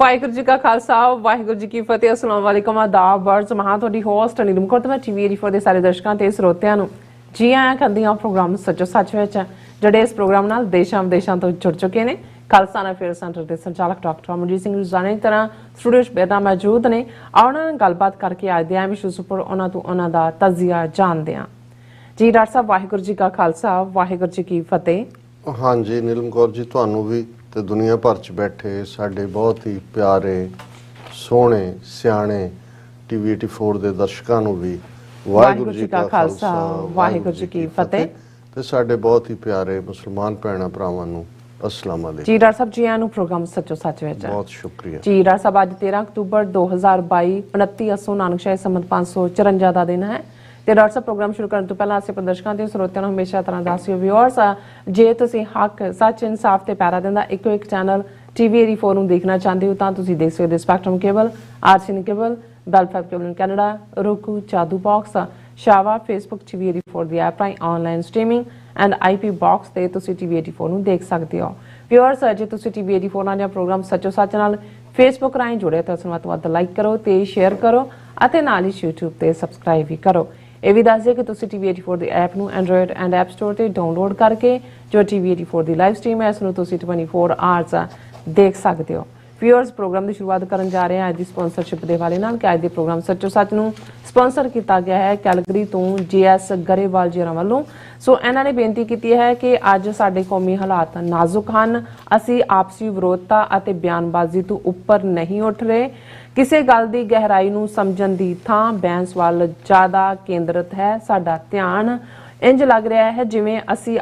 ਵਾਹਿਗੁਰੂ ਜੀ ਕਾ ਖਾਲਸਾ ਵਾਹਿਗੁਰੂ ਜੀ ਕੀ ਫਤਿਹ। ਅਸਲਾਮ ਵਾਲੇਕੁਮ ਆਦਾਬ ਵਰਜ਼ ਮਹਾਂ ਤੁਹਾਡੀ ਹੋਸਟ ਨੀਲਮ ਕੌਰ ਤੇ ਮੈਂ ਟੀਵੀ 84 ਦੇ ਸਾਰੇ ਦਰਸ਼ਕਾਂ ਤੇ ਸਰੋਤਿਆਂ ਨੂੰ ਜੀ ਆਇਆਂ ਕਰਦੀ ਹਾਂ ਪ੍ਰੋਗਰਾਮ ਸੱਚੋ ਸੱਚ ਵਿੱਚ, ਜਿਹੜੇ ਇਸ ਪ੍ਰੋਗਰਾਮ ਨਾਲ ਦੇਸ਼ਾਂ ਵਿਦੇਸ਼ਾਂ ਤੋਂ ਜੁੜ ਚੁੱਕੇ ਨੇ। ਖਾਲਸਾ ਅਫੇਅਰ ਸੈਂਟਰ ਦੇ ਸੰਚਾਲਕ ਡਾਕਟਰ ਅਮਰਜੀਤ ਸਿੰਘ ਰੋਜ਼ਾਨਾ ਦੀ ਤਰ੍ਹਾਂ ਸਟੂਡੀਓ 'ਚ ਬੈਠਾ ਮੌਜੂਦ ਨੇ। ਆਉਣਾ ਗੱਲਬਾਤ ਕਰਕੇ ਅੱਜ ਦੇ ਅਹਿਮ ਇਸ਼ੂਜ਼ ਉੱਪਰ ਉਹਨਾਂ ਤੋਂ ਉਹਨਾਂ ਦਾ ਤਜਜ਼ੀਆ ਜਾਣਦੇ ਹਾਂ। ਜੀ ਡਾਕਟਰ ਸਾਹਿਬ, ਵਾਹਿਗੁਰੂ ਜੀ ਕਾ ਖਾਲਸਾ ਵਾਹਿਗੁਰੂ ਜੀ ਕੀ ਫਤਿਹ। हाँ जी नीलम कौर जी, ਤੁਹਾਨੂੰ ਵੀ ਤੇ ਦੁਨੀਆ ਭਰ ਚ ਬੈਠੇ ਸਾਡੇ ਬਹੁਤ ਹੀ ਪਿਆਰੇ ਸੋਹਣੇ ਸਿਆਣੇ ਟੀਵੀ 84 ਦੇ ਦਰਸ਼ਕਾਂ ਨੂੰ ਵੀ ਵਾਹਿਗੁਰੂ ਜੀ ਕਾ ਖਾਲਸਾ ਵਾਹਿਗੁਰੂ ਜੀ ਕੀ ਫਤਿਹ ਤੇ ਸਾਡੇ ਬਹੁਤ ਹੀ ਪਿਆਰੇ ਮੁਸਲਮਾਨ ਭੈਣਾਂ ਭਰਾਵਾਂ ਨੂੰ अस्सलाम वालेकुम। जी डॉक्टर साहब, जी आनू प्रोग्राम सच्चो सच विच बहुत शुक्रिया जी। डॉक्टर साहब, आज 13 अक्तूबर 2022 29 असो नानक शाही संमत 554 ਦਾ ਦਿਨ ਹੈ ਤੇ ਡਾਕਟਰ ਸਾਹਿਬ, ਪ੍ਰੋਗਰਾਮ ਸ਼ੁਰੂ ਕਰਨ ਤੋਂ ਪਹਿਲਾਂ ਅਸੀਂ ਪ੍ਰਦਰਸ਼ਕਾਂ ਤੇ ਸਰੋਤਿਆਂ ਨੂੰ ਹਮੇਸ਼ਾ ਤਰ੍ਹਾਂ ਦੱਸਿਓ ਵਿਊਅਰਸ, ਜੇ ਤੁਸੀਂ ਹੱਕ ਸੱਚ ਇਨਸਾਫ ਤੇ ਪੈਰਾ ਦਿੰਦਾ ਇੱਕੋ ਇੱਕ ਚੈਨਲ ਟੀਵੀ 84 ਨੂੰ ਦੇਖਣਾ ਚਾਹੁੰਦੇ ਹੋ ਤਾਂ ਤੁਸੀਂ ਦੇਖ ਸਕਦੇ spectrum cable, RCN cable, Bell Fibe cable in Canada, roku, Jadoo box, ਸ਼ਾਵਾ, ਫੇਸਬੁੱਕ ਟੀਵੀ 84 ਦੀ ਐਪ ਰਾਹੀਂ online streaming and IP box ਤੇ ਤੁਸੀਂ ਟੀਵੀ 84 ਨੂੰ ਦੇਖ ਸਕਦੇ ਹੋ। ਵਿਊਅਰਸ, ਜੇ ਤੁਸੀਂ ਟੀਵੀ 84 ਨਾਲ ਜਾਂ ਪ੍ਰੋਗਰਾਮ ਸੱਚੋ ਸੱਚ ਨਾਲ ਫੇਸਬੁੱਕ ਰਾਹੀਂ ਜੁੜੇ ਤਾਂ ਉਸ ਨੂੰ ਵੱਧ ਤੋਂ ਵੱਧ ਲਾਈਕ ਕਰੋ ਤੇ ਸ਼ੇਅਰ ਕਰੋ ਅਤੇ ਨਾਲ ਹੀ YouTube ਤੇ ਸਬਸਕ੍ਰਾਈਬ ਵੀ ਕਰੋ। ਇਹ ਵੀ ਦੱਸ ਦਿਓ ਕਿ ਤੁਸੀਂ ਟੀਵੀ 84 ਦੀ ਐਪ ਨੂੰ ਐਂਡਰੋਇਡ ਐਂਡ ਐਪ ਸਟੋਰ ਤੇ ਡਾਊਨਲੋਡ ਕਰਕੇ ਜੋ ਟੀਵੀ 84 ਦੀ ਲਾਈਵ ਸਟ੍ਰੀਮ ਹੈ ਇਸ ਨੂੰ ਤੁਸੀਂ 24 ਆਵਰਸ ਦੇਖ ਸਕਦੇ ਹੋ। ਵਿਊਅਰਸ, ਪ੍ਰੋਗਰਾਮ ਦੀ ਸ਼ੁਰੂਆਤ ਕਰਨ ਜਾ ਰਹੇ ਹਾਂ ਅੱਜ ਦੀ ਸਪਾਂਸਰਸ਼ਿਪ ਦੇ ਹਵਾਲੇ ਨਾਲ ਕਿ ਅੱਜ ਦੇ ਪ੍ਰੋਗਰਾਮ ਸੱਚੋ ਸੱਚ ਨੂੰ ਸਪਾਂਸਰ ਕੀਤਾ ਗਿਆ ਹੈ ਕੈਲਗਰੀ ਤੋਂ ਜੀਐਸ ਗਰੇਵਾਲ ਜੀ ਵੱਲੋਂ। ਸੋ ਇਹਨਾਂ ਨੇ ਬੇਨਤੀ ਕੀਤੀ ਹੈ ਕਿ ਅੱਜ ਸਾਡੇ ਕੌਮੀ ਹਾਲਾਤ ਨਾਜ਼ੁਕ ਹਨ, ਅਸੀਂ ਆਪਸੀ ਵਿਰੋਧਤਾ ਅਤੇ ਬਿਆਨਬਾਜ਼ੀ ਤੋਂ ਉੱਪਰ ਨਹੀਂ ਉੱਠ ਰਹੇ। ਕਿਸੇ ਗੱਲ ਦੀ ਗਹਿਰਾਈ ਨੂੰ ਸਮਝਣ ਦੀ ਥਾਂ ਬਹਿਸ ਵੱਲ ਜ਼ਿਆਦਾ ਕੇਂਦਰਿਤ ਹੈ ਸਾਡਾ ਧਿਆਨ। ਇੰਜ ਲੱਗ ਰਿਹਾ ਹੈ ਜਿਵੇਂ ਅਸੀਂ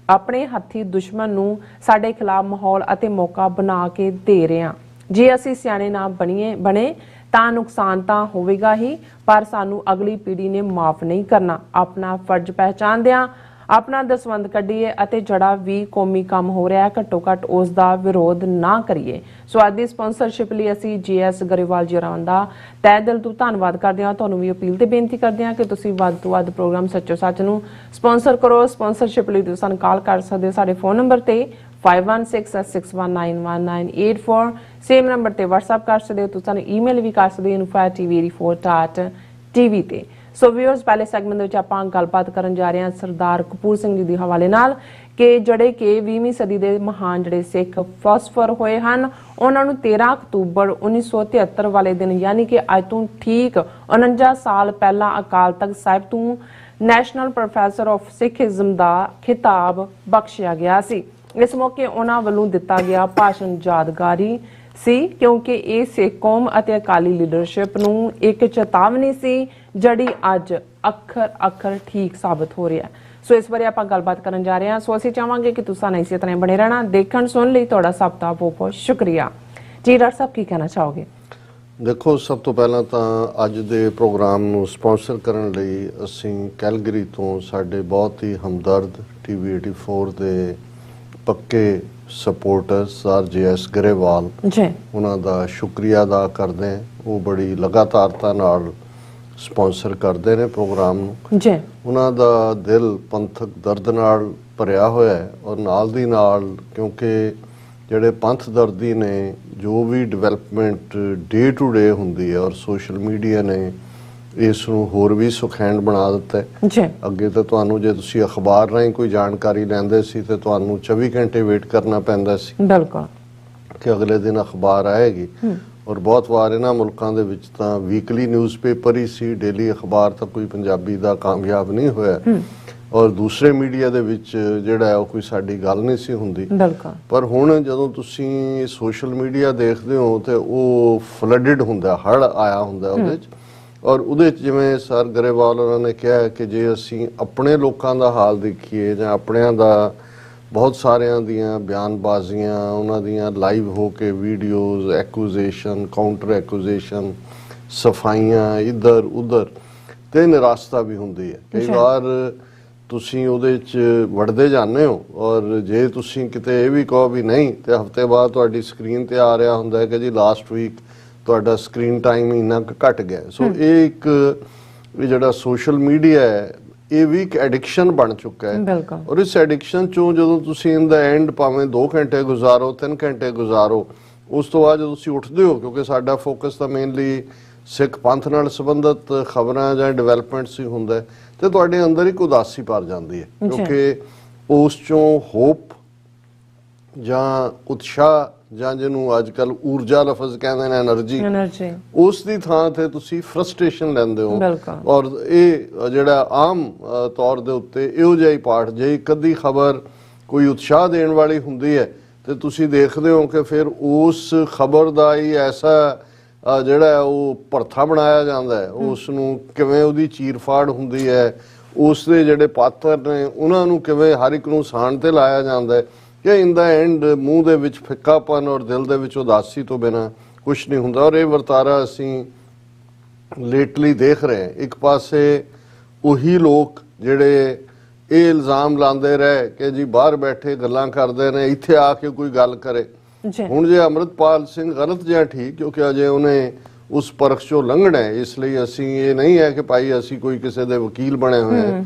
ਆਪਣੇ ਹੱਥੀ ਦੁਸ਼ਮਣ ਨੂੰ ਸਾਡੇ ਖਿਲਾਫ ਮਾਹੌਲ ਅਤੇ ਮੌਕਾ ਬਣਾ ਕੇ ਦੇ ਰਹੇ ਹਾਂ। ਜੇ ਅਸੀਂ ਸਿਆਣੇ ਨਾ ਬਣੇ ਤਾਂ ਨੁਕਸਾਨ ਤਾਂ ਹੋਵੇਗਾ ਹੀ, ਪਰ ਸਾਨੂੰ ਅਗਲੀ ਪੀੜ੍ਹੀ ਨੇ ਮਾਫ ਨਹੀਂ ਕਰਨਾ। ਆਪਣਾ ਫਰਜ਼ ਪਹਿਚਾਨਦਿਆਂ ਆਪਣਾ ਦਸਵੰਧ ਕੱਢੀਏ ਅਤੇ ਜਿਹੜਾ ਵੀ ਕੌਮੀ ਕੰਮ ਹੋ ਰਿਹਾ ਹੈ ਘੱਟੋ ਘੱਟ ਉਸ ਦਾ ਵਿਰੋਧ ਨਾ ਕਰੀਏ। ਸੋ ਅੱਜ ਦੀ ਸਪਾਂਸਰਸ਼ਿਪ ਲਈ ਅਸੀਂ ਜੀਐਸ ਗਰੇਵਾਲ ਜੀ ਦਾ ਤਹਿ ਦਿਲ ਤੋਂ ਧੰਨਵਾਦ ਕਰਦੇ ਹਾਂ। ਤੁਹਾਨੂੰ ਵੀ ਅਪੀਲ ਤੇ ਬੇਨਤੀ ਕਰਦੇ ਹਾਂ ਕਿ ਤੁਸੀਂ ਵੱਧ ਤੋਂ ਵੱਧ ਪ੍ਰੋਗਰਾਮ ਸੱਚੋ ਸੱਚ ਨੂੰ ਸਪਾਂਸਰ ਕਰੋ। ਸਪਾਂਸਰਸ਼ਿਪ ਲਈ ਤੁਸੀਂ ਸਾਨੂੰ ਕਾਲ ਕਰ ਸਕਦੇ ਹੋ ਸਾਡੇ ਫੋਨ ਨੰਬਰ ਤੇ 5166191984। ਸੇਮ ਨੰਬਰ ਤੇ WhatsApp ਕਰ ਸਕਦੇ ਹੋ। ਤੁਸੀਂ ਸਾਨੂੰ ਈਮੇਲ ਵੀ ਕਰ ਸਕਦੇ ਹੋ info@tv84.tv ਤੇ। ਸੋ ਵਿਊਅਰਸ, ਪਹਿਲੇ ਸੈਗਮੈਂਟ ਦੇ ਵਿੱਚ ਆਪਾਂ ਗੱਲਬਾਤ ਕਰਨ ਜਾ ਰਹੇ ਹਾਂ ਸਰਦਾਰ ਕਪੂਰ ਸਿੰਘ ਜੀ ਦੇ ਹਵਾਲੇ ਨਾਲ ਕਿ ਜਿਹੜੇ ਕਿ 20ਵੀਂ ਸਦੀ ਦੇ ਮਹਾਨ ਜਿਹੜੇ ਸਿੱਖ ਫਿਲਾਸਫਰ ਹੋਏ ਹਨ, ਉਹਨਾਂ ਨੂੰ 13 ਅਕਤੂਬਰ 1973 ਵਾਲੇ ਦਿਨ ਯਾਨੀ ਕਿ ਅੱਜ ਤੋਂ ਠੀਕ 49 ਸਾਲ ਪਹਿਲਾਂ ਅਕਾਲ ਤਖਤ ਸਾਹਿਬ ਤੋਂ ਨੈਸ਼ਨਲ ਪ੍ਰੋਫੈਸਰ ਆਫ ਸਿੱਖਿਜ਼ਮ ਦਾ ਖਿਤਾਬ ਬਖਸ਼ਿਆ ਗਿਆ ਸੀ। ਇਸ ਮੌਕੇ ਉਹਨਾਂ ਵੱਲੋਂ ਦਿੱਤਾ ਗਿਆ ਭਾਸ਼ਣ ਯਾਦਗਾਰੀ ਸੀ ਕਿਉਂਕਿ ਇਹ ਸਿੱਖ ਕੌਮ ਅਤੇ ਅਕਾਲੀ ਲੀਡਰਸ਼ਿਪ ਨੂੰ ਇੱਕ ਚੇਤਾਵਨੀ ਸੀ ਜਿਹੜੀ ਅੱਜ ਅੱਖਰ ਅੱਖਰ ਠੀਕ ਸਾਬਤ ਹੋ ਰਿਹਾ। ਸੋ ਇਸ ਬਾਰੇ ਆਪਾਂ ਗੱਲਬਾਤ ਕਰਨ ਜਾ ਰਹੇ ਹਾਂ। ਸੋ ਅਸੀਂ ਚਾਹਾਂਗੇ ਕਿ ਤੁਸੀਂ ਸਾਨੂੰ ਇਸੇ ਤਰ੍ਹਾਂ ਬਣੇ ਰਹਿਣਾ। ਦੇਖਣ ਸੁਣ ਲਈ ਤੁਹਾਡਾ ਸਭ ਦਾ ਬਹੁਤ ਬਹੁਤ ਸ਼ੁਕਰੀਆ। ਜੀ ਡਾਕਟਰ ਸਾਹਿਬ, ਕੀ ਕਹਿਣਾ ਚਾਹੋਗੇ? ਦੇਖੋ, ਸਭ ਤੋਂ ਪਹਿਲਾਂ ਤਾਂ ਅੱਜ ਦੇ ਪ੍ਰੋਗਰਾਮ ਨੂੰ ਸਪਾਂਸਰ ਕਰਨ ਲਈ ਅਸੀਂ ਕੈਲਗਰੀ ਤੋਂ ਸਾਡੇ ਬਹੁਤ ਹੀ ਹਮਦਰਦ ਟੀਵੀ 84 ਦੇ ਪੱਕੇ ਸਪੋਰਟਰ ਸਰ ਜੀਐਸ ਗਰੇਵਾਲ ਜੀ, ਉਹਨਾਂ ਦਾ ਸ਼ੁਕਰੀਆ ਅਦਾ ਕਰਦੇ ਹਾਂ। ਉਹ ਬੜੀ ਲਗਾਤਾਰਤਾ ਨਾਲ ਸਪਾਂਸਰ ਕਰਦੇ ਨੇ ਪ੍ਰੋਗਰਾਮ ਨੂੰ ਜੀ। ਉਹਨਾਂ ਦਾ ਦਿਲ ਪੰਥਕ ਦਰਦ ਨਾਲ ਭਰਿਆ ਹੋਇਆ ਹੈ ਔਰ ਨਾਲ ਦੀ ਨਾਲ ਕਿਉਂਕਿ ਜਿਹੜੇ ਪੰਥ ਦਰਦੀ ਨੇ ਜੋ ਵੀ ਡਿਵੈਲਪਮੈਂਟ ਡੇ ਟੂ ਡੇ ਹੁੰਦੀ ਹੈ ਔਰ ਸੋਸ਼ਲ ਮੀਡੀਆ ਨੇ ਇਸ ਨੂੰ ਹੋਰ ਵੀ ਸੁਖੈਂਡ ਬਣਾ ਦਿੱਤਾ ਹੈ ਜੀ। ਅੱਗੇ ਤਾਂ ਤੁਹਾਨੂੰ ਜੇ ਤੁਸੀਂ ਅਖਬਾਰ ਰਾਹੀਂ ਕੋਈ ਜਾਣਕਾਰੀ ਲੈਂਦੇ ਸੀ ਤੇ ਤੁਹਾਨੂੰ 24 ਘੰਟੇ ਵੇਟ ਕਰਨਾ ਪੈਂਦਾ ਸੀ ਬਿਲਕੁਲ ਕਿ ਅਗਲੇ ਦਿਨ ਅਖਬਾਰ ਆਏਗੀ। ਔਰ ਬਹੁਤ ਵਾਰ ਇਹਨਾਂ ਮੁਲਕਾਂ ਦੇ ਵਿੱਚ ਤਾਂ ਵੀਕਲੀ ਨਿਊਜ਼ਪੇਪਰ ਹੀ ਸੀ, ਡੇਲੀ ਅਖਬਾਰ ਤਾਂ ਕੋਈ ਪੰਜਾਬੀ ਦਾ ਕਾਮਯਾਬ ਨਹੀਂ ਹੋਇਆ ਔਰ ਦੂਸਰੇ ਮੀਡੀਆ ਦੇ ਵਿੱਚ ਜਿਹੜਾ ਹੈ ਉਹ ਕੋਈ ਸਾਡੀ ਗੱਲ ਨਹੀਂ ਸੀ ਹੁੰਦੀ। ਪਰ ਹੁਣ ਜਦੋਂ ਤੁਸੀਂ ਸੋਸ਼ਲ ਮੀਡੀਆ ਦੇਖਦੇ ਹੋ ਤੇ ਉਹ ਫਲੱਡਡ ਹੁੰਦਾ, ਹੜ੍ਹ ਆਇਆ ਹੁੰਦਾ ਉਹਦੇ 'ਚ। ਔਰ ਉਹਦੇ 'ਚ ਜਿਵੇਂ ਸਰ ਗਰੇਵਾਲ ਉਹਨਾਂ ਨੇ ਕਿਹਾ ਕਿ ਜੇ ਅਸੀਂ ਆਪਣੇ ਲੋਕਾਂ ਦਾ ਹਾਲ ਦੇਖੀਏ ਜਾਂ ਆਪਣਿਆਂ ਦਾ ਬਹੁਤ ਸਾਰਿਆਂ ਦੀਆਂ ਬਿਆਨਬਾਜ਼ੀਆਂ, ਉਹਨਾਂ ਦੀਆਂ ਲਾਈਵ ਹੋ ਕੇ ਵੀਡੀਓਜ਼, ਐਕੂਜ਼ੇਸ਼ਨ, ਕਾਊਂਟਰ ਐਕੂਜ਼ੇਸ਼ਨ, ਸਫਾਈਆਂ ਇੱਧਰ ਉੱਧਰ ਤੇ ਨਿਰਾਸ਼ਤਾ ਵੀ ਹੁੰਦੀ ਹੈ। ਕਈ ਵਾਰ ਤੁਸੀਂ ਉਹਦੇ 'ਚ ਵੜਦੇ ਜਾਂਦੇ ਹੋ ਔਰ ਜੇ ਤੁਸੀਂ ਕਿਤੇ ਇਹ ਵੀ ਕਹੋ ਵੀ ਨਹੀਂ ਤੇ ਹਫ਼ਤੇ ਬਾਅਦ ਤੁਹਾਡੀ ਸਕਰੀਨ ਤੇ ਆ ਰਿਹਾ ਹੁੰਦਾ ਹੈ ਕਿ ਜੀ ਲਾਸਟ ਵੀਕ ਤੁਹਾਡਾ ਸਕਰੀਨ ਟਾਈਮ ਇੰਨਾ ਘਟ ਗਿਆ। ਸੋ ਇਹ ਇੱਕ ਜਿਹੜਾ ਸੋਸ਼ਲ ਮੀਡੀਆ ਹੈ ਇਹ ਵੀ ਇੱਕ ਐਡਿਕਸ਼ਨ ਬਣ ਚੁੱਕਾ ਹੈ ਔਰ ਇਸ ਐਡਿਕਸ਼ਨ ਚੋਂ ਜਦੋਂ ਤੁਸੀਂ ਇਨ ਦਾ ਐਂਡ ਭਾਵੇਂ 2 ਘੰਟੇ ਗੁਜ਼ਾਰੋ 3 ਘੰਟੇ ਗੁਜ਼ਾਰੋ ਉਸ ਤੋਂ ਬਾਅਦ ਜਦੋਂ ਤੁਸੀਂ ਉੱਠਦੇ ਹੋ, ਕਿਉਂਕਿ ਸਾਡਾ ਫੋਕਸ ਤਾਂ ਮੇਨਲੀ ਸਿੱਖ ਪੰਥ ਨਾਲ ਸੰਬੰਧਿਤ ਖਬਰਾਂ ਜਾਂ ਡਿਵੈਲਪਮੈਂਟਸ ਹੀ ਹੁੰਦਾ, ਤੇ ਤੁਹਾਡੇ ਅੰਦਰ ਇੱਕ ਉਦਾਸੀ ਭਰ ਜਾਂਦੀ ਹੈ, ਕਿਉਂਕਿ ਉਸ ਚੋਂ ਹੋਪ ਜਾਂ ਉਤਸ਼ਾਹ ਜਾਂ ਜਿਹਨੂੰ ਅੱਜ ਕੱਲ ਊਰਜਾ ਲਫ਼ਜ਼ ਕਹਿੰਦੇ ਨੇ, એનર્ਜੀ, ਉਸ ਦੀ ਥਾਂ ਤੇ ਤੁਸੀਂ ਫਰਸਟ੍ਰੇਸ਼ਨ ਲੈਂਦੇ ਹੋ। ਔਰ ਇਹ ਜਿਹੜਾ ਆਮ ਤੌਰ ਦੇ ਉੱਤੇ ਇਹੋ ਜਿਹਾ ਹੀ ਪਾਠ, ਜੇ ਇੱਕ ਅੱਧੀ ਖਬਰ ਕੋਈ ਉਤਸ਼ਾਹ ਦੇਣ ਵਾਲੀ ਹੁੰਦੀ ਹੈ ਤੇ ਤੁਸੀਂ ਦੇਖਦੇ ਹੋ ਕਿ ਫਿਰ ਉਸ ਖਬਰ ਦਾ ਹੀ ਐਸਾ ਜਿਹੜਾ ਉਹ ਭਰਥਾ ਬਣਾਇਆ ਜਾਂਦਾ ਹੈ, ਉਸ ਨੂੰ ਕਿਵੇਂ ਉਹਦੀ ਚੀਰਫਾੜ ਹੁੰਦੀ ਹੈ, ਉਸ ਦੇ ਜਿਹੜੇ ਪਾਤਰ ਨੇ ਉਹਨਾਂ ਨੂੰ ਕਿਵੇਂ ਹਰ ਇੱਕ ਨੂੰ ਸਾਣ ਤੇ ਲਾਇਆ ਜਾਂਦਾ ਹੈ ਕਿ ਇਨ ਦਾ ਐਂਡ ਮੂੰਹ ਦੇ ਵਿੱਚ ਫਿੱਕਾਪਨ ਔਰ ਦਿਲ ਦੇ ਵਿੱਚ ਉਦਾਸੀ ਤੋਂ ਬਿਨਾਂ ਕੁਛ ਨਹੀਂ ਹੁੰਦਾ। ਔਰ ਇਹ ਵਰਤਾਰਾ ਅਸੀਂ ਲੇਟਲੀ ਦੇਖ ਰਹੇ ਹਾਂ। ਇੱਕ ਪਾਸੇ ਉਹੀ ਲੋਕ ਜਿਹੜੇ ਇਹ ਇਲਜ਼ਾਮ ਲਾਉਂਦੇ ਰਹੇ ਕਿ ਜੀ ਬਾਹਰ ਬੈਠੇ ਗੱਲਾਂ ਕਰਦੇ ਨੇ, ਇੱਥੇ ਆ ਕੇ ਕੋਈ ਗੱਲ ਕਰੇ। ਹੁਣ ਜੇ ਅੰਮ੍ਰਿਤਪਾਲ ਸਿੰਘ ਗਲਤ ਜਾਂ ਠੀਕ, ਕਿਉਂਕਿ ਅਜੇ ਉਹਨੇ ਉਸ ਪਰਖ ਚੋਂ ਲੰਘਣਾ ਹੈ, ਇਸ ਲਈ ਅਸੀਂ ਇਹ ਨਹੀਂ ਹੈ ਕਿ ਭਾਈ ਅਸੀਂ ਕੋਈ ਕਿਸੇ ਦੇ ਵਕੀਲ ਬਣੇ ਹੋਏ ਹਾਂ,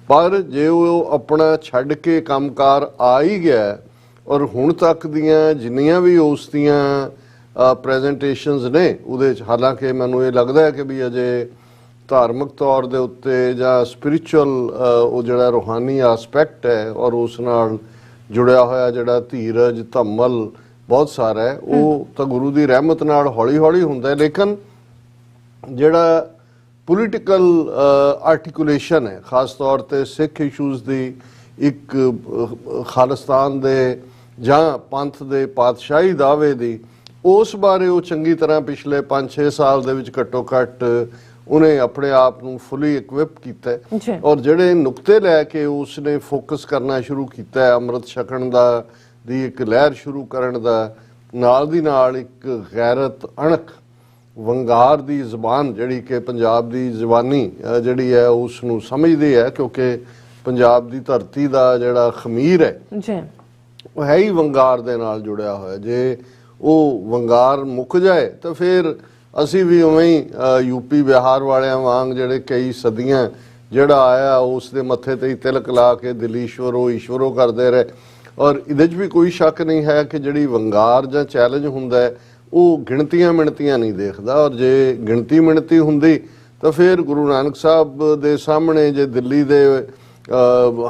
ਪਰ ਜੇ ਉਹ ਆਪਣਾ ਛੱਡ ਕੇ ਕੰਮਕਾਰ ਆ ਹੀ ਗਿਆ ਔਰ ਹੁਣ ਤੱਕ ਦੀਆਂ ਜਿੰਨੀਆਂ ਵੀ ਉਸ ਦੀਆਂ ਪ੍ਰੈਜੈਂਟੇਸ਼ਨਸ ਨੇ ਉਹਦੇ 'ਚ, ਹਾਲਾਂਕਿ ਮੈਨੂੰ ਇਹ ਲੱਗਦਾ ਹੈ ਕਿ ਵੀ ਅਜੇ ਧਾਰਮਿਕ ਤੌਰ ਦੇ ਉੱਤੇ ਜਾਂ ਸਪਿਰਿਚੁਅਲ ਉਹ ਜਿਹੜਾ ਰੂਹਾਨੀ ਐਸਪੈਕਟ ਹੈ ਔਰ ਉਸ ਨਾਲ ਜੁੜਿਆ ਹੋਇਆ ਜਿਹੜਾ ਧੀਰਜ ਧੰਮਲ ਬਹੁਤ ਸਾਰਾ ਹੈ, ਉਹ ਤਾਂ ਗੁਰੂ ਦੀ ਰਹਿਮਤ ਨਾਲ ਹੌਲੀ ਹੌਲੀ ਹੁੰਦਾ ਹੈ। ਲੇਕਿਨ ਜਿਹੜਾ ਪੋਲੀਟੀਕਲ ਆਰਟੀਕੂਲੇਸ਼ਨ ਹੈ, ਖਾਸ ਤੌਰ ਤੇ ਸਿੱਖ ਇਸ਼ੂਜ਼ ਦੀ, ਇੱਕ ਖਾਲਿਸਤਾਨ ਦੇ ਜਾਂ ਪੰਥ ਦੇ ਪਾਤਸ਼ਾਹੀ ਦਾਅਵੇ ਦੀ, ਉਸ ਬਾਰੇ ਉਹ ਚੰਗੀ ਤਰ੍ਹਾਂ ਪਿਛਲੇ 5-6 ਸਾਲ ਦੇ ਵਿੱਚ ਘੱਟੋ ਘੱਟ ਉਹਨੇ ਆਪਣੇ ਆਪ ਨੂੰ ਫੁੱਲੀ ਇਕਵਿਪ ਕੀਤਾ ਹੈ। ਔਰ ਜਿਹੜੇ ਨੁਕਤੇ ਲੈ ਕੇ ਉਸਨੇ ਫੋਕਸ ਕਰਨਾ ਸ਼ੁਰੂ ਕੀਤਾ ਹੈ, ਅੰਮ੍ਰਿਤ ਛਕਣ ਦਾ ਦੀ ਇੱਕ ਲਹਿਰ ਸ਼ੁਰੂ ਕਰਨ ਦਾ, ਨਾਲ ਦੀ ਨਾਲ ਇੱਕ ਗੈਰਤ ਅਣਖ ਵੰਗਾਰ ਦੀ ਜ਼ਬਾਨ ਜਿਹੜੀ ਕਿ ਪੰਜਾਬ ਦੀ ਜ਼ਬਾਨੀ ਜਿਹੜੀ ਹੈ ਉਸ ਨੂੰ ਸਮਝਦੀ ਹੈ, ਕਿਉਂਕਿ ਪੰਜਾਬ ਦੀ ਧਰਤੀ ਦਾ ਜਿਹੜਾ ਖਮੀਰ ਹੈ ਉਹ ਹੈ ਹੀ ਵੰਗਾਰ ਦੇ ਨਾਲ ਜੁੜਿਆ ਹੋਇਆ। ਜੇ ਉਹ ਵੰਗਾਰ ਮੁੱਕ ਜਾਏ ਤਾਂ ਫਿਰ ਅਸੀਂ ਵੀ ਉਵੇਂ ਹੀ ਯੂਪੀ ਬਿਹਾਰ ਵਾਲਿਆਂ ਵਾਂਗ ਜਿਹੜੇ ਕਈ ਸਦੀਆਂ ਜਿਹੜਾ ਆਇਆ ਉਸ ਦੇ ਮੱਥੇ ਤੇ ਹੀ ਤਿਲਕ ਲਾ ਕੇ ਦਿਲੀਸ਼ਵਰੋ ਈਸ਼ਵਰੋ ਕਰਦੇ ਰਹੇ। ਔਰ ਇਹਦੇ 'ਚ ਵੀ ਕੋਈ ਸ਼ੱਕ ਨਹੀਂ ਹੈ ਕਿ ਜਿਹੜੀ ਵੰਗਾਰ ਜਾਂ ਚੈਲੰਜ ਹੁੰਦਾ ਹੈ ਉਹ ਗਿਣਤੀਆਂ ਮਿਣਤੀਆਂ ਨਹੀਂ ਦੇਖਦਾ। ਔਰ ਜੇ ਗਿਣਤੀ ਮਿਣਤੀ ਹੁੰਦੀ ਤਾਂ ਫਿਰ ਗੁਰੂ ਨਾਨਕ ਸਾਹਿਬ ਦੇ ਸਾਹਮਣੇ ਜੇ ਦਿੱਲੀ ਦੇ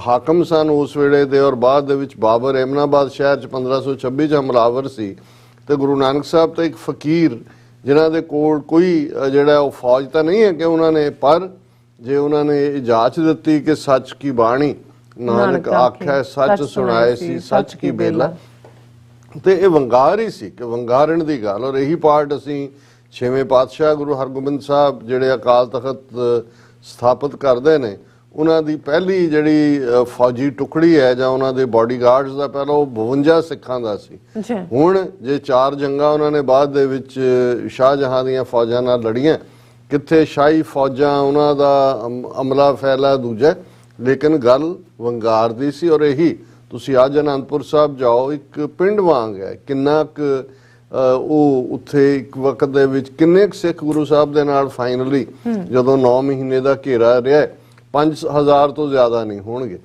ਹਾਕਮ ਸਨ ਉਸ ਵੇਲੇ ਦੇ, ਔਰ ਬਾਅਦ ਦੇ ਵਿੱਚ ਬਾਬਰ ਐਮਨਾਬਾਦ ਸ਼ਹਿਰ 'ਚ 1526 'ਚ ਹਮਲਾਵਰ ਸੀ, ਤੇ ਗੁਰੂ ਨਾਨਕ ਸਾਹਿਬ ਤਾਂ ਇੱਕ ਫਕੀਰ ਜਿਨ੍ਹਾਂ ਦੇ ਕੋਲ ਕੋਈ ਜਿਹੜਾ ਉਹ ਫੌਜ ਤਾਂ ਨਹੀਂ ਹੈ ਕਿ ਉਹਨਾਂ ਨੇ, ਪਰ ਜੇ ਉਹਨਾਂ ਨੇ ਇਜਾਜ਼ਤ ਦਿੱਤੀ ਕਿ ਸੱਚ ਕੀ ਬਾਣੀ ਨਾਨਕ ਆਖਿਆ ਸੱਚ ਸੁਣਾਏ ਸੀ ਸੱਚ ਕੀ ਬੇਲਾ, ਤੇ ਇਹ ਵੰਗਾਰ ਹੀ ਸੀ ਕਿ ਵੰਗਾਰਨ ਦੀ ਗੱਲ। ਔਰ ਇਹੀ ਪਾਰਟ ਅਸੀਂ 6ਵੇਂ ਪਾਤਸ਼ਾਹ ਗੁਰੂ ਹਰਗੋਬਿੰਦ ਸਾਹਿਬ ਜਿਹੜੇ ਅਕਾਲ ਤਖਤ ਸਥਾਪਿਤ ਕਰਦੇ ਨੇ, ਉਹਨਾਂ ਦੀ ਪਹਿਲੀ ਜਿਹੜੀ ਫੌਜੀ ਟੁਕੜੀ ਹੈ ਜਾਂ ਉਹਨਾਂ ਦੇ ਬਾਡੀਗਾਰਡਸ ਦਾ ਪਹਿਲਾਂ ਉਹ 52 ਸਿੱਖਾਂ ਦਾ ਸੀ। ਹੁਣ ਜੇ 4 ਜੰਗਾਂ ਉਹਨਾਂ ਨੇ ਬਾਅਦ ਦੇ ਵਿੱਚ ਸ਼ਾਹਜਹਾਂ ਦੀਆਂ ਫੌਜਾਂ ਨਾਲ ਲੜੀਆਂ, ਕਿੱਥੇ ਸ਼ਾਹੀ ਫੌਜਾਂ ਉਹਨਾਂ ਦਾ ਅਮਲਾ ਫੈਲਾ ਦੂਜਾ, ਲੇਕਿਨ ਗੱਲ ਵੰਗਾਰ ਦੀ ਸੀ। ਔਰ ਇਹੀ ਤੁਸੀਂ ਅੱਜ ਅਨੰਦਪੁਰ ਸਾਹਿਬ ਜਾਓ, ਇੱਕ ਪਿੰਡ ਵਾਂਗ ਹੈ, ਕਿੰਨਾ ਕੁ ਉਹ ਉੱਥੇ ਇੱਕ ਵਕਤ ਦੇ ਵਿੱਚ ਕਿੰਨੇ ਕੁ ਸਿੱਖ ਗੁਰੂ ਸਾਹਿਬ ਦੇ ਨਾਲ ਫਾਈਨਲੀ ਜਦੋਂ 9 ਮਹੀਨੇ ਦਾ ਘੇਰਾ ਰਿਹਾ, 5000 ਤੋਂ ਜ਼ਿਆਦਾ ਨਹੀਂ ਹੋਣਗੇ,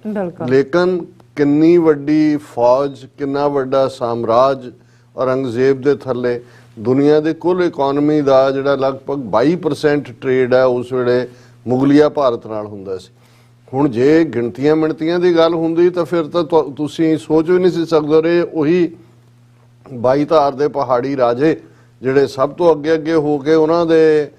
ਲੇਕਿਨ ਕਿੰਨੀ ਵੱਡੀ ਫੌਜ, ਕਿੰਨਾ ਵੱਡਾ ਸਾਮਰਾਜ ਔਰੰਗਜ਼ੇਬ ਦੇ ਥੱਲੇ, ਦੁਨੀਆ ਦੇ ਕੁੱਲ ਇਕਨੋਮੀ ਦਾ ਜਿਹੜਾ ਲਗਭਗ 22% ਟ੍ਰੇਡ ਹੈ ਉਸ ਵੇਲੇ ਮੁਗਲਿਆ ਭਾਰਤ ਨਾਲ ਹੁੰਦਾ ਸੀ। ਹੁਣ ਜੇ ਗਿਣਤੀਆਂ ਮਿਣਤੀਆਂ ਦੀ ਗੱਲ ਹੁੰਦੀ ਤਾਂ ਫਿਰ ਤਾਂ ਤੁਸੀਂ ਸੋਚ ਵੀ ਨਹੀਂ ਸੀ ਸਕਦੇ ਰਹੇ ਉਹੀ 22 ਧਾਰ ਦੇ ਪਹਾੜੀ ਰਾਜੇ ਜਿਹੜੇ ਸਭ ਤੋਂ ਅੱਗੇ ਅੱਗੇ ਹੋ ਕੇ ਉਹਨਾਂ ਦੇ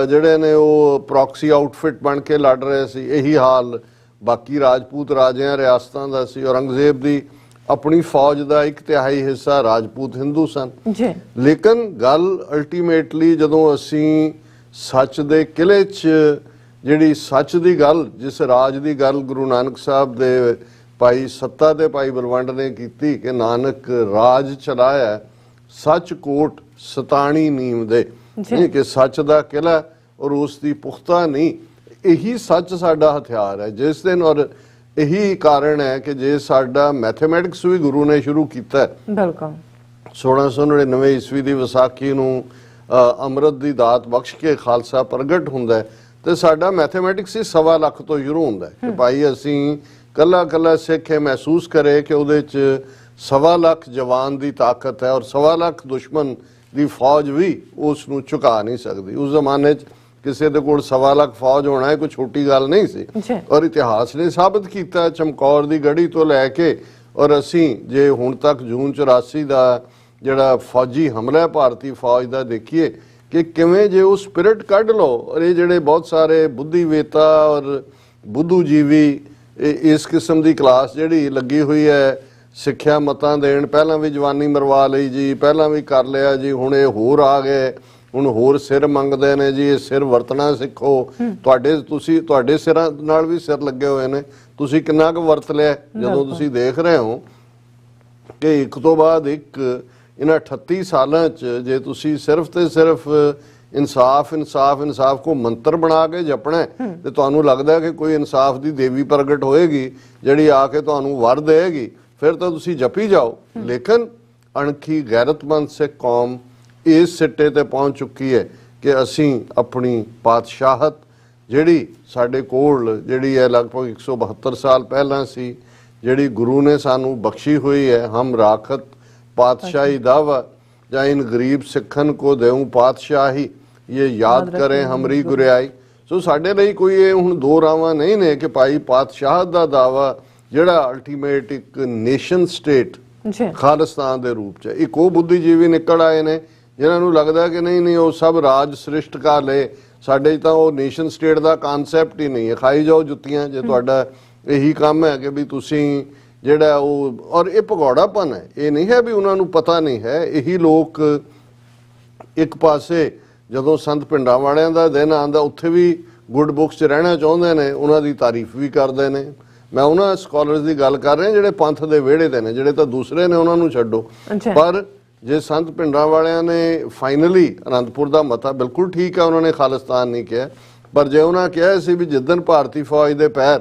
ਜਿਹੜੇ ਨੇ ਉਹ ਪ੍ਰੋਕਸੀ ਆਊਟਫਿਟ ਬਣ ਕੇ ਲੜ ਰਹੇ ਸੀ, ਇਹੀ ਹਾਲ ਬਾਕੀ ਰਾਜਪੂਤ ਰਾਜਿਆਂ ਰਿਆਸਤਾਂ ਦਾ ਸੀ। ਔਰੰਗਜ਼ੇਬ ਦੀ ਆਪਣੀ ਫੌਜ ਦਾ 1/3 ਹਿੱਸਾ ਰਾਜਪੂਤ ਹਿੰਦੂ ਸਨ। ਲੇਕਿਨ ਗੱਲ ਅਲਟੀਮੇਟਲੀ ਜਦੋਂ ਅਸੀਂ ਸੱਚ ਦੇ ਕਿਲੇ 'ਚ ਜਿਹੜੀ ਸੱਚ ਦੀ ਗੱਲ, ਜਿਸ ਰਾਜ ਦੀ ਗੱਲ ਗੁਰੂ ਨਾਨਕ ਸਾਹਿਬ ਦੇ ਭਾਈ ਸੱਤਾ ਦੇ ਭਾਈ ਬਲਵੰਡ ਨੇ ਕੀਤੀ ਕਿ ਨਾਨਕ ਰਾਜ ਚਲਾਇਆ ਸੱਚ ਕੋਟ ਸਤਾਣੀ ਨੀਮ ਦੇ, ਕਿ ਸੱਚ ਦਾ ਕਿਲਾ ਔਰ ਉਸ ਦੀ ਪੁਖਤਾ ਨੀ, ਇਹੀ ਸੱਚ ਸਾਡਾ ਹਥਿਆਰ ਹੈ ਜਿਸ ਦਿਨ। ਔਰ ਇਹੀ ਕਾਰਨ ਹੈ ਕਿ ਜੇ ਸਾਡਾ ਮੈਥਮੈਟਿਕਸ ਵੀ ਗੁਰੂ ਨੇ ਸ਼ੁਰੂ ਕੀਤਾ, ਬਿਲਕੁਲ 1699 ਈਸਵੀ ਦੀ ਵਿਸਾਖੀ ਨੂੰ ਅੰਮ੍ਰਿਤ ਦੀ ਦਾਤ ਬਖਸ਼ ਕੇ ਖਾਲਸਾ ਪ੍ਰਗਟ ਹੁੰਦਾ, ਤੇ ਸਾਡਾ ਮੈਥਮੈਟਿਕਸ ਹੀ 1.25 ਲੱਖ ਤੋਂ ਸ਼ੁਰੂ ਹੁੰਦਾ ਕਿ ਭਾਈ ਅਸੀਂ ਕੱਲਾ ਕੱਲਾ ਸਿੱਖ ਇਹ ਮਹਿਸੂਸ ਕਰੇ ਕਿ ਉਹਦੇ 'ਚ सवा लाख जवान की ताकत है और सवा लाख दुश्मन की फौज भी उसनू झुका नहीं सकती। उस जमाने किसी दे कोल सवा लाख फौज होना कोई छोटी गल नहीं सी और इतिहास ने साबित किया चमकौर की गढ़ी तो लैके और असी जे हुण तक जून 84 का जिहड़ा फौजी हमला है भारतीय फौज का देखिए कि किवें जे वो स्पिरिट कढ लो और ये जिहड़े बहुत सारे बुद्धिवेता और बुद्धूजीवी इस किस्म की क्लास जिहड़ी लगी हुई है सिक्ख्या मतां देण पहलां भी जवानी मरवा लई जी पहलां भी कर लिया जी हुण ये होर आ गए हुण होर सिर मंगदे ने जी ये सिर वरतना सिखो तुहाडे सिरां नाल भी सिर लगे हुए ने तुसीं किन्ना क वरत लिया जदों तुसीं देख रहे हो कि एक तो बाद एक इन्हां 38 सालां च जे तुसीं सिर्फ ते सिर्फ इंसाफ इंसाफ इंसाफ को मंत्र बना के जपना तो तुहानूं लगदा है कि कोई इंसाफ की देवी प्रगट होएगी जिहड़ी आके तुहानूं वर देगी फिर तो तुसीं जपी जाओ। लेकिन अणखी गैरतमंद सिख कौम इस सिट्टे ते पहुंच चुकी है कि असीं अपनी पातशाहत जिहड़ी साडे कोल जिहड़ी है लगभग 172 साल पहलां सी जिहड़ी गुरु ने सानू बख्शी हुई है हम राखत पातशाही दावा या इन गरीब सिखन को देऊं पातशाही ये याद करें हमरी गुरियाई। सो साडे लई कोई ये हुण दो रावां नहीं ने कि भाई पातशाहत दा दावा जिहड़ा अल्टीमेट एक नेशन स्टेट खालिस्तान दे रूप च एक वो बुद्धिजीवी निकल आए ने जिन्हां नूं लगदा कि नहीं नहीं वो सब राज सृष्ट कर ले साडे तां वो नेशन स्टेट दा कानसैप्ट ही नहीं है खाई जाओ जुत्तियां जे तुहाडा यही काम है कि भी तुसीं जिहड़ा वो और ये भगौड़ापन है ये नहीं है भी उन्हां नूं पता नहीं है। यही लोग एक पासे जदों संत पिंडां वालियां दा दिन आंदा उत्थे भी गुड बुक्स च रहना चाहुंदे ने उन्हां दी तारीफ भी करदे ने। मैं उन्हां स्कॉलर्स की गल कर रहा जिहड़े पंथ दे विहड़े ते ने जिहड़े तां दूसरे ने उन्हां नूं छड्डो पर जे संत पिंडां वालियां ने फाइनली आनंदपुर दा मता बिल्कुल ठीक है उन्होंने खालिस्तान नहीं कहा पर जे उन्हां कहा सी भी जिद्दन भारतीय फौज दे पैर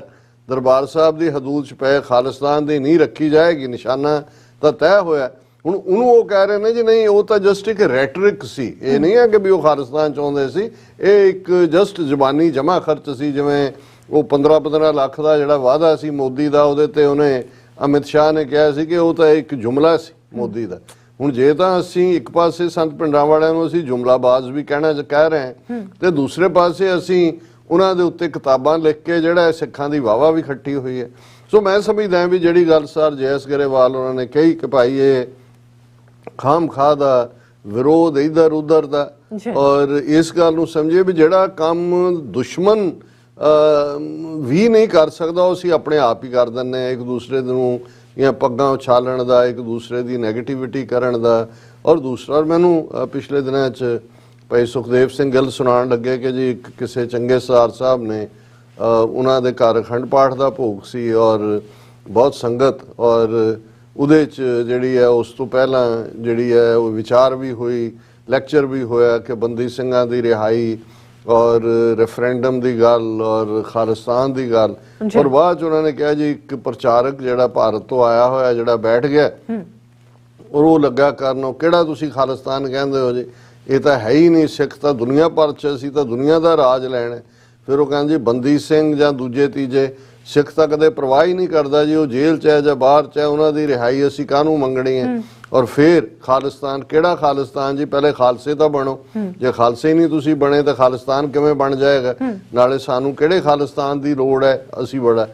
दरबार साहब की हदूद च पे खालिस्तान की नींह रखी जाएगी निशाना तो तय होया हुण उहनूं वो कह रहे हैं जी नहीं वो तो जस्ट एक रैटरिक सी ये नहीं है कि भी वो खालिस्तान चाहुंदे सी ये एक जस्ट जबानी जमा खर्च सी जिवें वो 15-15 लाख का जिहड़ा वादा सी मोदी का उहदे ते उहने अमित शाह ने कहा सी कि वो तो एक जुमला सी मोदी का। हुण जे तां असीं एक पासे संत पिंडां वालियां नूं असीं जुमलाबाज भी कह रहे हैं ते दूसरे पासे असीं उन्हां दे उत्ते किताबां लिख के जिहड़ा सिखां दी वाहवा भी खट्टी हुई है। सो मैं समझदा भी जिहड़ी गल सर JS गरेवाल उन्होंने कही कि भाई ये खाम खा दा विरोध इधर उधर दा और इस गल नूं समझिए भी जिहड़ा काम दुश्मन भी नहीं कर सकता उसी अपने आप ही कर दिंदे एक दूसरे नूं या पग्गां उछालण दा एक दूसरे की नैगेटिविटी करन दा। और दूसरा और मैनू पिछले दिनों च भाई सुखदेव सिंह गिल सुनाण लगे कि जी किसी चंगे सरदार साहब ने उन्हां दे घर अखंड पाठ का भोग सी और बहुत संगत और उहदे च जिहड़ी है उस तो पहला जिहड़ी है वो विचार भी हुई लैक्चर भी होया कि बंदी सिंघां दी रिहाई और रेफरेंडम की गल और खालिस्तान की गल और बाद उन्होंने कहा जी एक प्रचारक जिहड़ा भारत तो आया होया जिहड़ा बैठ गया और वो लग्या करन किहड़ा तुसीं खालिस्तान कहंदे हो जी ये तो है ही नहीं सिख तो दुनिया भर च असीं तां दुनिया का राज लैणा। फिर वो कहंदे जी बंदी सिंह जां दूजे तीजे सिख तो कदे परवाह ही नहीं करता जी वो जेल च है जां बाहर च है उन्हां दी रिहाई असीं काहनूं मंगणी है और फिर खालिस्तान किहड़ा खालिस्तान जी पहले खालसे तो बनो जे खालसे ही नहीं तुसी बने तो खालिस्तान किवें बन जाएगा नाले सानू किहड़े खालिस्तान की लोड़ है असी बड़ा।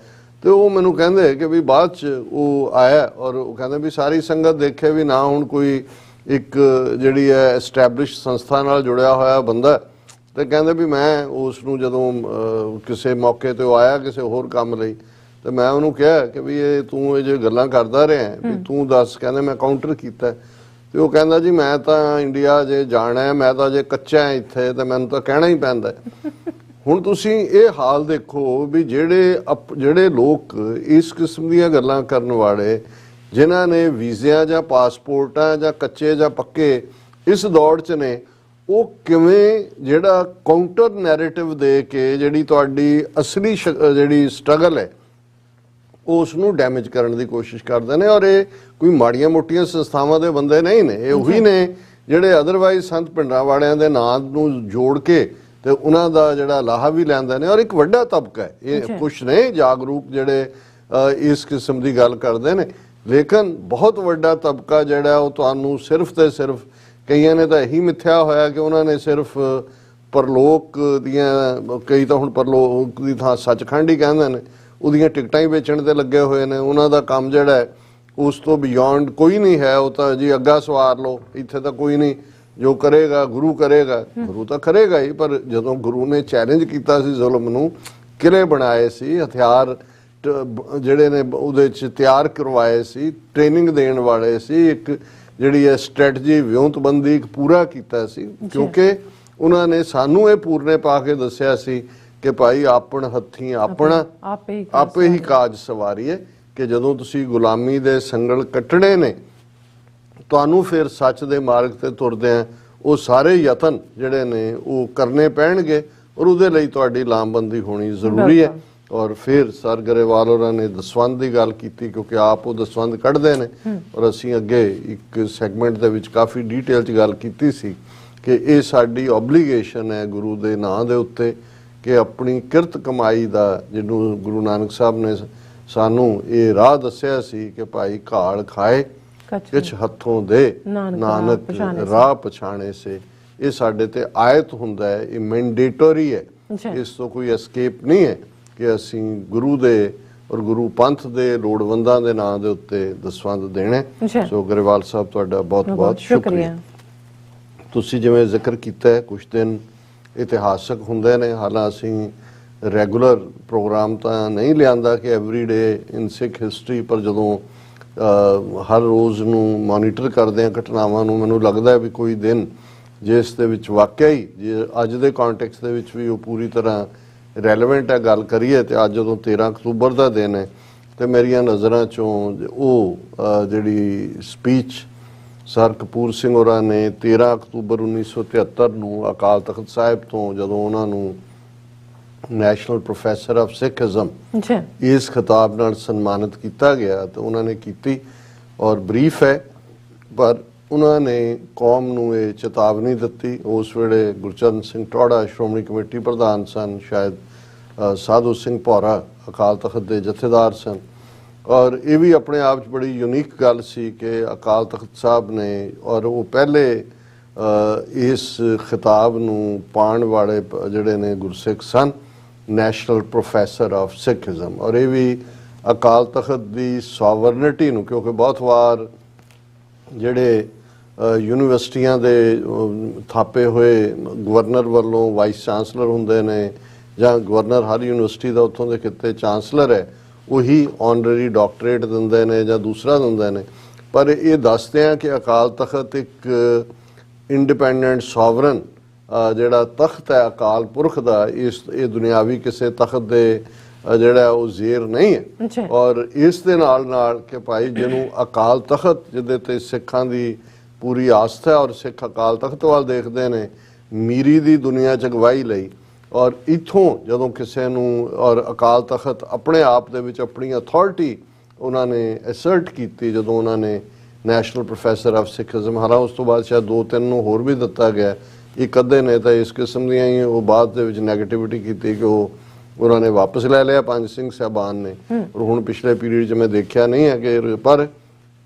तो वो मैनू कहंदे कि भी बाद च वो आया और वो कहंदे भी सारी संगत देखे भी ना हुण कोई एक जिहड़ी है एस्टैबलिश संस्था नाल जुड़िया होया बंदा तो कहंदे भी मैं उसनूं जदों किसी मौके ते आया किसी होर काम लई तो मैं उन्होंने कहा कि भी ये तू ये जो गल्लां करदा रहा है भी तू दस कहने मैं काउंटर किया तो वो कहंदा जी मैं तो इंडिया जे जाना है मैं तो अजे कच्चा है इत्थे तो मैनूं तो कहना ही पैंदा हुण तुसीं ये हाल देखो भी ਜਿਹੜੇ लोग इस किस्म ਦੀਆਂ गल्लां करन वाले जिन्हां ने वीज़ियां जां पासपोर्टां जां कच्चे जां पक्के इस दौड़ च ने वो किवें जिहड़ा काउंटर नैरेटिव दे के जिहड़ी तुहाडी असली जिहड़ी स्ट्रगल है उसनूं डैमेज करने की कोशिश करते हैं। और ये कोई माड़ियां मोटियां संस्थावां दे बंदे नहीं ने ये उही ने जिहड़े अदरवाइज संत पिंडां वालियां दे नां नूं जोड़ के ते उन्हां दा जिहड़ा लाहा भी लैंदे ने और एक वड्डा तबका है ये कुछ ने जागरूक जिहड़े इस किस्म की गल करते हैं ਲੇਕਿਨ ਬਹੁਤ ਵੱਡਾ ਤਬਕਾ ਜਿਹੜਾ ਉਹ ਤੁਹਾਨੂੰ ਸਿਰਫ ਤੇ ਸਿਰਫ, ਕਈਆਂ ਨੇ ਤਾਂ ਇਹੀ ਮਿੱਥਿਆ ਹੋਇਆ ਕਿ ਉਹਨਾਂ ਨੇ ਸਿਰਫ ਪਰਲੋਕ ਦੀਆਂ, ਕਈ ਤਾਂ ਹੁਣ ਪਰਲੋਕ ਦੀ ਥਾਂ ਸੱਚਖੰਡ ਹੀ ਕਹਿੰਦੇ ਨੇ, ਉਹਦੀਆਂ ਟਿਕਟਾਂ ਹੀ ਵੇਚਣ ਤੇ ਲੱਗੇ ਹੋਏ ਨੇ। ਉਹਨਾਂ ਦਾ ਕੰਮ ਜਿਹੜਾ ਹੈ ਉਸ ਤੋਂ ਬਿਯੋਂਡ ਕੋਈ ਨਹੀਂ ਹੈ। ਉਹ ਤਾਂ ਜੀ ਅੱਗਾ ਸਵਾਰ ਲਓ, ਇੱਥੇ ਤਾਂ ਕੋਈ ਨਹੀਂ, ਜੋ ਕਰੇਗਾ ਗੁਰੂ ਕਰੇਗਾ। ਗੁਰੂ ਤਾਂ ਕਰੇਗਾ ਹੀ, ਪਰ ਜਦੋਂ ਗੁਰੂ ਨੇ ਚੈਲੰਜ ਕੀਤਾ ਸੀ ਜ਼ੁਲਮ ਨੂੰ, ਕਿਲੇ ਬਣਾਏ ਸੀ, ਹਥਿਆਰ ਜਿਹੜੇ ਨੇ ਉਹਦੇ 'ਚ ਤਿਆਰ ਕਰਵਾਏ ਸੀ, ਟ੍ਰੇਨਿੰਗ ਦੇਣ ਵਾਲੇ ਸੀ, ਇੱਕ ਜਿਹੜੀ ਹੈ ਸਟ੍ਰੈਟਜੀ ਵਿਉਂਤਬੰਦੀ ਇੱਕ ਪੂਰਾ ਕੀਤਾ ਸੀ, ਕਿਉਂਕਿ ਉਹਨਾਂ ਨੇ ਸਾਨੂੰ ਇਹ ਪੂਰਨੇ ਪਾ ਕੇ ਦੱਸਿਆ ਸੀ ਕਿ ਭਾਈ ਆਪਣ ਹੱਥੀਂ ਆਪਣਾ ਆਪੇ ਹੀ ਕਾਜ ਸਵਾਰੀਏ, ਕਿ ਜਦੋਂ ਤੁਸੀਂ ਗੁਲਾਮੀ ਦੇ ਸੰਗਲ ਕੱਟਣੇ ਨੇ ਤੁਹਾਨੂੰ ਫਿਰ ਸੱਚ ਦੇ ਮਾਰਗ ਤੇ ਤੁਰਦੇ ਆ ਉਹ ਸਾਰੇ ਯਤਨ ਜਿਹੜੇ ਨੇ ਉਹ ਕਰਨੇ ਪੈਣਗੇ, ਔਰ ਉਹਦੇ ਲਈ ਤੁਹਾਡੀ ਲਾਮਬੰਦੀ ਹੋਣੀ ਜ਼ਰੂਰੀ ਹੈ। ਔਰ ਫਿਰ ਸਰ ਗਰੇਵਾਲ ਹੋਰਾਂ ਨੇ ਦਸਵੰਧ ਦੀ ਗੱਲ ਕੀਤੀ, ਕਿਉਂਕਿ ਆਪ ਉਹ ਦਸਵੰਧ ਕੱਢਦੇ ਨੇ, ਔਰ ਅਸੀਂ ਅੱਗੇ ਇੱਕ ਸੈਗਮੈਂਟ ਦੇ ਵਿੱਚ ਕਾਫੀ ਡੀਟੇਲ 'ਚ ਗੱਲ ਕੀਤੀ ਸੀ ਕਿ ਇਹ ਸਾਡੀ ਓਬਲੀਗੇਸ਼ਨ ਹੈ ਗੁਰੂ ਦੇ ਨਾਂ ਦੇ ਉੱਤੇ, ਕਿ ਆਪਣੀ ਕਿਰਤ ਕਮਾਈ ਦਾ, ਜਿਹਨੂੰ ਗੁਰੂ ਨਾਨਕ ਸਾਹਿਬ ਨੇ ਸਾਨੂੰ ਇਹ ਰਾਹ ਦੱਸਿਆ ਸੀ ਕਿ ਭਾਈ ਘਾਲ ਖਾਏ ਕਿਛ ਹੱਥੋਂ ਦੇ, ਨਾਨਕ ਰਾਹ ਪਛਾਣੇ ਸੇ, ਇਹ ਸਾਡੇ ਤੇ ਆਇਤ ਹੁੰਦਾ ਹੈ, ਇਹ ਮੈਂਡੇਟਰੀ ਹੈ, ਇਸ ਤੋਂ ਕੋਈ ਐਸਕੇਪ ਨਹੀਂ ਹੈ ਕਿ ਅਸੀਂ ਗੁਰੂ ਦੇ ਔਰ ਗੁਰੂ ਪੰਥ ਦੇ ਲੋੜਵੰਦਾਂ ਦੇ ਨਾਂ ਦੇ ਉੱਤੇ ਦਸਵੰਧ ਦੇਣੇ। ਸੋ ਗਰੇਵਾਲ ਸਾਹਿਬ ਤੁਹਾਡਾ ਬਹੁਤ ਬਹੁਤ ਸ਼ੁਕਰੀਆ। ਤੁਸੀਂ ਜਿਵੇਂ ਜ਼ਿਕਰ ਕੀਤਾ ਹੈ, ਕੁਝ ਦਿਨ ਇਤਿਹਾਸਕ ਹੁੰਦੇ ਨੇ, ਹਾਲਾਂ ਅਸੀਂ ਰੈਗੂਲਰ ਪ੍ਰੋਗਰਾਮ ਤਾਂ ਨਹੀਂ ਲਿਆਂਦਾ ਕਿ ਐਵਰੀਡੇ ਇਨ ਸਿੱਖ ਹਿਸਟਰੀ, ਪਰ ਜਦੋਂ ਹਰ ਰੋਜ਼ ਨੂੰ ਮੋਨੀਟਰ ਕਰਦੇ ਹਾਂ ਘਟਨਾਵਾਂ ਨੂੰ, ਮੈਨੂੰ ਲੱਗਦਾ ਵੀ ਕੋਈ ਦਿਨ ਜਿਸ ਦੇ ਵਿੱਚ ਵਾਕਿਆ ਹੀ ਜੇ ਅੱਜ ਦੇ ਕੰਟੈਕਸਟ ਦੇ ਵਿੱਚ ਵੀ ਉਹ ਪੂਰੀ ਤਰ੍ਹਾਂ ਰੈਲੇਵੈਂਟ ਹੈ ਗੱਲ ਕਰੀਏ, ਤੇ ਅੱਜ ਜਦੋਂ 13 ਅਕਤੂਬਰ ਦਾ ਦਿਨ ਹੈ, ਤੇ ਮੇਰੀਆਂ ਨਜ਼ਰਾਂ 'ਚੋਂ ਉਹ ਜਿਹੜੀ ਸਪੀਚ ਸਰ ਕਪੂਰ ਸਿੰਘ ਹੋਰਾਂ ਨੇ 13 ਅਕਤੂਬਰ 1973 ਨੂੰ ਅਕਾਲ ਤਖਤ ਸਾਹਿਬ ਤੋਂ ਜਦੋਂ ਉਹਨਾਂ ਨੂੰ ਨੈਸ਼ਨਲ ਪ੍ਰੋਫੈਸਰ ਆਫ ਸਿੱਖਿਜ਼ਮ ਇਸ ਖਿਤਾਬ ਨਾਲ ਸਨਮਾਨਿਤ ਕੀਤਾ ਗਿਆ, ਤਾਂ ਉਹਨਾਂ ਨੇ ਕੀਤੀ, ਔਰ ਬਰੀਫ ਹੈ, ਪਰ ਉਹਨਾਂ ਨੇ ਕੌਮ ਨੂੰ ਇਹ ਚੇਤਾਵਨੀ ਦਿੱਤੀ। ਉਸ ਵੇਲੇ ਗੁਰਚਰਨ ਸਿੰਘ ਟੌੜਾ ਸ਼੍ਰੋਮਣੀ ਕਮੇਟੀ ਪ੍ਰਧਾਨ ਸਨ, ਸ਼ਾਇਦ ਸਾਧੂ ਸਿੰਘ ਭੌਰਾ ਅਕਾਲ ਤਖਤ ਦੇ ਜਥੇਦਾਰ ਸਨ, ਔਰ ਇਹ ਵੀ ਆਪਣੇ ਆਪ 'ਚ ਬੜੀ ਯੂਨੀਕ ਗੱਲ ਸੀ ਕਿ ਅਕਾਲ ਤਖਤ ਸਾਹਿਬ ਨੇ, ਔਰ ਉਹ ਪਹਿਲੇ ਇਸ ਖਿਤਾਬ ਨੂੰ ਪਾਉਣ ਵਾਲੇ ਜਿਹੜੇ ਨੇ ਗੁਰਸਿੱਖ ਸਨ, ਨੈਸ਼ਨਲ ਪ੍ਰੋਫੈਸਰ ਆਫ ਸਿੱਖਿਜ਼ਮ। ਔਰ ਇਹ ਵੀ ਅਕਾਲ ਤਖਤ ਦੀ ਸੋਵਰਨਿਟੀ ਨੂੰ, ਕਿਉਂਕਿ ਬਹੁਤ ਵਾਰ ਜਿਹੜੇ ਯੂਨੀਵਰਸਿਟੀਆਂ ਦੇ ਥਾਪੇ ਹੋਏ ਗਵਰਨਰ ਵੱਲੋਂ ਵਾਈਸ ਚਾਂਸਲਰ ਹੁੰਦੇ ਨੇ, ਜਾਂ ਗਵਰਨਰ ਹਰ ਯੂਨੀਵਰਸਿਟੀ ਦਾ ਉੱਥੋਂ ਦੇ ਖਿੱਤੇ ਚਾਂਸਲਰ ਹੈ, ਉਹੀ ਆਨਰਰੀ ਡਾਕਟਰੇਟ ਦਿੰਦੇ ਨੇ ਜਾਂ ਦੂਸਰਾ ਦਿੰਦੇ ਨੇ, ਪਰ ਇਹ ਦੱਸਦੇ ਆ ਕਿ ਅਕਾਲ ਤਖਤ ਇੱਕ ਇੰਡੀਪੈਂਡੈਂਟ ਸੋਵਰਨ ਜਿਹੜਾ ਤਖਤ ਹੈ ਅਕਾਲ ਪੁਰਖ ਦਾ, ਇਹ ਦੁਨਿਆਵੀ ਕਿਸੇ ਤਖਤ ਦੇ ਜਿਹੜਾ ਉਹ ਜ਼ੇਰ ਨਹੀਂ ਹੈ। ਔਰ ਇਸ ਦੇ ਨਾਲ ਨਾਲ ਕਿ ਭਾਈ ਜਿਹਨੂੰ ਅਕਾਲ ਤਖਤ ਜਿਹਦੇ ਤੇ ਸਿੱਖਾਂ ਦੀ ਪੂਰੀ ਆਸਥਾ, ਔਰ ਸਿੱਖ ਅਕਾਲ ਤਖਤ ਵੱਲ ਦੇਖਦੇ ਨੇ ਮੀਰੀ ਦੀ ਦੁਨੀਆ 'ਚ ਅਗਵਾਈ ਲਈ, ਔਰ ਇੱਥੋਂ ਜਦੋਂ ਕਿਸੇ ਨੂੰ, ਔਰ ਅਕਾਲ ਤਖਤ ਆਪਣੇ ਆਪ ਦੇ ਵਿੱਚ ਆਪਣੀ ਅਥਾਰਟੀ ਉਹਨਾਂ ਨੇ ਐਸਰਟ ਕੀਤੀ ਜਦੋਂ ਉਹਨਾਂ ਨੇ ਨੈਸ਼ਨਲ ਪ੍ਰੋਫੈਸਰ ਆਫ ਸਿੱਖਿਜ਼ਮ, ਹਾਲਾਂ ਉਸ ਤੋਂ ਬਾਅਦ ਸ਼ਾਇਦ 2-3 ਨੂੰ ਹੋਰ ਵੀ ਦਿੱਤਾ ਗਿਆ, ਇੱਕ ਅੱਧੇ ਨੇ ਤਾਂ ਇਸ ਕਿਸਮ ਦੀਆਂ ਹੀ ਉਹ ਬਾਅਦ ਦੇ ਵਿੱਚ ਨੈਗੇਟਿਵਿਟੀ ਕੀਤੀ ਕਿ ਉਹਨਾਂ ਨੇ ਵਾਪਸ ਲੈ ਲਿਆ ਪੰਜ ਸਿੰਘ ਸਾਹਿਬਾਨ ਨੇ, ਔਰ ਹੁਣ ਪਿਛਲੇ ਪੀਰੀਅਡ 'ਚ ਮੈਂ ਦੇਖਿਆ ਨਹੀਂ ਹੈ ਕਿ, ਪਰ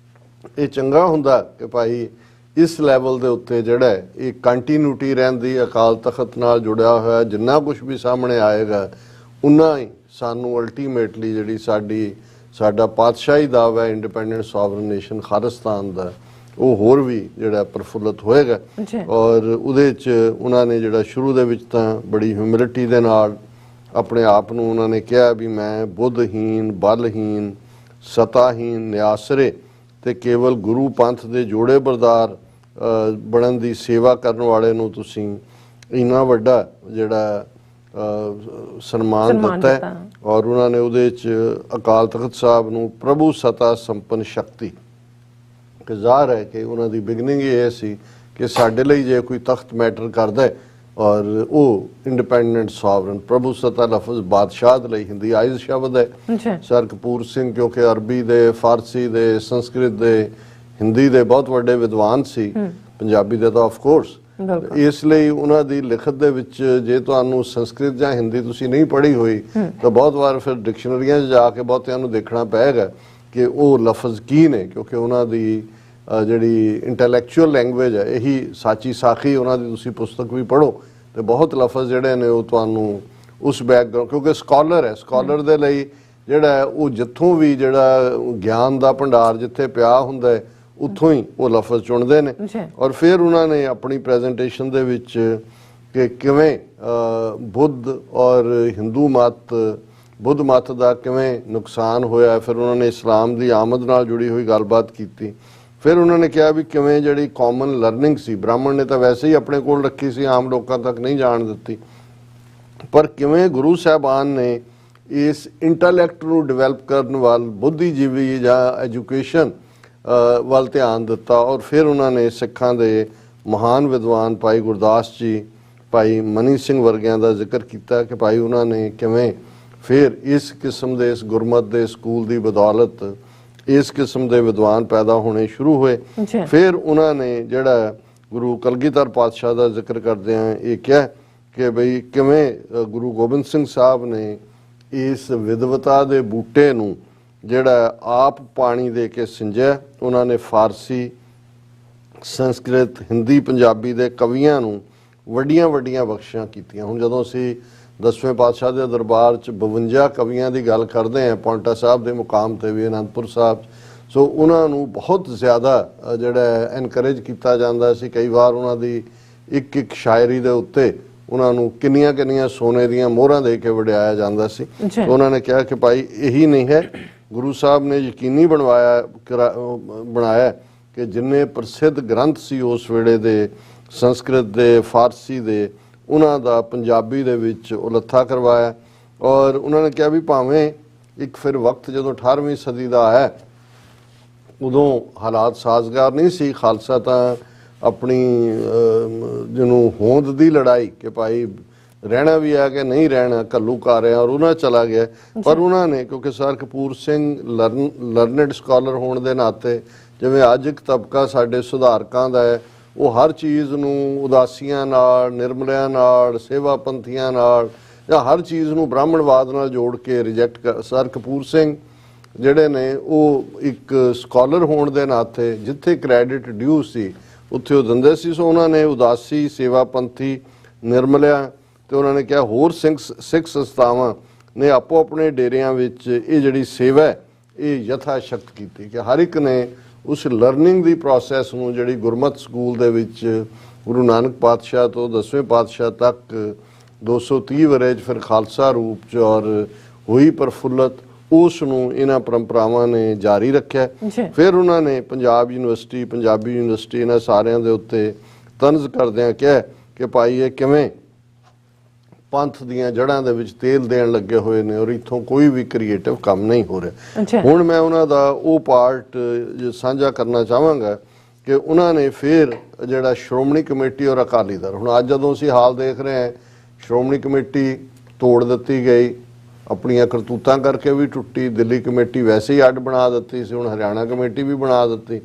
ਇਹ ਚੰਗਾ ਹੁੰਦਾ ਕਿ ਭਾਈ ਇਸ ਲੈਵਲ ਦੇ ਉੱਤੇ ਜਿਹੜਾ ਇਹ ਕੰਟੀਨਿਊਟੀ ਰਹਿੰਦੀ, ਅਕਾਲ ਤਖਤ ਨਾਲ ਜੁੜਿਆ ਹੋਇਆ ਜਿੰਨਾ ਕੁਝ ਵੀ ਸਾਹਮਣੇ ਆਏਗਾ ਉਨਾ ਹੀ ਸਾਨੂੰ ਅਲਟੀਮੇਟਲੀ ਜਿਹੜੀ ਸਾਡਾ ਪਾਤਸ਼ਾਹੀ ਦਾਅਵਾ ਹੈ ਇੰਡੀਪੈਂਡੈਂਟ ਸੋਵਰਨ ਨੇਸ਼ਨ ਖਾਲਿਸਤਾਨ ਦਾ, ਉਹ ਹੋਰ ਵੀ ਜਿਹੜਾ ਪ੍ਰਫੁੱਲਤ ਹੋਏਗਾ। ਔਰ ਉਹਦੇ 'ਚ ਉਹਨਾਂ ਨੇ ਜਿਹੜਾ ਸ਼ੁਰੂ ਦੇ ਵਿੱਚ ਤਾਂ ਬੜੀ ਹਿਊਮਿਲਿਟੀ ਦੇ ਨਾਲ ਆਪਣੇ ਆਪ ਨੂੰ ਉਹਨਾਂ ਨੇ ਕਿਹਾ ਵੀ ਮੈਂ ਬੁੱਧਹੀਨ, ਬਲਹੀਨ, ਸਤਾਹੀਨ, ਨਿਆਸਰੇ ਤੇ ਕੇਵਲ ਗੁਰੂ ਪੰਥ ਦੇ ਜੋੜੇ ਬਰਦਾਰ ਬਣਨ ਦੀ ਸੇਵਾ ਕਰਨ ਵਾਲੇ ਨੂੰ ਤੁਸੀਂ ਇੰਨਾ ਵੱਡਾ ਜਿਹੜਾ ਸਨਮਾਨ ਦਿੱਤਾ ਹੈ। ਔਰ ਉਹਨਾਂ ਨੇ ਉਹਦੇ 'ਚ ਅਕਾਲ ਤਖਤ ਸਾਹਿਬ ਨੂੰ ਪ੍ਰਭੂ ਸਤਾ ਸੰਪਨ ਸ਼ਕਤੀ, ਕਿ ਜ਼ਾਹਰ ਹੈ ਕਿ ਉਹਨਾਂ ਦੀ ਬਿਗਨਿੰਗ ਇਹ ਸੀ ਕਿ ਸਾਡੇ ਲਈ ਜੇ ਕੋਈ ਤਖਤ ਮੈਟਰ ਕਰਦਾ ਹੈ, ਔਰ ਉਹ ਇੰਡੀਪੈਂਡੈਂਟ ਸੋਵਰਨ, ਪ੍ਰਭੂ ਸਤਾ ਲਫ਼ਜ਼ ਬਾਦਸ਼ਾਹ ਲਈ ਹਿੰਦੀਆਈਜ਼ ਸ਼ਬਦ ਹੈ। ਸਰ ਕਪੂਰ ਸਿੰਘ ਕਿਉਂਕਿ ਅਰਬੀ ਦੇ, ਫਾਰਸੀ ਦੇ, ਸੰਸਕ੍ਰਿਤ ਦੇ, ਹਿੰਦੀ ਦੇ ਬਹੁਤ ਵੱਡੇ ਵਿਦਵਾਨ ਸੀ, ਪੰਜਾਬੀ ਦੇ ਤਾਂ ਆਫ ਕੋਰਸ, ਇਸ ਲਈ ਉਹਨਾਂ ਦੀ ਲਿਖਤ ਦੇ ਵਿੱਚ ਜੇ ਤੁਹਾਨੂੰ ਸੰਸਕ੍ਰਿਤ ਜਾਂ ਹਿੰਦੀ ਤੁਸੀਂ ਨਹੀਂ ਪੜ੍ਹੀ ਹੋਈ ਤਾਂ ਬਹੁਤ ਵਾਰ ਫਿਰ ਡਿਕਸ਼ਨਰੀਆਂ 'ਚ ਜਾ ਕੇ ਬਹੁਤਿਆਂ ਨੂੰ ਦੇਖਣਾ ਪਏਗਾ ਕਿ ਉਹ ਲਫ਼ਜ਼ ਕੀ ਨੇ, ਕਿਉਂਕਿ ਉਹਨਾਂ ਦੀ ਜਿਹੜੀ ਇੰਟੈਲੈਕਚੁਅਲ ਲੈਂਗੁਏਜ ਹੈ ਇਹੀ ਸਾਚੀ ਸਾਖੀ, ਉਹਨਾਂ ਦੀ ਤੁਸੀਂ ਪੁਸਤਕ ਵੀ ਪੜ੍ਹੋ ਤੇ ਬਹੁਤ ਲਫ਼ਜ਼ ਜਿਹੜੇ ਨੇ ਉਹ ਤੁਹਾਨੂੰ ਉਸ ਬੈਕਗ੍ਰਾਉਂਡ, ਕਿਉਂਕਿ ਸਕਾਲਰ ਹੈ, ਸਕਾਲਰ ਦੇ ਲਈ ਜਿਹੜਾ ਹੈ ਉਹ ਜਿੱਥੋਂ ਵੀ ਜਿਹੜਾ ਗਿਆਨ ਦਾ ਭੰਡਾਰ ਜਿੱਥੇ ਪਿਆ ਹੁੰਦਾ ਹੈ ਉੱਥੋਂ ਹੀ ਉਹ ਲਫ਼ਜ਼ ਚੁਣਦੇ ਨੇ। ਔਰ ਫਿਰ ਉਹਨਾਂ ਨੇ ਆਪਣੀ ਪ੍ਰੈਜੈਂਟੇਸ਼ਨ ਦੇ ਵਿੱਚ ਕਿ ਕਿਵੇਂ ਬੁੱਧ ਔਰ ਹਿੰਦੂ ਮਤ, ਬੁੱਧ ਮਤ ਦਾ ਕਿਵੇਂ ਨੁਕਸਾਨ ਹੋਇਆ, ਫਿਰ ਉਹਨਾਂ ਨੇ ਇਸਲਾਮ ਦੀ ਆਮਦ ਨਾਲ ਜੁੜੀ ਹੋਈ ਗੱਲਬਾਤ ਕੀਤੀ। ਫਿਰ ਉਹਨਾਂ ਨੇ ਕਿਹਾ ਵੀ ਕਿਵੇਂ ਜਿਹੜੀ ਕਾਮਨ ਲਰਨਿੰਗ ਸੀ, ਬ੍ਰਾਹਮਣ ਨੇ ਤਾਂ ਵੈਸੇ ਹੀ ਆਪਣੇ ਕੋਲ ਰੱਖੀ ਸੀ, ਆਮ ਲੋਕਾਂ ਤੱਕ ਨਹੀਂ ਜਾਣ ਦਿੱਤੀ, ਪਰ ਕਿਵੇਂ ਗੁਰੂ ਸਾਹਿਬਾਨ ਨੇ ਇਸ ਇੰਟੈਲੈਕਟ ਨੂੰ ਡਿਵੈਲਪ ਕਰਨ ਵੱਲ, ਬੁੱਧੀਜੀਵੀ ਜਾਂ ਐਜੂਕੇਸ਼ਨ ਵੱਲ ਧਿਆਨ ਦਿੱਤਾ। ਔਰ ਫਿਰ ਉਹਨਾਂ ਨੇ ਸਿੱਖਾਂ ਦੇ ਮਹਾਨ ਵਿਦਵਾਨ ਭਾਈ ਗੁਰਦਾਸ ਜੀ, ਭਾਈ ਮਨੀ ਸਿੰਘ ਵਰਗਿਆਂ ਦਾ ਜ਼ਿਕਰ ਕੀਤਾ ਕਿ ਭਾਈ ਉਹਨਾਂ ਨੇ ਕਿਵੇਂ ਫਿਰ ਇਸ ਕਿਸਮ ਦੇ, ਇਸ ਗੁਰਮਤ ਦੇ ਸਕੂਲ ਦੀ ਬਦੌਲਤ ਇਸ ਕਿਸਮ ਦੇ ਵਿਦਵਾਨ ਪੈਦਾ ਹੋਣੇ ਸ਼ੁਰੂ ਹੋਏ। ਫਿਰ ਉਹਨਾਂ ਨੇ ਜਿਹੜਾ ਗੁਰੂ ਕਲਗੀਧਰ ਪਾਤਸ਼ਾਹ ਦਾ ਜ਼ਿਕਰ ਕਰਦੇ ਆ ਇਹ ਕਿਹਾ ਕਿ ਬਈ ਕਿਵੇਂ ਗੁਰੂ ਗੋਬਿੰਦ ਸਿੰਘ ਸਾਹਿਬ ਨੇ ਇਸ ਵਿਦਵਤਾ ਦੇ ਬੂਟੇ ਨੂੰ ਜਿਹੜਾ ਆਪ ਪਾਣੀ ਦੇ ਕੇ ਸਿੰਜਿਆ। ਉਹਨਾਂ ਨੇ ਫਾਰਸੀ, ਸੰਸਕ੍ਰਿਤ, ਹਿੰਦੀ, ਪੰਜਾਬੀ ਦੇ ਕਵੀਆਂ ਨੂੰ ਵੱਡੀਆਂ ਵੱਡੀਆਂ ਬਖਸ਼ਿਸ਼ਾਂ ਕੀਤੀਆਂ। ਹੁਣ ਜਦੋਂ ਅਸੀਂ 10ਵੇਂ ਪਾਤਸ਼ਾਹ ਦੇ ਦਰਬਾਰ 'ਚ 52 ਕਵੀਆਂ ਦੀ ਗੱਲ ਕਰਦੇ ਹਾਂ, ਪੌਂਟਾ ਸਾਹਿਬ ਦੇ ਮੁਕਾਮ ਤੇ ਵੀ, ਅਨੰਦਪੁਰ ਸਾਹਿਬ, ਸੋ ਉਹਨਾਂ ਨੂੰ ਬਹੁਤ ਜ਼ਿਆਦਾ ਜਿਹੜਾ ਐਨਕਰੇਜ ਕੀਤਾ ਜਾਂਦਾ ਸੀ। ਕਈ ਵਾਰ ਉਹਨਾਂ ਦੀ ਇੱਕ ਇੱਕ ਸ਼ਾਇਰੀ ਦੇ ਉੱਤੇ ਉਹਨਾਂ ਨੂੰ ਕਿੰਨੀਆਂ ਕਿੰਨੀਆਂ ਸੋਨੇ ਦੀਆਂ ਮੋਹਰਾਂ ਦੇ ਕੇ ਵਡਿਆਇਆ ਜਾਂਦਾ ਸੀ। ਉਹਨਾਂ ਨੇ ਕਿਹਾ ਕਿ ਭਾਈ ਇਹੀ ਨਹੀਂ ਹੈ, ਗੁਰੂ ਸਾਹਿਬ ਨੇ ਯਕੀਨੀ ਬਣਾਇਆ ਕਿ ਜਿੰਨੇ ਪ੍ਰਸਿੱਧ ਗ੍ਰੰਥ ਸੀ ਉਸ ਵੇਲੇ ਦੇ, ਸੰਸਕ੍ਰਿਤ ਦੇ, ਫਾਰਸੀ ਦੇ, ਉਹਨਾਂ ਦਾ ਪੰਜਾਬੀ ਦੇ ਵਿੱਚ ਉਲੱਥਾ ਕਰਵਾਇਆ। ਔਰ ਉਹਨਾਂ ਨੇ ਕਿਹਾ ਵੀ ਭਾਵੇਂ ਇੱਕ ਫਿਰ ਵਕਤ ਜਦੋਂ 18ਵੀਂ ਸਦੀ ਦਾ ਆਇਆ, ਉਦੋਂ ਹਾਲਾਤ ਸਾਜ਼ਗਾਰ ਨਹੀਂ ਸੀ, ਖਾਲਸਾ ਤਾਂ ਆਪਣੀ ਜਿਹਨੂੰ ਹੋਂਦ ਦੀ ਲੜਾਈ ਕਿ ਭਾਈ ਰਹਿਣਾ ਵੀ ਆ ਕਿ ਨਹੀਂ ਰਹਿਣਾ, ਘੱਲੂਘਾਰ ਆ, ਔਰ ਉਹਨਾਂ ਚਲਾ ਗਿਆ। ਪਰ ਉਹਨਾਂ ਨੇ, ਕਿਉਂਕਿ sir Kapur Singh learned scholar ਹੋਣ ਦੇ ਨਾਤੇ, ਜਿਵੇਂ ਅੱਜ ਇੱਕ ਤਬਕਾ ਸਾਡੇ ਸੁਧਾਰਕਾਂ ਦਾ ਹੈ, ਉਹ ਹਰ ਚੀਜ਼ ਨੂੰ ਉਦਾਸੀਆਂ ਨਾਲ, ਨਿਰਮਲਿਆਂ ਨਾਲ, ਸੇਵਾ ਪੰਥੀਆਂ ਨਾਲ, ਜਾਂ ਹਰ ਚੀਜ਼ ਨੂੰ ਬ੍ਰਾਹਮਣਵਾਦ ਨਾਲ ਜੋੜ ਕੇ ਰਿਜੈਕਟ ਕਰ। ਸਰ ਕਪੂਰ ਸਿੰਘ ਜਿਹੜੇ ਨੇ ਉਹ ਇੱਕ ਸਕਾਲਰ ਹੋਣ ਦੇ ਨਾਤੇ ਜਿੱਥੇ ਕ੍ਰੈਡਿਟ ਡਿਊ ਸੀ ਉੱਥੇ ਉਹ ਦਿੰਦੇ ਸੀ। ਸੋ ਉਹਨਾਂ ਨੇ ਉਦਾਸੀ, ਸੇਵਾ ਪੰਥੀ, ਨਿਰਮਲਿਆਂ ਤੇ ਉਹਨਾਂ ਨੇ ਕਿਹਾ ਹੋਰ ਸਿੱਖ ਸੰਸਥਾਵਾਂ ਨੇ ਆਪੋ ਆਪਣੇ ਡੇਰਿਆਂ ਵਿੱਚ ਇਹ ਜਿਹੜੀ ਸੇਵਾ ਹੈ ਇਹ ਯਥਾ ਸ਼ਕਤ ਕੀਤੀ ਕਿ ਹਰ ਇੱਕ ਨੇ ਉਸ ਲਰਨਿੰਗ ਦੀ ਪ੍ਰੋਸੈਸ ਨੂੰ, ਜਿਹੜੀ ਗੁਰਮਤ ਸਕੂਲ ਦੇ ਵਿੱਚ ਗੁਰੂ ਨਾਨਕ ਪਾਤਸ਼ਾਹ ਤੋਂ 10ਵੇਂ ਪਾਤਸ਼ਾਹ ਤੱਕ 230 ਵਰ੍ਹੇ 'ਚ ਫਿਰ ਖਾਲਸਾ ਰੂਪ 'ਚ ਔਰ ਹੋਈ ਪ੍ਰਫੁੱਲਤ, ਉਸ ਨੂੰ ਇਹਨਾਂ ਪਰੰਪਰਾਵਾਂ ਨੇ ਜਾਰੀ ਰੱਖਿਆ। ਫਿਰ ਉਹਨਾਂ ਨੇ ਪੰਜਾਬ ਯੂਨੀਵਰਸਿਟੀ, ਪੰਜਾਬੀ ਯੂਨੀਵਰਸਿਟੀ, ਇਹਨਾਂ ਸਾਰਿਆਂ ਦੇ ਉੱਤੇ ਤਨਜ਼ ਕਰਦਿਆਂ ਕਿਹਾ ਕਿ ਭਾਈ ਇਹ ਕਿਵੇਂ ਪੰਥ ਦੀਆਂ ਜੜ੍ਹਾਂ ਦੇ ਵਿੱਚ ਤੇਲ ਦੇਣ ਲੱਗੇ ਹੋਏ ਨੇ ਔਰ ਇੱਥੋਂ ਕੋਈ ਵੀ ਕ੍ਰੀਏਟਿਵ ਕੰਮ ਨਹੀਂ ਹੋ ਰਿਹਾ। ਹੁਣ ਮੈਂ ਉਹਨਾਂ ਦਾ ਉਹ ਪਾਰਟ ਸਾਂਝਾ ਕਰਨਾ ਚਾਹਾਂਗਾ ਕਿ ਉਹਨਾਂ ਨੇ ਫਿਰ ਜਿਹੜਾ ਸ਼੍ਰੋਮਣੀ ਕਮੇਟੀ ਔਰ ਅਕਾਲੀ ਦਲ, ਹੁਣ ਅੱਜ ਜਦੋਂ ਅਸੀਂ ਹਾਲ ਦੇਖ ਰਹੇ ਹਾਂ, ਸ਼੍ਰੋਮਣੀ ਕਮੇਟੀ ਤੋੜ ਦਿੱਤੀ ਗਈ, ਆਪਣੀਆਂ ਕਰਤੂਤਾਂ ਕਰਕੇ ਵੀ ਟੁੱਟੀ, ਦਿੱਲੀ ਕਮੇਟੀ ਵੈਸੇ ਹੀ ਅੱਡ ਬਣਾ ਦਿੱਤੀ ਸੀ, ਹੁਣ ਹਰਿਆਣਾ ਕਮੇਟੀ ਵੀ ਬਣਾ ਦਿੱਤੀ,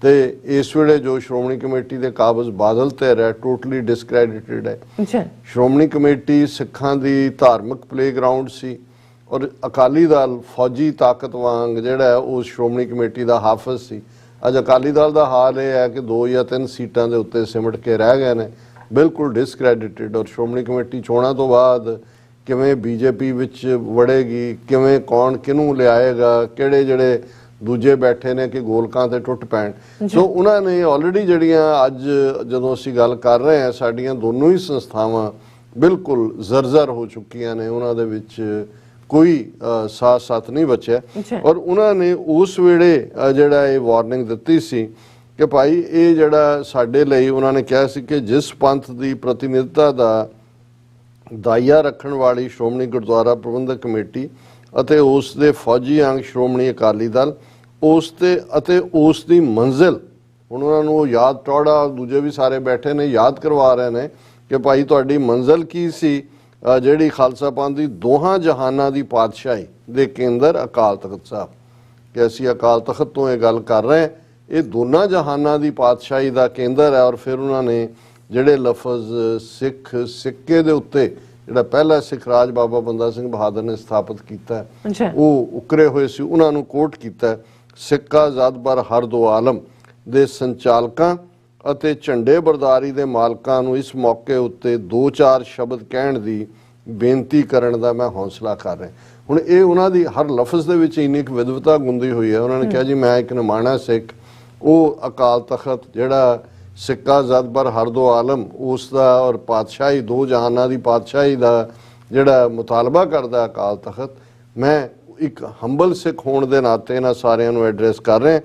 ਤੇ ਇਸ ਵੇਲੇ ਜੋ ਸ਼੍ਰੋਮਣੀ ਕਮੇਟੀ ਦੇ ਕਾਬਜ਼ ਬਾਦਲ ਧਿਰ ਹੈ, ਟੋਟਲੀ ਡਿਸਕ੍ਰੈਡਿਟਡ ਹੈ। ਸ਼੍ਰੋਮਣੀ ਕਮੇਟੀ ਸਿੱਖਾਂ ਦੀ ਧਾਰਮਿਕ ਪਲੇਗਰਾਊਂਡ ਸੀ ਔਰ ਅਕਾਲੀ ਦਲ ਫੌਜੀ ਤਾਕਤ ਵਾਂਗ ਜਿਹੜਾ ਹੈ ਉਹ ਸ਼੍ਰੋਮਣੀ ਕਮੇਟੀ ਦਾ ਹਾਫਜ਼ ਸੀ। ਅੱਜ ਅਕਾਲੀ ਦਲ ਦਾ ਹਾਲ ਇਹ ਹੈ ਕਿ 2 ਜਾਂ 3 ਸੀਟਾਂ ਦੇ ਉੱਤੇ ਸਿਮਟ ਕੇ ਰਹਿ ਗਏ ਨੇ, ਬਿਲਕੁਲ ਡਿਸਕ੍ਰੈਡਿਟਡ। ਔਰ ਸ਼੍ਰੋਮਣੀ ਕਮੇਟੀ ਚੋਣਾਂ ਤੋਂ ਬਾਅਦ ਕਿਵੇਂ ਬੀਜੇਪੀ ਵਿੱਚ ਵੜੇਗੀ, ਕਿਵੇਂ ਕੌਣ ਕਿਹਨੂੰ ਲਿਆਏਗਾ, ਕਿਹੜੇ ਜਿਹੜੇ ਦੂਜੇ ਬੈਠੇ ਨੇ ਕਿ ਗੋਲਕਾਂ ਤੇ ਟੁੱਟ ਪੈਣ। ਸੋ ਉਹਨਾਂ ਨੇ ਆਲਰੇਡੀ ਜਿਹੜੀਆਂ ਅੱਜ ਜਦੋਂ ਅਸੀਂ ਗੱਲ ਕਰ ਰਹੇ ਹਾਂ, ਸਾਡੀਆਂ ਦੋਨੋਂ ਹੀ ਸੰਸਥਾਵਾਂ ਬਿਲਕੁਲ ਜ਼ਰਜ਼ਰ ਹੋ ਚੁੱਕੀਆਂ ਨੇ, ਉਹਨਾਂ ਦੇ ਵਿੱਚ ਕੋਈ ਸਾਥ ਨਹੀਂ ਬਚਿਆ। ਔਰ ਉਹਨਾਂ ਨੇ ਉਸ ਵੇਲੇ ਜਿਹੜਾ ਇਹ ਵਾਰਨਿੰਗ ਦਿੱਤੀ ਸੀ ਕਿ ਭਾਈ ਇਹ ਜਿਹੜਾ ਸਾਡੇ ਲਈ, ਉਹਨਾਂ ਨੇ ਕਿਹਾ ਸੀ ਕਿ ਜਿਸ ਪੰਥ ਦੀ ਪ੍ਰਤੀਨਿਧਤਾ ਦਾ ਦਾਇਆ ਰੱਖਣ ਵਾਲੀ ਸ਼੍ਰੋਮਣੀ ਗੁਰਦੁਆਰਾ ਪ੍ਰਬੰਧਕ ਕਮੇਟੀ ਅਤੇ ਉਸ ਦੇ ਫੌਜੀ ਅੰਗ ਸ਼੍ਰੋਮਣੀ ਅਕਾਲੀ ਦਲ, ਉਸ ਤੇ ਅਤੇ ਉਸ ਦੀ ਮੰਜ਼ਿਲ, ਹੁਣ ਉਹਨਾਂ ਨੂੰ ਯਾਦ ਟੌੜਾ ਦੂਜੇ ਵੀ ਸਾਰੇ ਬੈਠੇ ਨੇ ਯਾਦ ਕਰਵਾ ਰਹੇ ਨੇ ਕਿ ਭਾਈ ਤੁਹਾਡੀ ਮੰਜ਼ਿਲ ਕੀ ਸੀ, ਜਿਹੜੀ ਖਾਲਸਾ ਪੰਥ ਦੀ ਦੋਹਾਂ ਜਹਾਨਾਂ ਦੀ ਪਾਤਸ਼ਾਹੀ ਦੇ ਕੇਂਦਰ ਅਕਾਲ ਤਖਤ ਸਾਹਿਬ, ਕਿ ਅਸੀਂ ਅਕਾਲ ਤਖਤ ਤੋਂ ਇਹ ਗੱਲ ਕਰ ਰਹੇ ਹਾਂ, ਇਹ ਦੋਨਾਂ ਜਹਾਨਾਂ ਦੀ ਪਾਤਸ਼ਾਹੀ ਦਾ ਕੇਂਦਰ ਹੈ। ਔਰ ਫਿਰ ਉਹਨਾਂ ਨੇ ਜਿਹੜੇ ਲਫ਼ਜ਼ ਸਿੱਖ ਸਿੱਕੇ ਦੇ ਉੱਤੇ ਜਿਹੜਾ ਪਹਿਲਾ ਸਿੱਖ ਰਾਜ ਬਾਬਾ ਬੰਦਾ ਸਿੰਘ ਬਹਾਦਰ ਨੇ ਸਥਾਪਿਤ ਕੀਤਾ ਹੈ, ਅੱਛਾ ਉਹ ਉਕਰੇ ਹੋਏ ਸੀ, ਉਹਨਾਂ ਨੂੰ ਕੋਟ ਕੀਤਾ ਹੈ। ਸਿੱਕਾ ਜ਼ਦ ਬਰ ਹਰ ਦੋ ਆਲਮ ਦੇ ਸੰਚਾਲਕਾਂ ਅਤੇ ਝੰਡੇ ਬਰਦਾਰੀ ਦੇ ਮਾਲਕਾਂ ਨੂੰ ਇਸ ਮੌਕੇ ਉੱਤੇ 2-4 ਸ਼ਬਦ ਕਹਿਣ ਦੀ ਬੇਨਤੀ ਕਰਨ ਦਾ ਮੈਂ ਹੌਸਲਾ ਕਰ ਰਿਹਾ। ਹੁਣ ਇਹ ਉਹਨਾਂ ਦੀ ਹਰ ਲਫ਼ਜ਼ ਦੇ ਵਿੱਚ ਇੰਨੀ ਕੁ ਵਿਦਵਤਾ ਗੁੰਦੀ ਹੋਈ ਹੈ। ਉਹਨਾਂ ਨੇ ਕਿਹਾ ਜੀ ਮੈਂ ਇੱਕ ਨਿਮਾਣਾ ਸਿੱਖ, ਉਹ ਅਕਾਲ ਤਖਤ ਜਿਹੜਾ ਸਿੱਕਾ ਜ਼ਦ ਬਰ ਹਰ ਦੋ ਆਲਮ ਉਸ ਦਾ ਔਰ ਪਾਤਸ਼ਾਹੀ ਦੋ ਜਹਾਨਾਂ ਦੀ ਪਾਤਸ਼ਾਹੀ ਦਾ ਜਿਹੜਾ ਮੁਤਾਲਬਾ ਕਰਦਾ ਅਕਾਲ ਤਖਤ, ਮੈਂ ਇੱਕ ਹੰਬਲ ਸਿੱਖ ਹੋਣ ਦੇ ਨਾਤੇ ਇਹਨਾਂ ਸਾਰਿਆਂ ਨੂੰ ਐਡਰੈਸ ਕਰ ਰਿਹਾ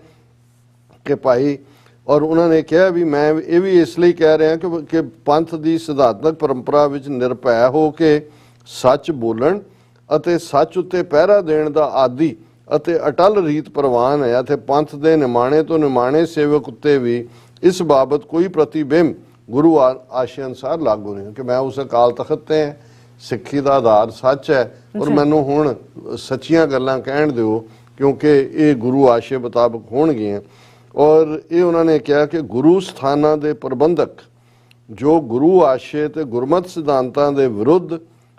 ਕਿ ਭਾਈ, ਔਰ ਉਹਨਾਂ ਨੇ ਕਿਹਾ ਵੀ ਮੈਂ ਇਹ ਵੀ ਇਸ ਲਈ ਕਹਿ ਰਿਹਾ ਕਿ ਪੰਥ ਦੀ ਸਿਧਾਂਤਕ ਪਰੰਪਰਾ ਵਿੱਚ ਨਿਰਭੈ ਹੋ ਕੇ ਸੱਚ ਬੋਲਣ ਅਤੇ ਸੱਚ ਉੱਤੇ ਪਹਿਰਾ ਦੇਣ ਦਾ ਆਦੀ ਅਤੇ ਅਟਲ ਰੀਤ ਪ੍ਰਵਾਨ ਹੈ ਅਤੇ ਪੰਥ ਦੇ ਨਿਮਾਣੇ ਤੋਂ ਨਿਮਾਣੇ ਸੇਵਕ ਉੱਤੇ ਵੀ ਇਸ ਬਾਬਤ ਕੋਈ ਪ੍ਰਤੀਬਿੰਬ ਗੁਰੂ ਆਸ਼ੇ ਅਨੁਸਾਰ ਲਾਗੂ ਨਹੀਂ ਕਿ ਮੈਂ ਉਸ ਅਕਾਲ ਤਖਤ ਤੇ ਸਿੱਖੀ ਦਾ ਆਧਾਰ ਸੱਚ ਹੈ ਔਰ ਮੈਨੂੰ ਹੁਣ ਸੱਚੀਆਂ ਗੱਲਾਂ ਕਹਿਣ ਦਿਓ ਕਿਉਂਕਿ ਇਹ ਗੁਰੂ ਆਸ਼ੇ ਮੁਤਾਬਕ ਹੋਣਗੀਆਂ। ਔਰ ਇਹ ਉਹਨਾਂ ਨੇ ਕਿਹਾ ਕਿ ਗੁਰੂ ਸਥਾਨਾਂ ਦੇ ਪ੍ਰਬੰਧਕ ਜੋ ਗੁਰੂ ਆਸ਼ੇ ਤੇ ਗੁਰਮਤਿ ਸਿਧਾਂਤਾਂ ਦੇ ਵਿਰੁੱਧ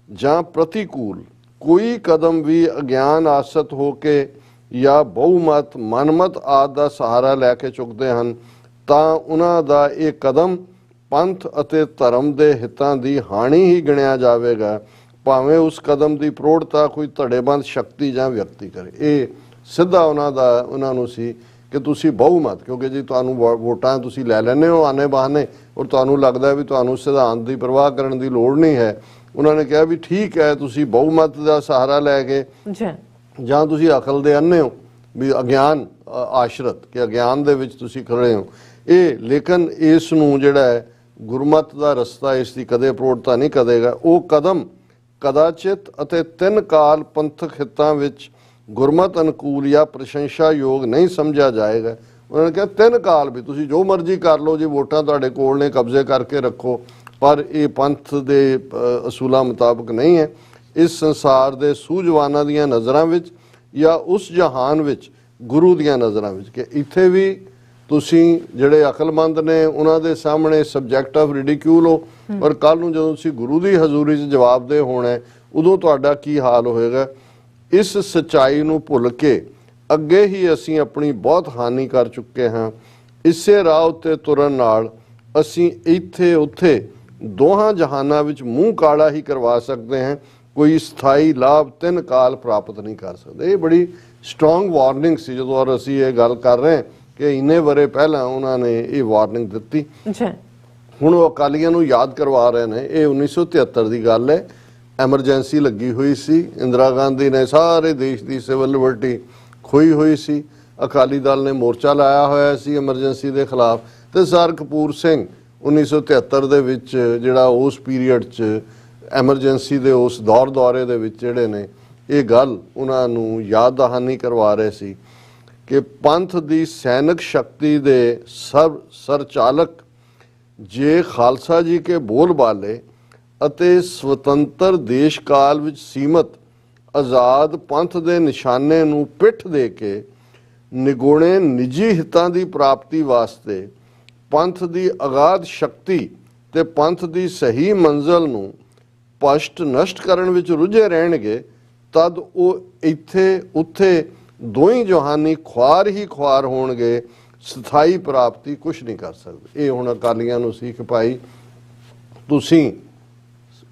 ਜਾਂ ਪ੍ਰਤੀਕੂਲ ਕੋਈ ਕਦਮ ਵੀ ਅਗਿਆਨ ਆਸਤ ਹੋ ਕੇ ਜਾਂ ਬਹੁਮਤ ਮਨਮਤ ਆਦਿ ਦਾ ਸਹਾਰਾ ਲੈ ਕੇ ਚੁੱਕਦੇ ਹਨ ਤਾਂ ਉਹਨਾਂ ਦਾ ਇਹ ਕਦਮ ਪੰਥ ਅਤੇ ਧਰਮ ਦੇ ਹਿੱਤਾਂ ਦੀ ਹਾਨੀ ਹੀ ਗਿਣਿਆ ਜਾਵੇਗਾ, ਭਾਵੇਂ ਉਸ ਕਦਮ ਦੀ ਪ੍ਰੋੜਤਾ ਕੋਈ ਧੜੇਬੰਦ ਸ਼ਕਤੀ ਜਾਂ ਵਿਅਕਤੀ ਕਰੇ। ਇਹ ਸਿੱਧਾ ਉਹਨਾਂ ਨੂੰ ਸੀ ਕਿ ਤੁਸੀਂ ਬਹੁਮਤ, ਕਿਉਂਕਿ ਜੀ ਤੁਹਾਨੂੰ ਵੋਟਾਂ ਤੁਸੀਂ ਲੈ ਲੈਂਦੇ ਹੋ ਆਨੇ ਬਹਾਨੇ ਔਰ ਤੁਹਾਨੂੰ ਲੱਗਦਾ ਵੀ ਤੁਹਾਨੂੰ ਸਿਧਾਂਤ ਦੀ ਪਰਵਾਹ ਕਰਨ ਦੀ ਲੋੜ ਨਹੀਂ ਹੈ। ਉਹਨਾਂ ਨੇ ਕਿਹਾ ਵੀ ਠੀਕ ਹੈ, ਤੁਸੀਂ ਬਹੁਮਤ ਦਾ ਸਹਾਰਾ ਲੈ ਕੇ ਜਾਂ ਤੁਸੀਂ ਅਕਲ ਦੇ ਅੰਨੇ ਹੋ ਵੀ ਅਗਿਆਨ ਆਸ਼ਰਤ ਕਿ ਅਗਿਆਨ ਦੇ ਵਿੱਚ ਤੁਸੀਂ ਖੜੇ ਹੋ ਇਹ, ਲੇਕਿਨ ਇਸ ਨੂੰ ਜਿਹੜਾ ਹੈ ਗੁਰਮਤ ਦਾ ਰਸਤਾ ਇਸ ਦੀ ਕਦੇ ਪ੍ਰੋੜਤਾ ਨਹੀਂ ਕਰੇਗਾ। ਉਹ ਕਦਮ ਕਦਾਚਿਤ ਅਤੇ 3 ਕਾਲ ਪੰਥਕ ਹਿੱਤਾਂ ਵਿੱਚ ਗੁਰਮਤ ਅਨੁਕੂਲ ਜਾਂ ਪ੍ਰਸ਼ੰਸਾਯੋਗ ਨਹੀਂ ਸਮਝਿਆ ਜਾਏਗਾ। ਉਹਨਾਂ ਨੇ ਕਿਹਾ 3 ਕਾਲ ਵੀ ਤੁਸੀਂ ਜੋ ਮਰਜ਼ੀ ਕਰ ਲਓ ਜੀ, ਵੋਟਾਂ ਤੁਹਾਡੇ ਕੋਲ ਨੇ, ਕਬਜ਼ੇ ਕਰਕੇ ਰੱਖੋ, ਪਰ ਇਹ ਪੰਥ ਦੇ ਅਸੂਲਾਂ ਮੁਤਾਬਕ ਨਹੀਂ ਹੈ। ਇਸ ਸੰਸਾਰ ਦੇ ਸੂਝਵਾਨਾਂ ਦੀਆਂ ਨਜ਼ਰਾਂ ਵਿੱਚ ਜਾਂ ਉਸ ਜਹਾਨ ਵਿੱਚ ਗੁਰੂ ਦੀਆਂ ਨਜ਼ਰਾਂ ਵਿੱਚ ਕਿ ਇੱਥੇ ਵੀ ਤੁਸੀਂ ਜਿਹੜੇ ਅਕਲਮੰਦ ਨੇ ਉਹਨਾਂ ਦੇ ਸਾਹਮਣੇ ਸਬਜੈਕਟ ਆਫ ਰਿਡੀਕਿਊਲ ਹੋ, ਔਰ ਕੱਲ ਨੂੰ ਜਦੋਂ ਤੁਸੀਂ ਗੁਰੂ ਦੀ ਹਜ਼ੂਰੀ 'ਚ ਜਵਾਬਦੇਹ ਹੋਣਾ ਉਦੋਂ ਤੁਹਾਡਾ ਕੀ ਹਾਲ ਹੋਏਗਾ। ਇਸ ਸੱਚਾਈ ਨੂੰ ਭੁੱਲ ਕੇ ਅੱਗੇ ਹੀ ਅਸੀਂ ਆਪਣੀ ਬਹੁਤ ਹਾਨੀ ਕਰ ਚੁੱਕੇ ਹਾਂ। ਇਸੇ ਰਾਹ ਉੱਤੇ ਤੁਰਨ ਨਾਲ ਅਸੀਂ ਇੱਥੇ ਉੱਥੇ ਦੋਹਾਂ ਜਹਾਨਾਂ ਵਿੱਚ ਮੂੰਹ ਕਾਲਾ ਹੀ ਕਰਵਾ ਸਕਦੇ ਹਾਂ, ਕੋਈ ਸਥਾਈ ਲਾਭ 3 ਕਾਲ ਪ੍ਰਾਪਤ ਨਹੀਂ ਕਰ ਸਕਦੇ। ਇਹ ਬੜੀ ਸਟਰੋਂਗ ਵਾਰਨਿੰਗ ਸੀ ਜਦੋਂ ਔਰ ਅਸੀਂ ਇਹ ਗੱਲ ਕਰ ਰਹੇ ਹਾਂ ਕਿ ਇੰਨੇ ਵਰੇ ਪਹਿਲਾਂ ਉਹਨਾਂ ਨੇ ਇਹ ਵਾਰਨਿੰਗ ਦਿੱਤੀ। ਹੁਣ ਉਹ ਅਕਾਲੀਆਂ ਨੂੰ ਯਾਦ ਕਰਵਾ ਰਹੇ ਨੇ, ਇਹ 1973 ਦੀ ਗੱਲ ਹੈ, ਐਮਰਜੈਂਸੀ ਲੱਗੀ ਹੋਈ ਸੀ, ਇੰਦਰਾ ਗਾਂਧੀ ਨੇ ਸਾਰੇ ਦੇਸ਼ ਦੀ ਸਿਵਲ ਲਿਬਰਟੀ ਖੋਈ ਹੋਈ ਸੀ, ਅਕਾਲੀ ਦਲ ਨੇ ਮੋਰਚਾ ਲਾਇਆ ਹੋਇਆ ਸੀ ਐਮਰਜੈਂਸੀ ਦੇ ਖਿਲਾਫ, ਤੇ ਸਰ ਕਪੂਰ ਸਿੰਘ 1973 ਦੇ ਵਿੱਚ ਜਿਹੜਾ ਉਸ ਪੀਰੀਅਡ 'ਚ ਐਮਰਜੈਂਸੀ ਦੇ ਉਸ ਦੌਰੇ ਦੇ ਵਿੱਚ ਜਿਹੜੇ ਨੇ ਇਹ ਗੱਲ ਉਹਨਾਂ ਨੂੰ ਯਾਦ ਦਹਾਨੀ ਕਰਵਾ ਰਹੇ ਸੀ ਕਿ ਪੰਥ ਦੀ ਸੈਨਿਕ ਸ਼ਕਤੀ ਦੇ ਸਰਚਾਲਕ ਜੇ ਖਾਲਸਾ ਜੀ ਕੇ ਬੋਲ ਬਾਲੇ ਅਤੇ ਸੁਤੰਤਰ ਦੇਸ਼ ਕਾਲ ਵਿੱਚ ਸੀਮਤ ਆਜ਼ਾਦ ਪੰਥ ਦੇ ਨਿਸ਼ਾਨੇ ਨੂੰ ਪਿੱਠ ਦੇ ਕੇ ਨਿਗੁਣੇ ਨਿੱਜੀ ਹਿੱਤਾਂ ਦੀ ਪ੍ਰਾਪਤੀ ਵਾਸਤੇ ਪੰਥ ਦੀ ਅਗਾਧ ਸ਼ਕਤੀ ਤੇ ਪੰਥ ਦੀ ਸਹੀ ਮੰਜ਼ਲ ਨੂੰ ਪਸ਼ਟ ਨਸ਼ਟ ਕਰਨ ਵਿੱਚ ਰੁੱਝੇ ਰਹਿਣਗੇ, ਤਦ ਉਹ ਇੱਥੇ ਉੱਥੇ ਦੋਈ ਜਹਾਨੀ ਖੁਆਰ ਹੀ ਖੁਆਰ ਹੋਣਗੇ, ਸਥਾਈ ਪ੍ਰਾਪਤੀ ਕੁਛ ਨਹੀਂ ਕਰ ਸਕਦੇ। ਇਹ ਹੁਣ ਅਕਾਲੀਆਂ ਨੂੰ ਸੀ ਕਿ ਭਾਈ ਤੁਸੀਂ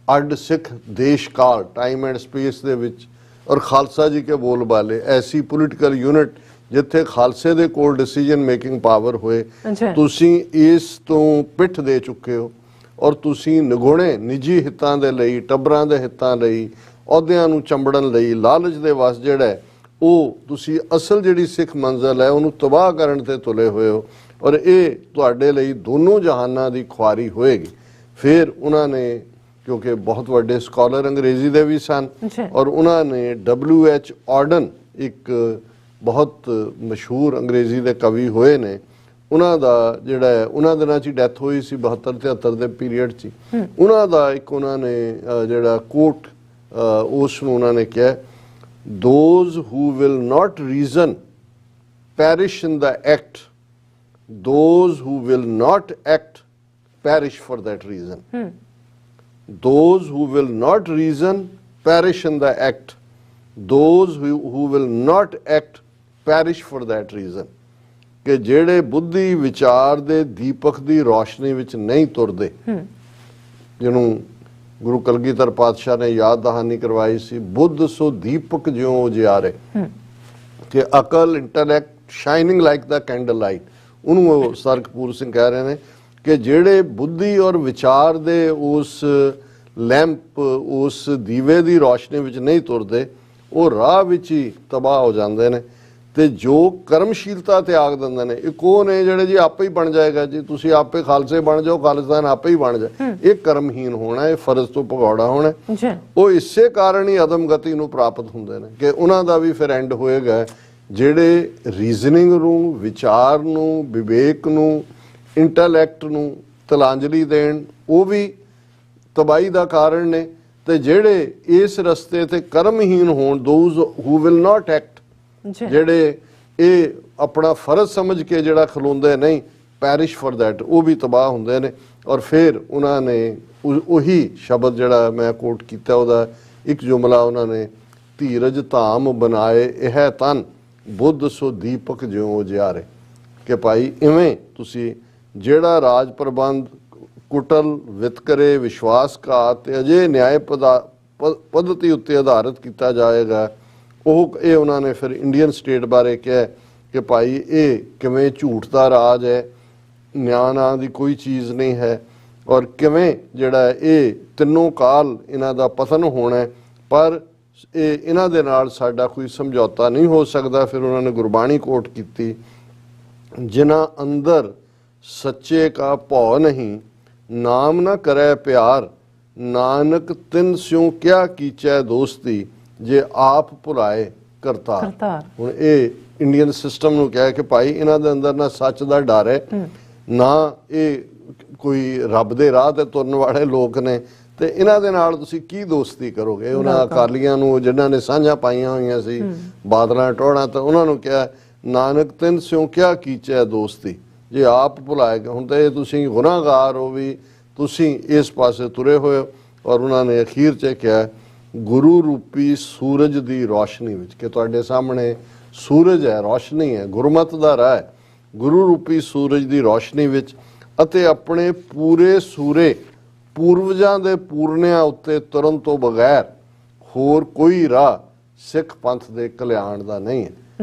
ਅੱਡ ਸਿੱਖ ਦੇਸ਼ ਕਾਲ ਟਾਈਮ ਐਂਡ ਸਪੇਸ ਦੇ ਵਿੱਚ ਔਰ ਖਾਲਸਾ ਜੀ ਕੇ ਬੋਲ ਬਾਲੇ ਐਸੀ ਪੋਲੀਟੀਕਲ ਯੂਨਿਟ ਜਿੱਥੇ ਖਾਲਸੇ ਦੇ ਕੋਲ ਡਿਸੀਜਨ ਮੇਕਿੰਗ ਪਾਵਰ ਹੋਏ, ਤੁਸੀਂ ਇਸ ਤੋਂ ਪਿੱਠ ਦੇ ਚੁੱਕੇ ਹੋ ਔਰ ਤੁਸੀਂ ਨਿਗੁਣੇ ਨਿੱਜੀ ਹਿੱਤਾਂ ਦੇ ਲਈ, ਟੱਬਰਾਂ ਦੇ ਹਿੱਤਾਂ ਲਈ, ਅਹੁਦਿਆਂ ਨੂੰ ਚੰਬੜਨ ਲਈ, ਲਾਲਚ ਦੇ ਵਸ ਜਿਹੜਾ ਉਹ ਤੁਸੀਂ ਅਸਲ ਜਿਹੜੀ ਸਿੱਖ ਮੰਜ਼ਲ ਹੈ ਉਹਨੂੰ ਤਬਾਹ ਕਰਨ ਤੇ ਤੁਲੇ ਹੋਏ ਹੋ ਔਰ ਇਹ ਤੁਹਾਡੇ ਲਈ ਦੋਨੋਂ ਜਹਾਨਾਂ ਦੀ ਖੁਆਰੀ ਹੋਏਗੀ। ਫਿਰ ਉਹਨਾਂ ਨੇ, ਕਿਉਂਕਿ ਬਹੁਤ ਵੱਡੇ ਸਕਾਲਰ ਅੰਗਰੇਜ਼ੀ ਦੇ ਵੀ ਸਨ ਔਰ ਉਹਨਾਂ ਨੇ W.H. ਆਰਡਨ ਇੱਕ ਬਹੁਤ ਮਸ਼ਹੂਰ ਅੰਗਰੇਜ਼ੀ ਦੇ ਕਵੀ ਹੋਏ ਨੇ, ਉਹਨਾਂ ਦਾ ਜਿਹੜਾ ਹੈ ਉਹਨਾਂ ਦਿਨਾਂ 'ਚ ਡੈਥ ਹੋਈ ਸੀ 72-73 ਦੇ ਪੀਰੀਅਡ 'ਚ, ਉਹਨਾਂ ਦਾ ਇੱਕ ਉਹਨਾਂ ਨੇ ਜਿਹੜਾ ਕੋਟ ਉਸ ਨੂੰ ਉਹਨਾਂ ਨੇ ਕਿਹਾ, those who will not reason perish in the act, those who will not act perish for that reason। those who will not reason perish in the act, those who will not act perish for that reason। ਕਿ ਜਿਹੜੇ ਬੁੱਧੀ ਵਿਚਾਰ ਦੇ ਦੀਪਕ ਦੀ ਰੋਸ਼ਨੀ ਵਿੱਚ ਨਹੀਂ ਤੁਰਦੇ, ਜਿਹਨੂੰ ਗੁਰੂ ਕਲਗੀਧਰ ਪਾਤਸ਼ਾਹ ਨੇ ਯਾਦ ਦਹਾਨੀ ਕਰਵਾਈ ਸੀ, ਬੁੱਧ ਸੋ ਦੀਪਕ ਜਿਉਂ ਉਜਿਆਰੇ, ਕਿ ਅਕਲ ਇੰਟੈਲੈਕਟ ਸ਼ਾਈਨਿੰਗ ਲਾਈਕ ਦਾ ਕੈਂਡਲ ਲਾਈਟ, ਉਹਨੂੰ ਉਹ ਸਰ ਕਪੂਰ ਸਿੰਘ ਕਹਿ ਰਹੇ ਨੇ ਕਿ ਜਿਹੜੇ ਬੁੱਧੀ ਔਰ ਵਿਚਾਰ ਦੇ ਉਸ ਲੈਂਪ, ਉਸ ਦੀਵੇ ਦੀ ਰੋਸ਼ਨੀ ਵਿੱਚ ਨਹੀਂ ਤੁਰਦੇ, ਉਹ ਰਾਹ ਵਿੱਚ ਹੀ ਤਬਾਹ ਹੋ ਜਾਂਦੇ ਨੇ। ਤੇ ਜੋ ਕਰਮਸ਼ੀਲਤਾ ਤਿਆਗ ਦਿੰਦੇ ਨੇ, ਇੱਕ ਉਹ ਨੇ ਜਿਹੜੇ ਜੀ ਆਪੇ ਹੀ ਬਣ ਜਾਏਗਾ, ਜੀ ਤੁਸੀਂ ਆਪੇ ਖਾਲਸੇ ਬਣ ਜਾਓ, ਖਾਲਿਸਤਾਨ ਆਪੇ ਹੀ ਬਣ ਜਾਏ, ਇਹ ਕਰਮਹੀਨ ਹੋਣਾ, ਇਹ ਫਰਜ਼ ਤੋਂ ਭਗੌੜਾ ਹੋਣਾ। ਉਹ ਇਸੇ ਕਾਰਨ ਹੀ ਅਦਮ ਗਤੀ ਨੂੰ ਪ੍ਰਾਪਤ ਹੁੰਦੇ ਨੇ ਕਿ ਉਹਨਾਂ ਦਾ ਵੀ ਫਿਰ ਐਂਡ ਹੋਏਗਾ। ਜਿਹੜੇ ਰੀਜ਼ਨਿੰਗ ਨੂੰ, ਵਿਚਾਰ ਨੂੰ, ਵਿਵੇਕ ਨੂੰ, ਇੰਟੈਲੈਕਟ ਨੂੰ ਤਲਾਂਜਲੀ ਦੇਣ, ਉਹ ਵੀ ਤਬਾਹੀ ਦਾ ਕਾਰਨ ਨੇ। ਤੇ ਜਿਹੜੇ ਇਸ ਰਸਤੇ ਤੇ ਕਰਮਹੀਨ ਹੋਣ, those who will not act, ਜਿਹੜੇ ਇਹ ਆਪਣਾ ਫਰਜ਼ ਸਮਝ ਕੇ ਜਿਹੜਾ ਖਲੋਂਦੇ ਨਹੀਂ, ਪੈਰਿਸ਼ ਫॉर दैट, ਉਹ ਵੀ ਤਬਾਹ ਹੁੰਦੇ ਨੇ। ਔਰ ਫਿਰ ਉਹਨਾਂ ਨੇ ਉਹੀ ਸ਼ਬਦ ਜਿਹੜਾ ਮੈਂ ਕੋਟ ਕੀਤਾ, ਉਹਦਾ ਇੱਕ ਜੁਮਲਾ ਉਹਨਾਂ ਨੇ, ਧੀਰਜ ਧਾਮ ਬਣਾਏ ਇਹ ਤਨ, ਬੁੱਧ ਸੋ ਦੀਪਕ ਜਿਉਂ ਉਜਿਆਰੇ, ਕਿ ਭਾਈ ਇਵੇਂ ਤੁਸੀਂ ਜਿਹੜਾ ਰਾਜ ਪ੍ਰਬੰਧ, ਕੁਟਲ, ਵਿਤਕਰੇ, ਵਿਸ਼ਵਾਸਘਾਤ ਤੇ ਅਜੇ ਨਿਆਏ ਪੱਧਤੀ ਉੱਤੇ ਆਧਾਰਿਤ ਕੀਤਾ ਜਾਏਗਾ, ਉਹ ਇਹ ਉਹਨਾਂ ਨੇ ਫਿਰ ਇੰਡੀਅਨ ਸਟੇਟ ਬਾਰੇ ਕਿਹਾ ਕਿ ਭਾਈ ਇਹ ਕਿਵੇਂ ਝੂਠ ਦਾ ਰਾਜ ਹੈ, ਨਿਆਂ ਨਾਂ ਦੀ ਕੋਈ ਚੀਜ਼ ਨਹੀਂ ਹੈ, ਔਰ ਕਿਵੇਂ ਜਿਹੜਾ ਇਹ ਤਿੰਨੋਂ ਕਾਲ ਇਹਨਾਂ ਦਾ ਪਤਨ ਹੋਣਾ, ਪਰ ਇਹ ਇਹਨਾਂ ਦੇ ਨਾਲ ਸਾਡਾ ਕੋਈ ਸਮਝੌਤਾ ਨਹੀਂ ਹੋ ਸਕਦਾ। ਫਿਰ ਉਹਨਾਂ ਨੇ ਗੁਰਬਾਣੀ ਕੋਟ ਕੀਤੀ, ਜਿਨ੍ਹਾਂ ਅੰਦਰ ਸੱਚੇ ਕਾ ਭਉ ਨਹੀਂ, ਨਾਮ ਨਾ ਕਰੈ ਪਿਆਰ, ਨਾਨਕ ਤਿਨ ਸਿਉ ਕਿਆ ਕੀਚੈ ਦੋਸਤੀ, ਜੇ ਆਪ ਭੁਲਾਏ ਕਰਤਾਰ। ਹੁਣ ਇਹ ਇੰਡੀਅਨ ਸਿਸਟਮ ਨੂੰ ਕਿਹਾ ਕਿ ਭਾਈ ਇਹਨਾਂ ਦੇ ਅੰਦਰ ਨਾ ਸੱਚ ਦਾ ਡਰ ਹੈ, ਨਾ ਇਹ ਕੋਈ ਰੱਬ ਦੇ ਰਾਹ ਤੇ ਤੁਰਨ ਵਾਲੇ ਲੋਕ ਨੇ, ਤੇ ਇਹਨਾਂ ਦੇ ਨਾਲ ਤੁਸੀਂ ਕੀ ਦੋਸਤੀ ਕਰੋਗੇ। ਉਹਨਾਂ ਅਕਾਲੀਆਂ ਨੂੰ ਜਿਨ੍ਹਾਂ ਨੇ ਸਾਂਝਾਂ ਪਾਈਆਂ ਹੋਈਆਂ ਸੀ ਬਾਦਲਾਂ ਟੋੜਾਂ, ਤਾਂ ਉਹਨਾਂ ਨੂੰ ਕਿਹਾ ਨਾਨਕ ਤਿਨ ਸਿਉ ਕਿਆ ਕੀਚੈ ਦੋਸਤੀ, ਜੇ ਆਪ ਭੁਲਾਏਗਾ। ਹੁਣ ਤਾਂ ਇਹ ਤੁਸੀਂ ਗੁਨਾਹਗਾਰ ਹੋ ਵੀ, ਤੁਸੀਂ ਇਸ ਪਾਸੇ ਤੁਰੇ ਹੋਏ ਹੋ। ਔਰ ਉਹਨਾਂ ਨੇ ਅਖੀਰ 'ਚ ਕਿਹਾ, ਗੁਰੂ ਰੂਪੀ ਸੂਰਜ ਦੀ ਰੋਸ਼ਨੀ ਵਿੱਚ, ਕਿ ਤੁਹਾਡੇ ਸਾਹਮਣੇ ਸੂਰਜ ਹੈ, ਰੋਸ਼ਨੀ ਹੈ, ਗੁਰਮਤ ਦਾ ਰਾਹ ਹੈ, ਗੁਰੂ ਰੂਪੀ ਸੂਰਜ ਦੀ ਰੋਸ਼ਨੀ ਵਿੱਚ, ਅਤੇ ਆਪਣੇ ਪੂਰੇ ਸੂਰੇ ਪੂਰਵਜਾਂ ਦੇ ਪੂਰਨਿਆਂ ਉੱਤੇ ਤੁਰਨ ਤੋਂ ਬਗੈਰ ਹੋਰ ਕੋਈ ਰਾਹ ਸਿੱਖ ਪੰਥ ਦੇ ਕਲਿਆਣ ਦਾ ਨਹੀਂ ਹੈ।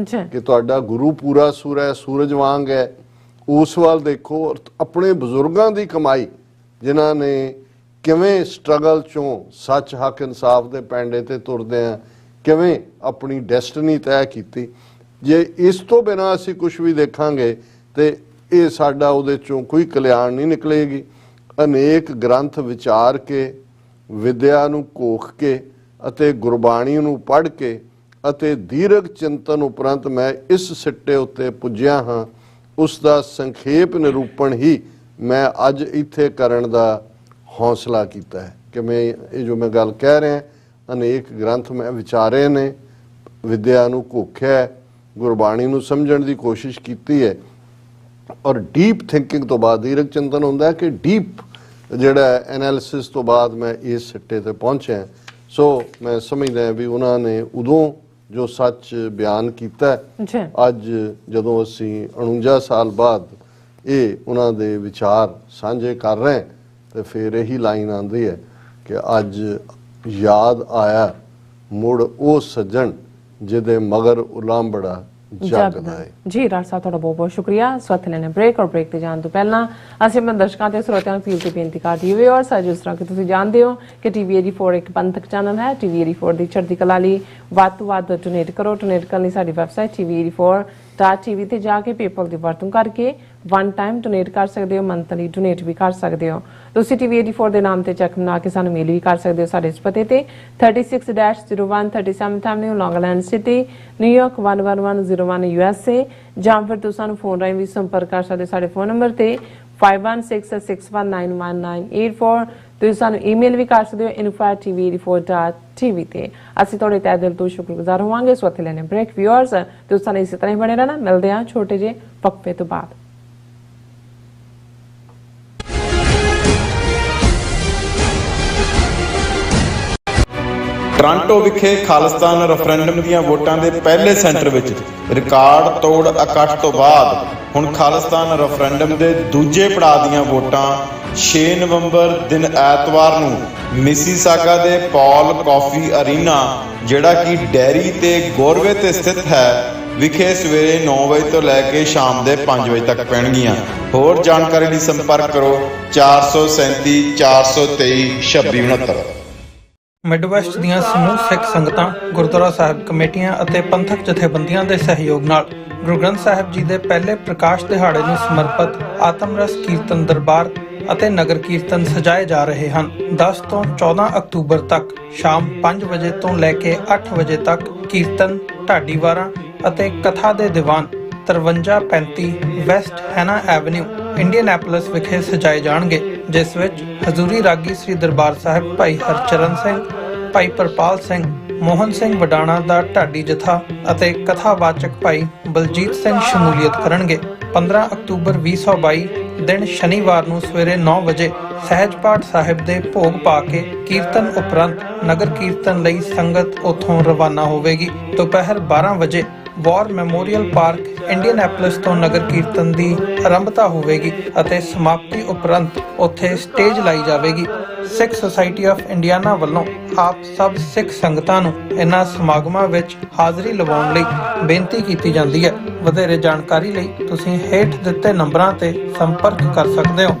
ਕਿ ਤੁਹਾਡਾ ਗੁਰੂ ਪੂਰਾ ਸੂਰਾ ਹੈ, ਸੂਰਜ ਵਾਂਗ ਹੈ, ਉਸ ਵੱਲ ਦੇਖੋ। ਆਪਣੇ ਬਜ਼ੁਰਗਾਂ ਦੀ ਕਮਾਈ, ਜਿਨ੍ਹਾਂ ਨੇ ਕਿਵੇਂ ਸਟਰਗਲ ਚੋਂ ਸੱਚ, ਹੱਕ, ਇਨਸਾਫ ਦੇ ਪੈਂਡੇ ਤੇ ਤੁਰਦੇ ਆ, ਕਿਵੇਂ ਆਪਣੀ ਡੈਸਟਨੀ ਤੈਅ ਕੀਤੀ। ਜੇ ਇਸ ਤੋਂ ਬਿਨਾਂ ਅਸੀਂ ਕੁਝ ਵੀ ਦੇਖਾਂਗੇ ਤੇ ਇਹ ਸਾਡਾ ਉਹਦੇ ਚੋਂ ਕੋਈ ਕਲਿਆਣ ਨਹੀਂ ਨਿਕਲੇਗੀ। ਅਨੇਕ ਗ੍ਰੰਥ ਵਿਚਾਰ ਕੇ, ਵਿਦਿਆ ਨੂੰ ਘੋਖ ਕੇ ਅਤੇ ਗੁਰਬਾਣੀ ਨੂੰ ਪੜ੍ਹ ਕੇ ਅਤੇ ਦੀਰਘ ਚਿੰਤਨ ਉਪਰੰਤ ਮੈਂ ਇਸ ਸਿੱਟੇ ਉੱਤੇ ਪੁੱਜਿਆ ਹਾਂ। ਉਸ ਦਾ ਸੰਖੇਪ ਨਿਰੂਪਣ ਹੀ ਮੈਂ ਅੱਜ ਇੱਥੇ ਕਰਨ ਦਾ ਹੌਸਲਾ ਕੀਤਾ ਹੈ। ਕਿ ਮੈਂ ਇਹ ਜੋ ਮੈਂ ਗੱਲ ਕਹਿ ਰਿਹਾ, ਅਨੇਕ ਗ੍ਰੰਥ ਮੈਂ ਵਿਚਾਰੇ ਨੇ, ਵਿਦਿਆ ਨੂੰ ਘੋਖਿਆ, ਗੁਰਬਾਣੀ ਨੂੰ ਸਮਝਣ ਦੀ ਕੋਸ਼ਿਸ਼ ਕੀਤੀ ਹੈ, ਔਰ ਡੀਪ ਥਿੰਕਿੰਗ ਤੋਂ ਬਾਅਦ, ਦੀਰਘ ਚਿੰਤਨ ਹੁੰਦਾ ਕਿ ਡੀਪ ਜਿਹੜਾ ਐਨਾਲਿਸਿਸ ਤੋਂ ਬਾਅਦ ਮੈਂ ਇਸ ਸਿੱਟੇ ਤੇ ਪਹੁੰਚਿਆ। ਸੋ ਮੈਂ ਸਮਝਦਾ ਵੀ ਉਹਨਾਂ ਨੇ ਉਦੋਂ ਜੋ ਸੱਚ ਬਿਆਨ ਕੀਤਾ, ਅੱਜ ਜਦੋਂ ਅਸੀਂ 49 ਸਾਲ ਬਾਅਦ ਇਹ ਉਹਨਾਂ ਦੇ ਵਿਚਾਰ ਸਾਂਝੇ ਕਰ ਰਹੇ, ਤੇ ਫਿਰ ਇਹੀ ਲਾਈਨ ਆਉਂਦੀ ਹੈ ਕਿ ਅੱਜ ਯਾਦ ਆਇਆ ਮੁੜ ਉਹ ਸੱਜਣ ਜਿਹਦੇ ਮਗਰ ਉਲਾਂਬੜਾ ਜਗਦਾ ਹੈ। ਜੀ ਰਾਜ ਸਾਹਿਬ, ਤੁਹਾਡਾ ਬਹੁਤ ਬਹੁਤ ਸ਼ੁਕਰੀਆ। ਸਵਾਗਤ ਲੈਣੇ ਬ੍ਰੇਕ, ਔਰ ਬ੍ਰੇਕ ਤੇ ਜਾਣ ਤੋਂ ਪਹਿਲਾਂ ਅਸੀਂ ਆਪਣੇ ਦਰਸ਼ਕਾਂ ਤੇ ਸਰੋਤਿਆਂ ਨੂੰ ਅਪੀਲ ਤੇ ਬੇਨਤੀ ਕਰਦੇ ਹਾਂ, ਵਿਊਅਰਸ, ਜਿਸ ਤਰ੍ਹਾਂ ਕਿ ਤੁਸੀਂ ਜਾਣਦੇ ਹੋ ਕਿ ਟੀਵੀ 84 ਇੱਕ ਪੰਥਕ ਚੈਨਲ ਹੈ। ਟੀਵੀ 84 ਦੀ ਚੜ੍ਹਦੀ ਕਲਾ ਲਈ ਵੱਧ ਤੋਂ ਵੱਧ ਡੋਨੇਟ ਕਰੋ। ਡੋਨੇਟ ਕਰਨ ਲਈ ਸਾਡੀ ਵੈਬਸਾਈਟ tv84.tv ਤੇ ਜਾ ਕੇ ਪੇਪਲ ਦੀ ਵਰਤੋਂ ਕਰਕੇ ਵਨ ਟਾਈਮ ਡੋਨੇਟ ਕਰ ਸਕਦੇ ਹੋ, ਮੰਥਲੀ ਡੋਨੇਟ ਵੀ ਕਰ ਸਕਦੇ ਹੋ। ਤੁਸੀਂ ਟੀਵੀ 84 ਦੇ ਨਾਮ ਤੇ ਚੈੱਕ ਬਣਾ ਕੇ ਸਾਨੂੰ ਮੇਲ ਵੀ ਕਰ ਸਕਦੇ ਹੋ ਸਾਡੇ ਇਸ ਪਤੇ ਤੇ 36-01 37th Avenue, Long Island City, New York 11101 USA, ਜਾਂ ਫਿਰ ਤੁਸੀਂ ਸਾਨੂੰ ਫੋਨ ਰਾਹੀਂ ਵੀ ਸੰਪਰਕ ਕਰ ਸਕਦੇ ਸਾਡੇ ਫੋਨ ਨੰਬਰ ਤੇ 5166191984। ਤੁਸੀਂ ਸਾਨੂੰ ਈਮੇਲ ਵੀ ਕਰ ਸਕਦੇ ਹੋ info@tv84.tv ਤੇ। ਅਸੀਂ ਤੁਹਾਡੇ ਤਹਿ ਦਿਲ ਤੋਂ ਸ਼ੁਕਰਗੁਜ਼ਾਰ ਹੋਵਾਂਗੇ। ਸੋ ਇੱਥੇ ਲੈਣੇ ਬ੍ਰੇਕ। ਵਿਊਅਰਸ, ਤੁਸੀਂ ਸਾਨੂੰ ਇਸੇ ਤਰ੍ਹਾਂ ਹੀ ਬਣੇ ਰਹਿਣਾ। ਮਿਲਦੇ ਹਾਂ ਛੋਟੇ ਜਿਹੇ ਵਕਫੇ ਤੋਂ ਬਾਅਦ। ਟੋਰਾਂਟੋ ਵਿਖੇ ਖਾਲਿਸਤਾਨ ਰੈਫਰੈਂਡਮ ਦੀਆਂ ਵੋਟਾਂ ਦੇ ਪਹਿਲੇ ਸੈਂਟਰ ਵਿੱਚ ਰਿਕਾਰਡ ਤੋੜ ਇਕੱਠ ਤੋਂ ਬਾਅਦ ਹੁਣ ਖਾਲਿਸਤਾਨ ਰੈਫਰੈਂਡਮ ਦੇ ਦੂਜੇ ਪੜਾਅ ਦੀਆਂ ਵੋਟਾਂ 6 ਨਵੰਬਰ ਦਿਨ ਐਤਵਾਰ ਨੂੰ ਮਿਸੀਸਾਗਾ ਦੇ ਪੌਲ ਕਾਫੀ ਅਰੀਨਾ, ਜਿਹੜਾ ਕਿ ਡੈਰੀ ਤੇ ਗੋਰਵੇ ਤੇ ਸਥਿਤ ਹੈ, ਵਿਖੇ ਸਵੇਰੇ 9 ਵਜੇ ਤੋਂ ਲੈ ਕੇ ਸ਼ਾਮ ਦੇ 5 ਵਜੇ ਤੱਕ ਪੈਣਗੀਆਂ। ਹੋਰ ਜਾਣਕਾਰੀ ਲਈ ਸੰਪਰਕ ਕਰੋ 437 423 2669। ਮਿਡਵੈਸਟ ਦੀਆਂ ਸਮੂਹ ਸਿੱਖ ਸੰਗਤਾਂ, ਗੁਰਦੁਆਰਾ ਸਾਹਿਬ ਕਮੇਟੀਆਂ ਅਤੇ ਪੰਥਕ ਜਥੇਬੰਦੀਆਂ ਦੇ ਸਹਿਯੋਗ ਨਾਲ ਗੁਰੂ ਗ੍ਰੰਥ ਸਾਹਿਬ ਜੀ ਦੇ ਪਹਿਲੇ ਪ੍ਰਕਾਸ਼ ਦਿਹਾੜੇ ਨੂੰ ਸਮਰਪਿਤ ਆਤਮਰਸ ਕੀਰਤਨ ਦਰਬਾਰ ਅਤੇ ਨਗਰ ਕੀਰਤਨ ਸਜਾਏ ਜਾ ਰਹੇ ਹਨ। 10 ਤੋਂ 14 ਅਕਤੂਬਰ ਤੱਕ ਸ਼ਾਮ 5 ਵਜੇ ਤੋਂ ਲੈ ਕੇ 8 ਵਜੇ ਤੱਕ ਕੀਰਤਨ, ਢਾਡੀ ਵਾਰਾਂ ਅਤੇ ਕਥਾ ਦੇ ਦੀਵਾਨ 5335 ਵੈਸਟ ਹੈਨਾ ਐਵਨਿਊ, ਇੰਡੀਅਨੈਪੋਲਿਸ ਵਿਖੇ ਸਜਾਏ ਜਾਣਗੇ, ਜਿਸ ਵਿੱਚ ਹਜ਼ੂਰੀ ਰਾਗੀ ਸ੍ਰੀ ਦਰਬਾਰ ਸਾਹਿਬ ਭਾਈ ਹਰਚਰਨ ਸਿੰਘ, ਭਾਈ ਪ੍ਰਪਾਲ ਸਿੰਘ, ਮੋਹਨ ਸਿੰਘ ਵਡਾਣਾ ਦਾ ਢਾਡੀ ਜਥਾ ਅਤੇ ਕਥਾਵਾਚਕ ਭਾਈ ਬਲਜੀਤ ਸਿੰਘ ਸ਼ਮੂਲੀਅਤ ਕਰਨਗੇ। 15 ਅਕਤੂਬਰ 2022 ਦਿਨ ਸ਼ਨੀਵਾਰ ਨੂੰ ਸਵੇਰੇ 9 ਵਜੇ ਸਹਿਜ ਪਾਠ ਸਾਹਿਬ ਦੇ ਭੋਗ ਪਾ ਕੇ ਕੀਰਤਨ ਉਪਰੰਤ ਨਗਰ ਕੀਰਤਨ ਲਈ ਸੰਗਤ ਉੱਥੋਂ ਰਵਾਨਾ ਹੋਵੇਗੀ। ਦੁਪਹਿਰ 12 ਵਜੇ ਵਾਰ ਮੈਮੋਰੀਅਲ ਪਾਰਕ ਇੰਡੀਅਨੈਪੋਲਿਸ ਤੋਂ ਨਗਰ ਕੀਰਤਨ ਦੀ ਆਰੰਭਤਾ ਹੋਵੇਗੀ ਅਤੇ ਸਮਾਪਤੀ ਉਪਰੰਤ ਉੱਥੇ ਸਟੇਜ ਲਾਈ ਜਾਵੇਗੀ। ਸਿੱਖ ਸੁਸਾਇਟੀ ਆਫ ਇੰਡੀਆਨਾ ਵੱਲੋਂ ਆਪ ਸਭ ਸਿੱਖ ਸੰਗਤਾਂ ਨੂੰ ਇਹਨਾਂ ਸਮਾਗਮਾਂ ਵਿੱਚ ਹਾਜ਼ਰੀ ਲਵਾਉਣ ਲਈ ਬੇਨਤੀ ਕੀਤੀ ਜਾਂਦੀ ਹੈ। ਵਧੇਰੇ ਜਾਣਕਾਰੀ ਲਈ ਤੁਸੀਂ ਹੇਠ ਦਿੱਤੇ ਨੰਬਰਾਂ ਤੇ ਸੰਪਰਕ ਕਰ ਸਕਦੇ ਹੋ।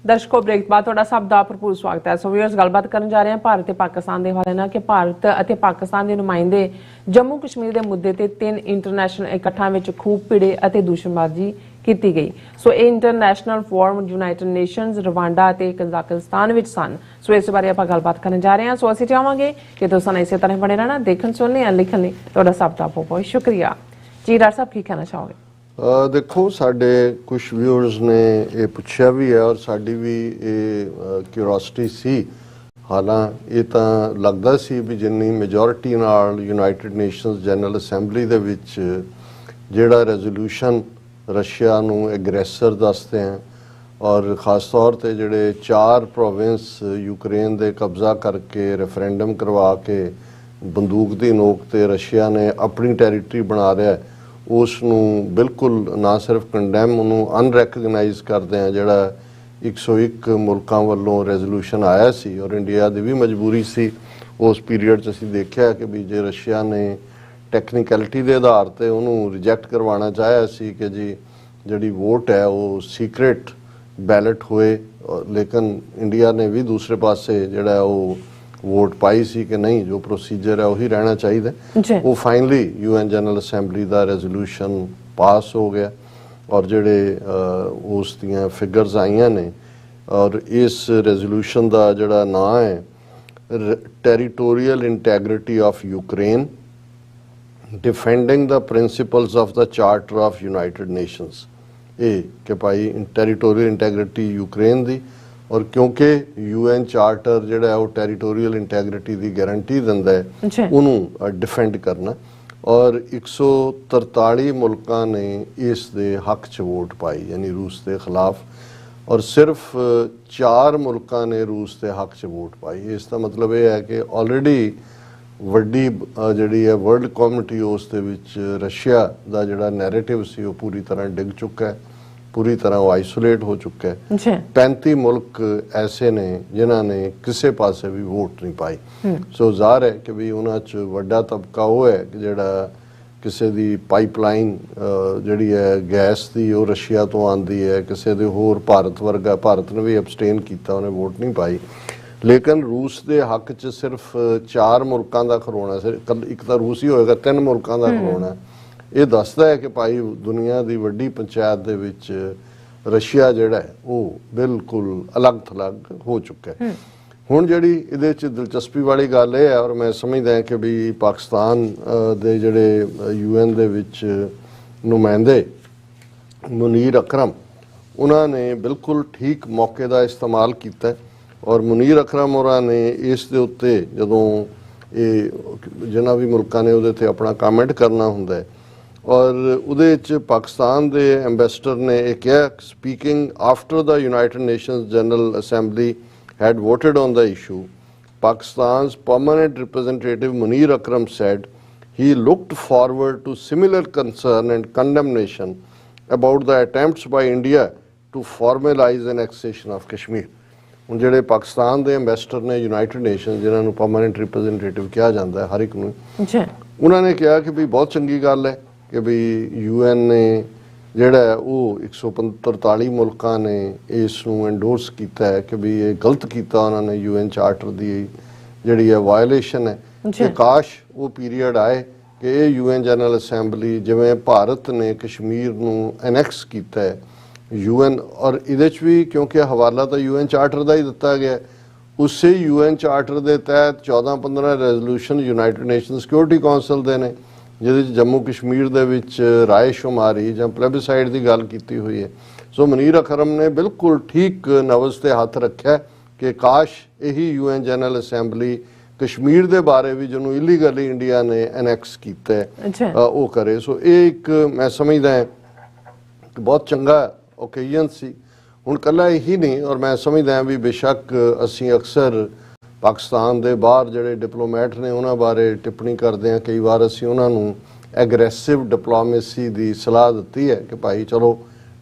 ਦਰਸ਼ਕੋ, ਬ੍ਰੇਕ ਬਾਅਦ ਤੁਹਾਡਾ ਸਭ ਦਾ ਭਰਪੂਰ ਸਵਾਗਤ ਹੈ। ਸੋ ਵੀਅਰਸ, ਗੱਲਬਾਤ ਕਰਨ ਜਾ ਰਹੇ ਹਾਂ ਭਾਰਤ ਤੇ ਪਾਕਿਸਤਾਨ ਦੇ ਹਵਾਲੇ ਨਾਲ ਕਿ ਭਾਰਤ ਅਤੇ ਪਾਕਿਸਤਾਨ ਦੇ ਨੁਮਾਇੰਦੇ ਜੰਮੂ ਕਸ਼ਮੀਰ ਦੇ ਮੁੱਦੇ ਤੇ 3 ਇੰਟਰਨੈਸ਼ਨਲ ਇਕੱਠਾਂ ਵਿੱਚ ਖੂਬ ਭਿੜੇ ਅਤੇ ਦੂਸ਼ਣਬਾਜ਼ੀ ਕੀਤੀ ਗਈ। ਸੋ ਇਹ international forum United Nations, Rwanda ਅਤੇ ਕਜ਼ਾਕਿਸਤਾਨ ਵਿੱਚ ਸਨ। ਸੋ ਇਸ ਬਾਰੇ ਆਪਾਂ ਗੱਲਬਾਤ ਕਰਨ ਜਾ ਰਹੇ ਹਾਂ। ਸੋ ਅਸੀਂ ਚਾਹਾਂਗੇ ਕਿ ਤੁਸੀਂ ਇਸੇ ਤਰ੍ਹਾਂ ਬਣੇ ਰਹਿਣਾ, ਦੇਖਣ, ਸੁਣਨੇ ਜਾਂ ਲਿਖਣ ਲਈ ਤੁਹਾਡਾ ਸਭ ਦਾ ਬਹੁਤ ਬਹੁਤ ਸ਼ੁਕਰੀਆ। ਜੀ ਡਾਕਟਰ ਸਾਹਿਬ, ਕੀ ਕਹਿਣਾ ਚਾਹੋਗੇ? ਦੇਖੋ, ਸਾਡੇ ਕੁਝ ਵਿਊਅਰਸ ਨੇ ਇਹ ਪੁੱਛਿਆ ਵੀ ਹੈ ਔਰ ਸਾਡੀ ਵੀ ਇਹ ਕਿਉਰਿਓਸਿਟੀ ਸੀ। ਹਾਲਾਂਕਿ ਇਹ ਤਾਂ ਲੱਗਦਾ ਸੀ ਵੀ ਜਿੰਨੀ ਮੈਜੋਰਿਟੀ ਨਾਲ ਯੂਨਾਈਟਿਡ ਨੇਸ਼ਨਸ ਜਨਰਲ ਅਸੈਂਬਲੀ ਦੇ ਵਿੱਚ ਜਿਹੜਾ ਰੈਜ਼ੋਲੂਸ਼ਨ ਰਸ਼ੀਆ ਨੂੰ ਐਗਰੈਸਰ ਦੱਸਦੇ ਹਨ ਔਰ ਖਾਸ ਤੌਰ ਤੇ ਜਿਹੜੇ 4 ਪ੍ਰੋਵਿੰਸ ਯੂਕਰੇਨ ਦੇ ਕਬਜ਼ਾ ਕਰਕੇ ਰੈਫਰੈਂਡਮ ਕਰਵਾ ਕੇ ਬੰਦੂਕ ਦੀ ਨੋਕ ਤੇ ਰਸ਼ੀਆ ਨੇ ਆਪਣੀ ਟੈਰੀਟਰੀ ਬਣਾ ਰਿਹਾ, ਉਸ ਨੂੰ ਬਿਲਕੁਲ ਨਾ ਸਿਰਫ ਕੰਡੈਮ, ਉਹਨੂੰ ਅਨਰੈਕਗਨਾਈਜ਼ ਕਰਦੇ ਆ। ਜਿਹੜਾ 101 ਮੁਲਕਾਂ ਵੱਲੋਂ ਰੈਜ਼ੋਲੂਸ਼ਨ ਆਇਆ ਸੀ ਔਰ ਇੰਡੀਆ ਦੀ ਵੀ ਮਜਬੂਰੀ ਸੀ ਉਸ ਪੀਰੀਅਡ 'ਚ। ਅਸੀਂ ਦੇਖਿਆ ਕਿ ਵੀ ਜੇ ਰਸ਼ੀਆ ਨੇ ਟੈਕਨੀਕੈਲਿਟੀ ਦੇ ਆਧਾਰ ਤੇ ਉਹਨੂੰ ਰਿਜੈਕਟ ਕਰਵਾਉਣਾ ਚਾਹਿਆ ਸੀ ਕਿ ਜੀ ਜਿਹੜੀ ਵੋਟ ਹੈ ਉਹ ਸੀਕ੍ਰੇਟ ਬੈਲਟ ਹੋਏ, ਲੇਕਿਨ ਇੰਡੀਆ ਨੇ ਵੀ ਦੂਸਰੇ ਪਾਸੇ ਜਿਹੜਾ ਉਹ ਵੋਟ ਪਾਈ ਸੀ ਕਿ ਨਹੀਂ, ਜੋ ਪ੍ਰੋਸੀਜਰ ਹੈ ਉਹੀ ਰਹਿਣਾ ਚਾਹੀਦਾ। ਉਹ ਫਾਈਨਲੀ UN ਜਨਰਲ ਅਸੈਂਬਲੀ ਦਾ ਰੈਜ਼ੋਲੂਸ਼ਨ ਪਾਸ ਹੋ ਗਿਆ ਔਰ ਜਿਹੜੇ ਉਸ ਦੀਆਂ ਫਿਗਰਸ ਆਈਆਂ ਨੇ ਔਰ ਇਸ ਰੈਜ਼ੋਲੂਸ਼ਨ ਦਾ ਜਿਹੜਾ ਨਾਂ ਹੈ territorial integrity of Ukraine defending the principals of the charter of United nations. ਇਹ ਕਿ ਭਾਈ ਟੈਰੀਟੋਰੀਅਲ ਇੰਟੈਗ੍ਰਿਟੀ ਯੂਕਰੇਨ ਦੀ, ਔਰ ਕਿਉਂਕਿ UN ਚਾਰਟਰ ਜਿਹੜਾ ਉਹ ਟੈਰੀਟੋਰੀਅਲ ਇੰਟੈਗ੍ਰਿਟੀ ਦੀ ਗਾਰੰਟੀ ਦਿੰਦਾ ਹੈ, ਉਹਨੂੰ ਡਿਫੈਂਡ ਕਰਨਾ। ਔਰ 143 ਮੁਲਕਾਂ ਨੇ ਇਸ ਦੇ ਹੱਕ 'ਚ ਵੋਟ ਪਾਈ, ਯਾਨੀ ਰੂਸ ਦੇ ਖਿਲਾਫ, ਔਰ ਸਿਰਫ 4 ਮੁਲਕਾਂ ਨੇ ਰੂਸ ਦੇ ਹੱਕ 'ਚ ਵੋਟ ਪਾਈ। ਇਸ ਦਾ ਮਤਲਬ ਇਹ ਹੈ ਕਿ ਆਲਰੇਡੀ ਵੱਡੀ ਜਿਹੜੀ ਹੈ ਵਰਲਡ ਕਮਿਊਨਿਟੀ ਉਸ ਦੇ ਵਿੱਚ ਰਸ਼ੀਆ ਦਾ ਜਿਹੜਾ ਨੈਰੇਟਿਵ ਸੀ ਉਹ ਪੂਰੀ ਤਰ੍ਹਾਂ ਡਿੱਗ ਚੁੱਕਾ ਹੈ, ਪੂਰੀ ਤਰ੍ਹਾਂ ਉਹ ਆਈਸੋਲੇਟ ਹੋ ਚੁੱਕਾ ਹੈ। 35 ਮੁਲਕ ਐਸੇ ਨੇ ਜਿਨ੍ਹਾਂ ਨੇ ਕਿਸੇ ਪਾਸੇ ਵੀ ਵੋਟ ਨਹੀਂ ਪਾਈ। ਸੋ ਜ਼ਾਹਰ ਹੈ ਕਿ ਵੀ ਉਹਨਾਂ 'ਚ ਵੱਡਾ ਤਬਕਾ ਉਹ ਹੈ ਕਿ ਜਿਹੜਾ ਕਿਸੇ ਦੀ ਪਾਈਪਲਾਈਨ ਜਿਹੜੀ ਹੈ ਗੈਸ ਦੀ ਉਹ ਰਸ਼ੀਆ ਤੋਂ ਆਉਂਦੀ ਹੈ, ਕਿਸੇ ਦੇ ਹੋਰ ਭਾਰਤ ਵਰਗਾ, ਭਾਰਤ ਨੇ ਵੀ ਅਬਸਟੇਨ ਕੀਤਾ, ਉਹਨੇ ਵੋਟ ਨਹੀਂ ਪਾਈ। ਲੇਕਿਨ ਰੂਸ ਦੇ ਹੱਕ 'ਚ ਸਿਰਫ 4 ਮੁਲਕਾਂ ਦਾ ਖਰੋਣਾ, ਇੱਕ ਤਾਂ ਰੂਸ ਹੀ ਹੋਏਗਾ, 3 ਮੁਲਕਾਂ ਦਾ ਖਰੋਣਾ। ਇਹ ਦੱਸਦਾ ਹੈ ਕਿ ਭਾਈ ਦੁਨੀਆ ਦੀ ਵੱਡੀ ਪੰਚਾਇਤ ਦੇ ਵਿੱਚ ਰਸ਼ੀਆ ਜਿਹੜਾ ਹੈ ਉਹ ਬਿਲਕੁਲ ਅਲੱਗ-ਥਲੱਗ ਹੋ ਚੁੱਕਾ ਹੈ। ਹੁਣ ਜਿਹੜੀ ਇਹਦੇ 'ਚ ਦਿਲਚਸਪੀ ਵਾਲੀ ਗੱਲ ਇਹ ਹੈ, ਔਰ ਮੈਂ ਸਮਝਦਾ ਹਾਂ ਕਿ ਵੀ ਪਾਕਿਸਤਾਨ ਦੇ ਜਿਹੜੇ UN ਦੇ ਵਿੱਚ ਨੁਮਾਇੰਦੇ ਮੁਨੀਰ ਅਕਰਮ, ਉਹਨਾਂ ਨੇ ਬਿਲਕੁਲ ਠੀਕ ਮੌਕੇ ਦਾ ਇਸਤੇਮਾਲ ਕੀਤਾ ਔਰ ਮੁਨੀਰ ਅਕਰਮ ਹੋਰਾਂ ਨੇ ਇਸ ਦੇ ਉੱਤੇ ਜਦੋਂ ਇਹ ਜਿਨ੍ਹਾਂ ਵੀ ਮੁਲਕਾਂ ਨੇ ਉਹਦੇ 'ਤੇ ਆਪਣਾ ਕਮੈਂਟ ਕਰਨਾ ਹੁੰਦਾ ਹੈ। ਔਰ ਉਹਦੇ 'ਚ ਪਾਕਿਸਤਾਨ ਦੇ ਐਂਬੈਸਡਰ ਨੇ ਇਹ ਕਿਹਾ, speaking after the United nations general assembly had voted on the issue, Pakistan's permanent representative Munir Akram said he looked forward to similar concern and condemnation about the attempts by India to formalize an annexation of Kashmir. ਹੁਣ ਜਿਹੜੇ ਪਾਕਿਸਤਾਨ ਦੇ ambassador ਨੇ United nation, ਜਿਨ੍ਹਾਂ ਨੂੰ permanent representative ਕਿਹਾ ਜਾਂਦਾ ਹੈ ਹਰ ਇੱਕ ਨੂੰ, ਉਹਨਾਂ ਨੇ ਕਿਹਾ ਕਿ ਵੀ ਬਹੁਤ ਚੰਗੀ ਗੱਲ ਹੈ ਕਿ ਵੀ UN ਨੇ ਜਿਹੜਾ ਉਹ 143 ਮੁਲਕਾਂ ਨੇ ਇਸ ਨੂੰ ਐਂਡੋਰਸ ਕੀਤਾ ਹੈ ਕਿ ਵੀ ਇਹ ਗਲਤ ਕੀਤਾ ਉਹਨਾਂ ਨੇ, UN ਚਾਰਟਰ ਦੀ ਜਿਹੜੀ ਹੈ ਵਾਇਓਲੇਸ਼ਨ ਹੈ। ਕਿ ਕਾਸ਼ ਉਹ ਪੀਰੀਅਡ ਆਏ ਕਿ ਇਹ UN ਜਨਰਲ ਅਸੈਂਬਲੀ, ਜਿਵੇਂ ਭਾਰਤ ਨੇ ਕਸ਼ਮੀਰ ਨੂੰ ਐਨੈਕਸ ਕੀਤਾ ਹੈ UN, ਔਰ ਇਹਦੇ 'ਚ ਵੀ ਕਿਉਂਕਿ ਹਵਾਲਾ ਤਾਂ UN ਚਾਰਟਰ ਦਾ ਹੀ ਦਿੱਤਾ ਗਿਆ, ਉਸੇ UN ਚਾਰਟਰ ਦੇ ਤਹਿਤ 14-15 resolution United nation security council ਦੇ ਨੇ, ਜਿਹਦੇ 'ਚ ਜੰਮੂ ਕਸ਼ਮੀਰ ਦੇ ਵਿੱਚ ਰਾਏ ਸ਼ੁਮਾਰੀ ਜਾਂ ਪਲੈਬੀਸਾਈਡ ਦੀ ਗੱਲ ਕੀਤੀ ਹੋਈ ਹੈ। ਸੋ ਮਨੀਰ ਅਕਰਮ ਨੇ ਬਿਲਕੁਲ ਠੀਕ ਨਬਜ਼ ਤੇ ਹੱਥ ਰੱਖਿਆ ਕਿ ਕਾਸ਼ ਇਹੀ UN ਜਨਰਲ ਅਸੈਂਬਲੀ ਕਸ਼ਮੀਰ ਦੇ ਬਾਰੇ ਵੀ, ਜਿਹਨੂੰ ਇਲੀਗਲੀ ਇੰਡੀਆ ਨੇ ਐਨੈਕਸ ਕੀਤਾ ਹੈ, ਉਹ ਕਰੇ। ਸੋ ਇਹ ਇੱਕ ਮੈਂ ਸਮਝਦਾ ਹੈ ਕਿ ਬਹੁਤ ਚੰਗਾ ਓਕੇਜ਼ਨ ਸੀ। ਹੁਣ ਇਕੱਲਾ ਇਹੀ ਨਹੀਂ, ਔਰ ਮੈਂ ਸਮਝਦਾ ਵੀ ਬੇਸ਼ੱਕ ਅਸੀਂ ਅਕਸਰ ਪਾਕਿਸਤਾਨ ਦੇ ਬਾਹਰ ਜਿਹੜੇ ਡਿਪਲੋਮੈਟ ਨੇ ਉਹਨਾਂ ਬਾਰੇ ਟਿੱਪਣੀ ਕਰਦੇ ਹਾਂ, ਕਈ ਵਾਰ ਅਸੀਂ ਉਹਨਾਂ ਨੂੰ ਐਗਰੈਸਿਵ ਡਿਪਲੋਮੇਸੀ ਦੀ ਸਲਾਹ ਦਿੱਤੀ ਹੈ ਕਿ ਭਾਈ ਚਲੋ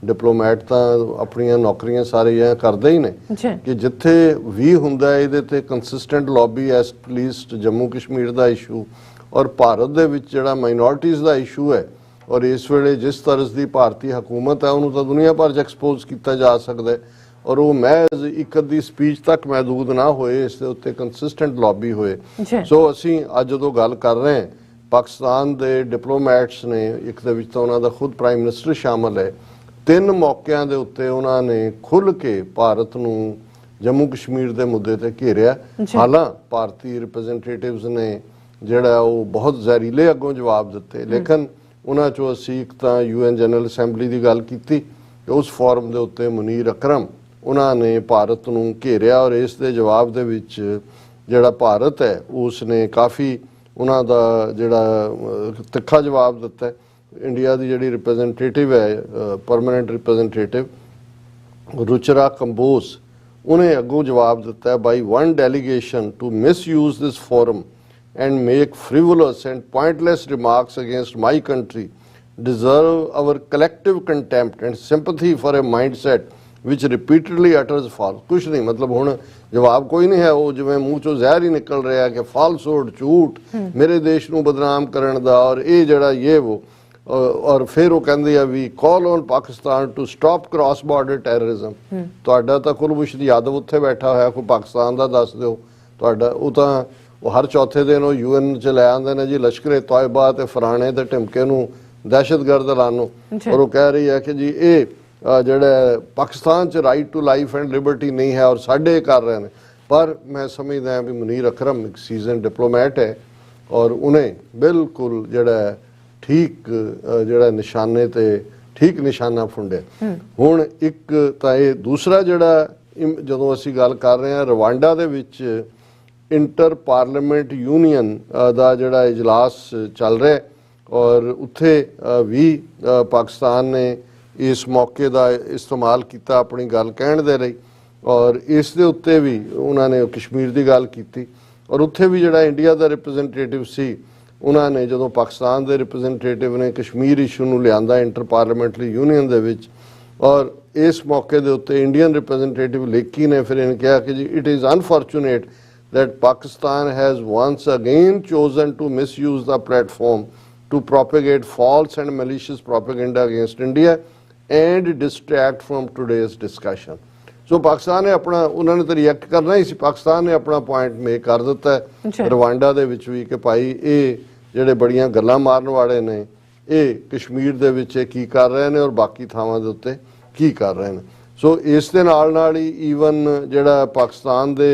ਡਿਪਲੋਮੈਟ ਤਾਂ ਆਪਣੀਆਂ ਨੌਕਰੀਆਂ ਸਾਰੇ ਕਰਦੇ ਹੀ ਨੇ, ਕਿ ਜਿੱਥੇ ਵੀ ਹੁੰਦਾ ਇਹਦੇ ਤੇ consistent lobby, at least Jammu Kashmir ਦਾ ਇਸ਼ੂ ਔਰ ਭਾਰਤ ਦੇ ਵਿੱਚ ਜਿਹੜਾ ਮਾਈਨੋਰਟੀਜ਼ ਦਾ ਇਸ਼ੂ ਹੈ, ਔਰ ਇਸ ਵੇਲੇ ਜਿਸ ਤਰ੍ਹਾਂ ਦੀ ਭਾਰਤੀ ਹਕੂਮਤ ਹੈ ਉਹਨੂੰ ਤਾਂ ਦੁਨੀਆ ਭਰ 'ਚ ਐਕਸਪੋਜ਼ ਕੀਤਾ ਜਾ ਸਕਦਾ ਹੈ, ਔਰ ਉਹ ਮਹਿਜ਼ ਇੱਕ ਅੱਧੀ ਸਪੀਚ ਤੱਕ ਮਹਿਦੂਦ ਨਾ ਹੋਏ, ਇਸ ਦੇ ਉੱਤੇ ਕੰਸਿਸਟੈਂਟ ਲੌਬੀ ਹੋਏ। ਸੋ ਅਸੀਂ ਅੱਜ ਜਦੋਂ ਗੱਲ ਕਰ ਰਹੇ ਹਾਂ, ਪਾਕਿਸਤਾਨ ਦੇ ਡਿਪਲੋਮੈਟਸ ਨੇ, ਇੱਕ ਦੇ ਵਿੱਚ ਤਾਂ ਉਹਨਾਂ ਦਾ ਖੁਦ ਪ੍ਰਾਈਮ ਮਿਨਿਸਟਰ ਸ਼ਾਮਲ ਹੈ, 3 ਮੌਕਿਆਂ ਦੇ ਉੱਤੇ ਉਹਨਾਂ ਨੇ ਖੁੱਲ੍ਹ ਕੇ ਭਾਰਤ ਨੂੰ ਜੰਮੂ ਕਸ਼ਮੀਰ ਦੇ ਮੁੱਦੇ ਤੇ ਘੇਰਿਆ। ਹਾਲਾਂ ਭਾਰਤੀ ਰਿਪਰੈਜ਼ੈਂਟੇਟਿਵਸ ਨੇ ਜਿਹੜਾ ਉਹ ਬਹੁਤ ਜ਼ਹਿਰੀਲੇ ਅੱਗੋਂ ਜਵਾਬ ਦਿੱਤੇ, ਲੇਕਿਨ ਉਹਨਾਂ 'ਚੋਂ ਅਸੀਂ ਇੱਕ ਤਾਂ UN ਜਨਰਲ ਅਸੈਂਬਲੀ ਦੀ ਗੱਲ ਕੀਤੀ, ਉਸ ਫੋਰਮ ਦੇ ਉੱਤੇ ਮੁਨੀਰ ਅਕਰਮ ਉਹਨਾਂ ਨੇ ਭਾਰਤ ਨੂੰ ਘੇਰਿਆ, ਔਰ ਇਸ ਦੇ ਜਵਾਬ ਦੇ ਵਿੱਚ ਜਿਹੜਾ ਭਾਰਤ ਹੈ ਉਸ ਨੇ ਕਾਫੀ ਉਹਨਾਂ ਦਾ ਜਿਹੜਾ ਤਿੱਖਾ ਜਵਾਬ ਦਿੱਤਾ। ਇੰਡੀਆ ਦੀ ਜਿਹੜੀ ਰਿਪਰੈਜ਼ੈਂਟੇਟਿਵ ਹੈ, ਪਰਮਾਨੈਂਟ ਰਿਪਰੈਜ਼ੈਂਟੇਟਿਵ ਰੁਚਰਾ ਕੰਬੋਜ, ਉਹਨੇ ਅੱਗੋਂ ਜਵਾਬ ਦਿੱਤਾ ਹੈ, by one delegation to misuse this forum and make frivolous and pointless remarks against my country deserve our collective contempt and sympathy for a mindset which repeatedly utters false। ਕੁਛ ਨਹੀਂ, ਮਤਲਬ ਹੁਣ ਜਵਾਬ ਕੋਈ ਨਹੀਂ ਹੈ, ਉਹ ਜਿਵੇਂ ਮੂੰਹ ਚੋਂ ਜ਼ਹਿਰ ਹੀ ਨਿਕਲ ਰਿਹਾ ਕਿ ਫਾਲਸੂਟ, ਝੂਠ ਮੇਰੇ ਦੇਸ਼ ਨੂੰ ਬਦਨਾਮ ਕਰਨ ਦਾ, ਔਰ ਇਹ ਜਿਹੜਾ ਇਹ ਉਹ, ਔਰ ਫਿਰ ਉਹ ਕਹਿੰਦੇ ਆ we call on Pakistan to stop cross border terrorism. ਤੁਹਾਡਾ ਤਾਂ ਕੁਲਭੂਸ਼ਣ ਯਾਦਵ ਉੱਥੇ ਬੈਠਾ ਹੋਇਆ, ਕੋਈ ਪਾਕਿਸਤਾਨ ਦਾ ਦੱਸ ਦਿਓ। ਤੁਹਾਡਾ ਉਹ ਤਾਂ ਉਹ ਹਰ ਚੌਥੇ ਦਿਨ ਉਹ UN 'ਚ ਲੈ ਆਉਂਦੇ ਨੇ ਜੀ ਲਸ਼ਕਰੇ ਤੋਇਬਾ ਤੇ ਫਰਾਣੇ ਤੇ ਢਿਮਕੇ ਨੂੰ ਦਹਿਸ਼ਤਗਰਦ ਐਲਾਨੋ, ਔਰ ਉਹ ਕਹਿ ਰਹੀ ਹੈ ਕਿ ਜੀ ਇਹ ਜਿਹੜਾ ਪਾਕਿਸਤਾਨ 'ਚ right to life and liberty ਨਹੀਂ ਹੈ, ਔਰ ਸਾਡੇ ਕਰ ਰਹੇ ਨੇ। ਪਰ ਮੈਂ ਸਮਝਦਾ ਵੀ ਮੁਨੀਰ ਅਕਰਮ ਇੱਕ ਸੀਜ਼ਨ ਡਿਪਲੋਮੈਟ ਹੈ, ਔਰ ਉਹਨੇ ਬਿਲਕੁਲ ਜਿਹੜਾ ਠੀਕ ਜਿਹੜਾ ਨਿਸ਼ਾਨੇ ਤੇ ਠੀਕ ਨਿਸ਼ਾਨਾ ਫੁੰਡਿਆ। ਹੁਣ ਇੱਕ ਤਾਂ ਇਹ, ਦੂਸਰਾ ਜਿਹੜਾ ਜਦੋਂ ਅਸੀਂ ਗੱਲ ਕਰ ਰਹੇ ਹਾਂ, ਰਵਾਂਡਾ ਦੇ ਵਿੱਚ ਇੰਟਰ ਪਾਰਲੀਮੈਂਟ ਯੂਨੀਅਨ ਦਾ ਜਿਹੜਾ ਇਜਲਾਸ ਚੱਲ ਰਿਹਾ, ਔਰ ਉੱਥੇ ਵੀ ਪਾਕਿਸਤਾਨ ਨੇ ਇਸ ਮੌਕੇ ਦਾ ਇਸਤੇਮਾਲ ਕੀਤਾ ਆਪਣੀ ਗੱਲ ਕਹਿਣ ਦੇ ਲਈ, ਔਰ ਇਸ ਦੇ ਉੱਤੇ ਵੀ ਉਹਨਾਂ ਨੇ ਕਸ਼ਮੀਰ ਦੀ ਗੱਲ ਕੀਤੀ। ਔਰ ਉੱਥੇ ਵੀ ਜਿਹੜਾ ਇੰਡੀਆ ਦਾ ਰਿਪਰੈਜ਼ੈਂਟੇਟਿਵ ਸੀ, ਉਹਨਾਂ ਨੇ ਜਦੋਂ ਪਾਕਿਸਤਾਨ ਦੇ ਰਿਪਰੈਜ਼ੈਂਟੇਟਿਵ ਨੇ ਕਸ਼ਮੀਰ ਇਸ਼ੂ ਨੂੰ ਲਿਆਂਦਾ ਇੰਟਰ ਪਾਰਲੀਮੈਂਟਰੀ ਯੂਨੀਅਨ ਦੇ ਵਿੱਚ, ਔਰ ਇਸ ਮੌਕੇ ਦੇ ਉੱਤੇ ਇੰਡੀਅਨ ਰਿਪਰੈਜ਼ੈਂਟੇਟਿਵ ਲੇਕੀ ਨੇ ਫਿਰ ਇਹਨੇ ਕਿਹਾ ਕਿ ਜੀ it is unfortunate that Pakistan has once again chosen to misuse the platform to propagate false and malicious propaganda against India and distract from today's discussion। So Pakistan ਨੇ ਆਪਣਾ, ਉਹਨਾਂ ਨੇ ਤਾਂ ਰਿਐਕਟ ਕਰਨਾ ਹੀ ਸੀ, ਪਾਕਿਸਤਾਨ ਨੇ ਆਪਣਾ ਪੁਆਇੰਟ ਮੇਕ ਕਰ ਦਿੱਤਾ ਹੈ ਰਵਾਂਡਾ ਦੇ ਵਿੱਚ ਵੀ ਕਿ ਭਾਈ ਇਹ ਜਿਹੜੇ ਬੜੀਆਂ ਗੱਲਾਂ ਮਾਰਨ ਵਾਲੇ ਨੇ, ਇਹ ਕਸ਼ਮੀਰ ਦੇ ਵਿੱਚ ਇਹ ਕੀ ਕਰ ਰਹੇ ਨੇ ਔਰ ਬਾਕੀ ਥਾਵਾਂ ਦੇ ਉੱਤੇ ਕੀ ਕਰ ਰਹੇ ਨੇ। ਸੋ ਇਸ ਦੇ ਨਾਲ ਹੀ ਈਵਨ ਜਿਹੜਾ ਪਾਕਿਸਤਾਨ ਦੇ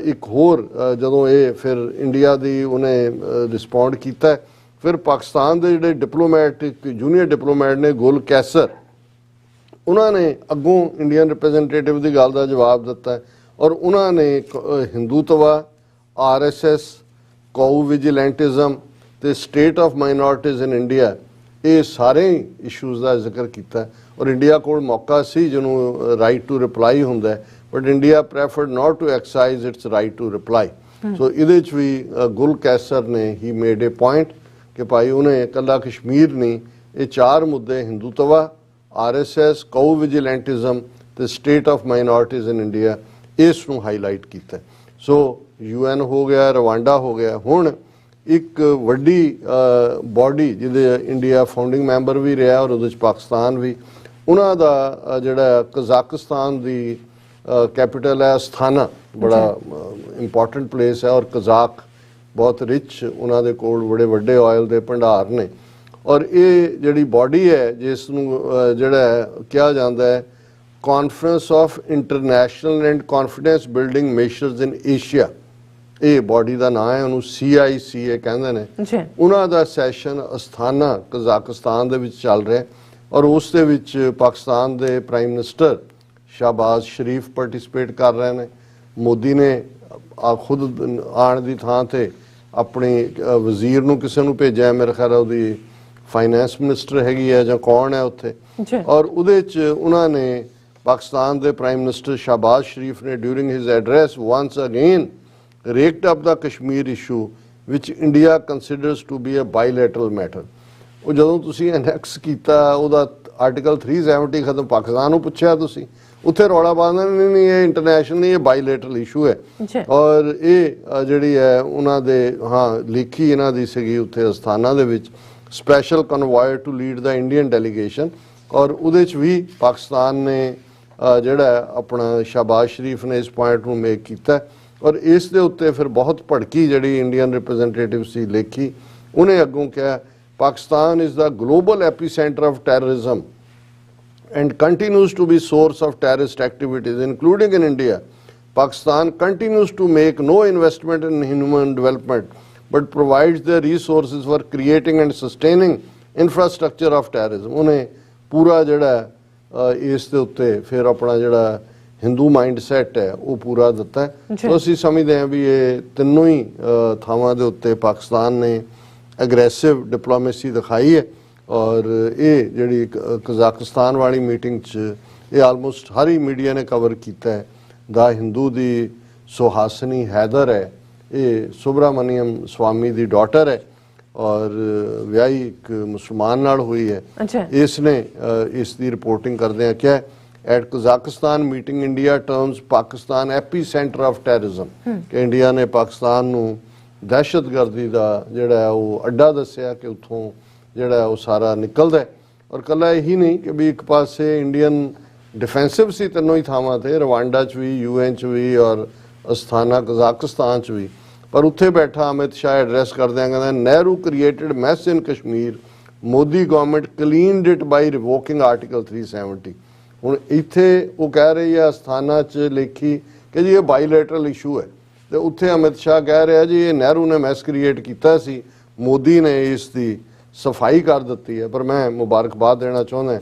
ਇੱਕ ਹੋਰ ਜਦੋਂ ਇਹ ਫਿਰ ਇੰਡੀਆ ਦੀ ਉਹਨੇ ਰਿਸਪੌਂਡ ਕੀਤਾ, ਫਿਰ ਪਾਕਿਸਤਾਨ ਦੇ ਜਿਹੜੇ ਡਿਪਲੋਮੈਟ, ਜੂਨੀਅਰ ਡਿਪਲੋਮੈਟ ਨੇ ਗੁਲ ਕੈਸਰ, ਉਹਨਾਂ ਨੇ ਅੱਗੋਂ ਇੰਡੀਅਨ ਰਿਪਰੈਜ਼ੈਂਟੇਟਿਵ ਦੀ ਗੱਲ ਦਾ ਜਵਾਬ ਦਿੱਤਾ, ਔਰ ਉਹਨਾਂ ਨੇ ਹਿੰਦੂਤਵਾ, RSS ਕਾਊ ਵਿਜੀਲੈਂਟਿਜ਼ਮ ਤੇ state of minorities in India, ਇਹ ਸਾਰੇ ਇਸ਼ੂਜ਼ ਦਾ ਜ਼ਿਕਰ ਕੀਤਾ। ਔਰ ਇੰਡੀਆ ਕੋਲ ਮੌਕਾ ਸੀ ਜਿਹਨੂੰ ਰਾਈਟ ਟੂ ਰਿਪਲਾਈ ਹੁੰਦਾ ਹੈ, but India preferred not to exercise its right to reply. So ਇਹਦੇ 'ਚ ਵੀ ਗੁਲ ਕੈਸਰ ਨੇ ਹੀ ਮੇਡ ਏ ਪੁਆਇੰਟ ਕਿ ਭਾਈ ਉਹਨੇ ਇਕੱਲਾ ਕਸ਼ਮੀਰ ਨਹੀਂ, ਇਹ 4 ਮੁੱਦੇ ਹਿੰਦੂਤਵਾ, RSS, ਕਾਊ ਵਿਜੀਲੈਂਟਿਜ਼ਮ ਤੇ state of minorities in India, ਇਸ ਨੂੰ ਹਾਈਲਾਈਟ ਕੀਤਾ। ਸੋ UN ਹੋ ਗਿਆ, ਰਵਾਂਡਾ ਹੋ ਗਿਆ, ਹੁਣ ਇੱਕ ਵੱਡੀ ਬੋਡੀ ਜਿਹਦੇ ਇੰਡੀਆ ਫਾਊਂਡਿੰਗ ਮੈਂਬਰ ਵੀ ਰਿਹਾ ਔਰ ਉਹਦੇ 'ਚ ਪਾਕਿਸਤਾਨ ਵੀ, ਉਹਨਾਂ ਦਾ ਜਿਹੜਾ ਕਜ਼ਾਕਿਸਤਾਨ ਦੀ ਕੈਪੀਟਲ ਹੈ ਅਸਥਾਨਾ, ਬੜਾ ਇੰਪੋਰਟੈਂਟ ਪਲੇਸ ਹੈ ਔਰ ਕਜ਼ਾਕ ਬਹੁਤ ਰਿਚ, ਉਹਨਾਂ ਦੇ ਕੋਲ ਬੜੇ ਵੱਡੇ ਆਇਲ ਦੇ ਭੰਡਾਰ ਨੇ। ਔਰ ਇਹ ਜਿਹੜੀ ਬੋਡੀ ਹੈ ਜਿਸ ਨੂੰ ਜਿਹੜਾ ਕਿਹਾ ਜਾਂਦਾ ਹੈ conference of international and confidence building measures in Asia, ਇਹ ਬੋਡੀ ਦਾ ਨਾਮ ਹੈ, ਉਹਨੂੰ CICA ਕਹਿੰਦੇ ਨੇ। ਉਹਨਾਂ ਦਾ ਸੈਸ਼ਨ ਅਸਥਾਨਾ ਕਜ਼ਾਕਿਸਤਾਨ ਦੇ ਵਿੱਚ ਚੱਲ ਰਿਹਾ ਔਰ ਉਸ ਦੇ ਵਿੱਚ ਪਾਕਿਸਤਾਨ ਦੇ ਪ੍ਰਾਈਮ ਮਿਨਿਸਟਰ ਸ਼ਾਹਬਾਜ਼ ਸ਼ਰੀਫ ਪਾਰਟਿਸਿਪੇਟ ਕਰ ਰਹੇ ਨੇ। ਮੋਦੀ ਨੇ ਖੁਦ ਆਉਣ ਦੀ ਥਾਂ ਤੇ ਆਪਣੀ ਵਜ਼ੀਰ ਨੂੰ ਕਿਸੇ ਨੂੰ ਭੇਜਿਆ, ਮੇਰੇ ਖਿਆਲ ਉਹਦੀ ਫਾਈਨੈਂਸ ਮਿਨਿਸਟਰ ਹੈਗੀ ਹੈ ਜਾਂ ਕੌਣ ਹੈ ਉੱਥੇ, ਔਰ ਉਹਦੇ 'ਚ ਉਹਨਾਂ ਨੇ ਪਾਕਿਸਤਾਨ ਦੇ ਪ੍ਰਾਈਮ ਮਿਨਿਸਟਰ ਸ਼ਾਹਬਾਜ਼ ਸ਼ਰੀਫ ਨੇ during his address once again raked up the Kashmir issue which India considers to be a bilateral matter। ਉਹ ਜਦੋਂ ਤੁਸੀਂ ਐਨੈਕਸ ਕੀਤਾ ਉਹਦਾ ਆਰਟੀਕਲ 370 ਖਤਮ, ਪਾਕਿਸਤਾਨ ਨੂੰ ਪੁੱਛਿਆ ਤੁਸੀਂ, ਉੱਥੇ ਰੌਲਾ ਪਾਉਂਦੇ ਨਹੀਂ ਇਹ ਇੰਟਰਨੈਸ਼ਨਲ ਨਹੀਂ, ਇਹ ਬਾਈਲੇਟਰਲ ਇਸ਼ੂ ਹੈ। ਔਰ ਇਹ ਜਿਹੜੀ ਹੈ ਉਹਨਾਂ ਦੇ ਲਿਖੀ ਇਹਨਾਂ ਦੀ ਸੀਗੀ ਉੱਥੇ ਅਸਥਾਨਾ ਦੇ ਵਿੱਚ, special convoy to lead the Indian delegation, ਔਰ ਉਹਦੇ 'ਚ ਵੀ ਪਾਕਿਸਤਾਨ ਨੇ ਜਿਹੜਾ ਆਪਣਾ ਸ਼ਾਹਬਾਜ਼ ਸ਼ਰੀਫ ਨੇ ਇਸ ਪੁਆਇੰਟ ਨੂੰ ਮੇਕ ਕੀਤਾ। ਔਰ ਇਸ ਦੇ ਉੱਤੇ ਫਿਰ ਬਹੁਤ ਭੜਕੀ ਜਿਹੜੀ ਇੰਡੀਅਨ ਰਿਪਰੈਜ਼ੈਂਟੇਟਿਵ ਸੀ ਲੇਖੀ, ਉਹਨੇ ਅੱਗੋਂ ਕਿਹਾ Pakistan is the global epicentre of terrorism and continues to be source of terrorist activities including in India. Pakistan continues to make no investment in human development but provides the resources for creating and sustaining infrastructure of terrorism। ਉਹਨੇ ਪੂਰਾ ਜਿਹੜਾ ਇਸ ਦੇ ਉੱਤੇ ਫਿਰ ਆਪਣਾ ਜਿਹੜਾ Hindu mind set ਹੈ ਉਹ ਪੂਰਾ ਦਿੱਤਾ ਹੈ। ਸੋ ਅਸੀਂ ਸਮਝਦੇ ਹਾਂ ਵੀ ਇਹ ਤਿੰਨੋਂ ਹੀ ਥਾਵਾਂ ਦੇ ਉੱਤੇ ਪਾਕਿਸਤਾਨ ਨੇ ਅਗਰੈਸਿਵ ਡਿਪਲੋਮੇਸੀ ਦਿਖਾਈ ਹੈ। ਔਰ ਇਹ ਜਿਹੜੀ ਕਜ਼ਾਕਿਸਤਾਨ ਵਾਲੀ ਮੀਟਿੰਗ 'ਚ ਇਹ ਆਲਮੋਸਟ ਹਰ ਹੀ ਮੀਡੀਆ ਨੇ ਕਵਰ ਕੀਤਾ ਹੈ। ਦਾ ਹਿੰਦੂ ਦੀ ਸੁਹਾਸਨੀ ਹੈਦਰ ਹੈ, ਇਹ ਸੁਬਰਾਮਨੀਅਮ ਸਵਾਮੀ ਦੀ ਡਾਟਰ ਹੈ ਔਰ ਵਿਆਹੀ ਇੱਕ ਮੁਸਲਮਾਨ ਨਾਲ ਹੋਈ ਹੈ। ਇਸ ਨੇ ਇਸ ਦੀ ਰਿਪੋਰਟਿੰਗ ਕਰਦਿਆਂ ਕਿਹਾ at Kazakhstan meeting India terms Pakistan Appy centre of terrorism, ਕਿ ਇੰਡੀਆ ਨੇ ਪਾਕਿਸਤਾਨ ਨੂੰ ਦਹਿਸ਼ਤਗਰਦੀ ਦਾ ਜਿਹੜਾ ਉਹ ਅੱਡਾ ਦੱਸਿਆ ਕਿ ਉੱਥੋਂ ਜਿਹੜਾ ਉਹ ਸਾਰਾ ਨਿਕਲਦਾ। ਔਰ ਕੱਲਾ ਇਹੀ ਨਹੀਂ ਕਿ ਵੀ ਇੱਕ ਪਾਸੇ ਇੰਡੀਅਨ ਡਿਫੈਂਸਿਵ ਸੀ ਤਿੰਨੋਂ ਹੀ ਥਾਵਾਂ ਤੇ, ਰਵਾਂਡਾ 'ਚ ਵੀ, UN 'ਚ ਵੀ ਔਰ ਅਸਥਾਨਾ ਕਜ਼ਾਕਿਸਤਾਨ 'ਚ ਵੀ, ਪਰ ਉੱਥੇ ਬੈਠਾ ਅਮਿਤ ਸ਼ਾਹ ਐਡਰੈਸ ਕਰਦਿਆਂ ਕਹਿੰਦਾ Nehru created mess in Kashmir, Modi government cleaned it by revoking article 370। ਹੁਣ ਇੱਥੇ ਉਹ ਕਹਿ ਰਹੀ ਹੈ ਅਸਥਾਨਾ 'ਚ ਲੇਖੀ ਕਿ ਜੀ ਇਹ ਬਾਈਲੇਟਰਲ ਇਸ਼ੂ ਹੈ, ਤੇ ਉੱਥੇ ਅਮਿਤ ਸ਼ਾਹ ਕਹਿ ਰਿਹਾ ਜੀ ਇਹ ਨਹਿਰੂ ਨੇ ਮੈਸ ਕ੍ਰੀਏਟ ਕੀਤਾ ਸੀ, ਮੋਦੀ ਨੇ ਇਸ ਦੀ ਸਫਾਈ ਕਰ ਦਿੱਤੀ ਹੈ। ਪਰ ਮੈਂ ਮੁਬਾਰਕਬਾਦ ਦੇਣਾ ਚਾਹੁੰਦਾ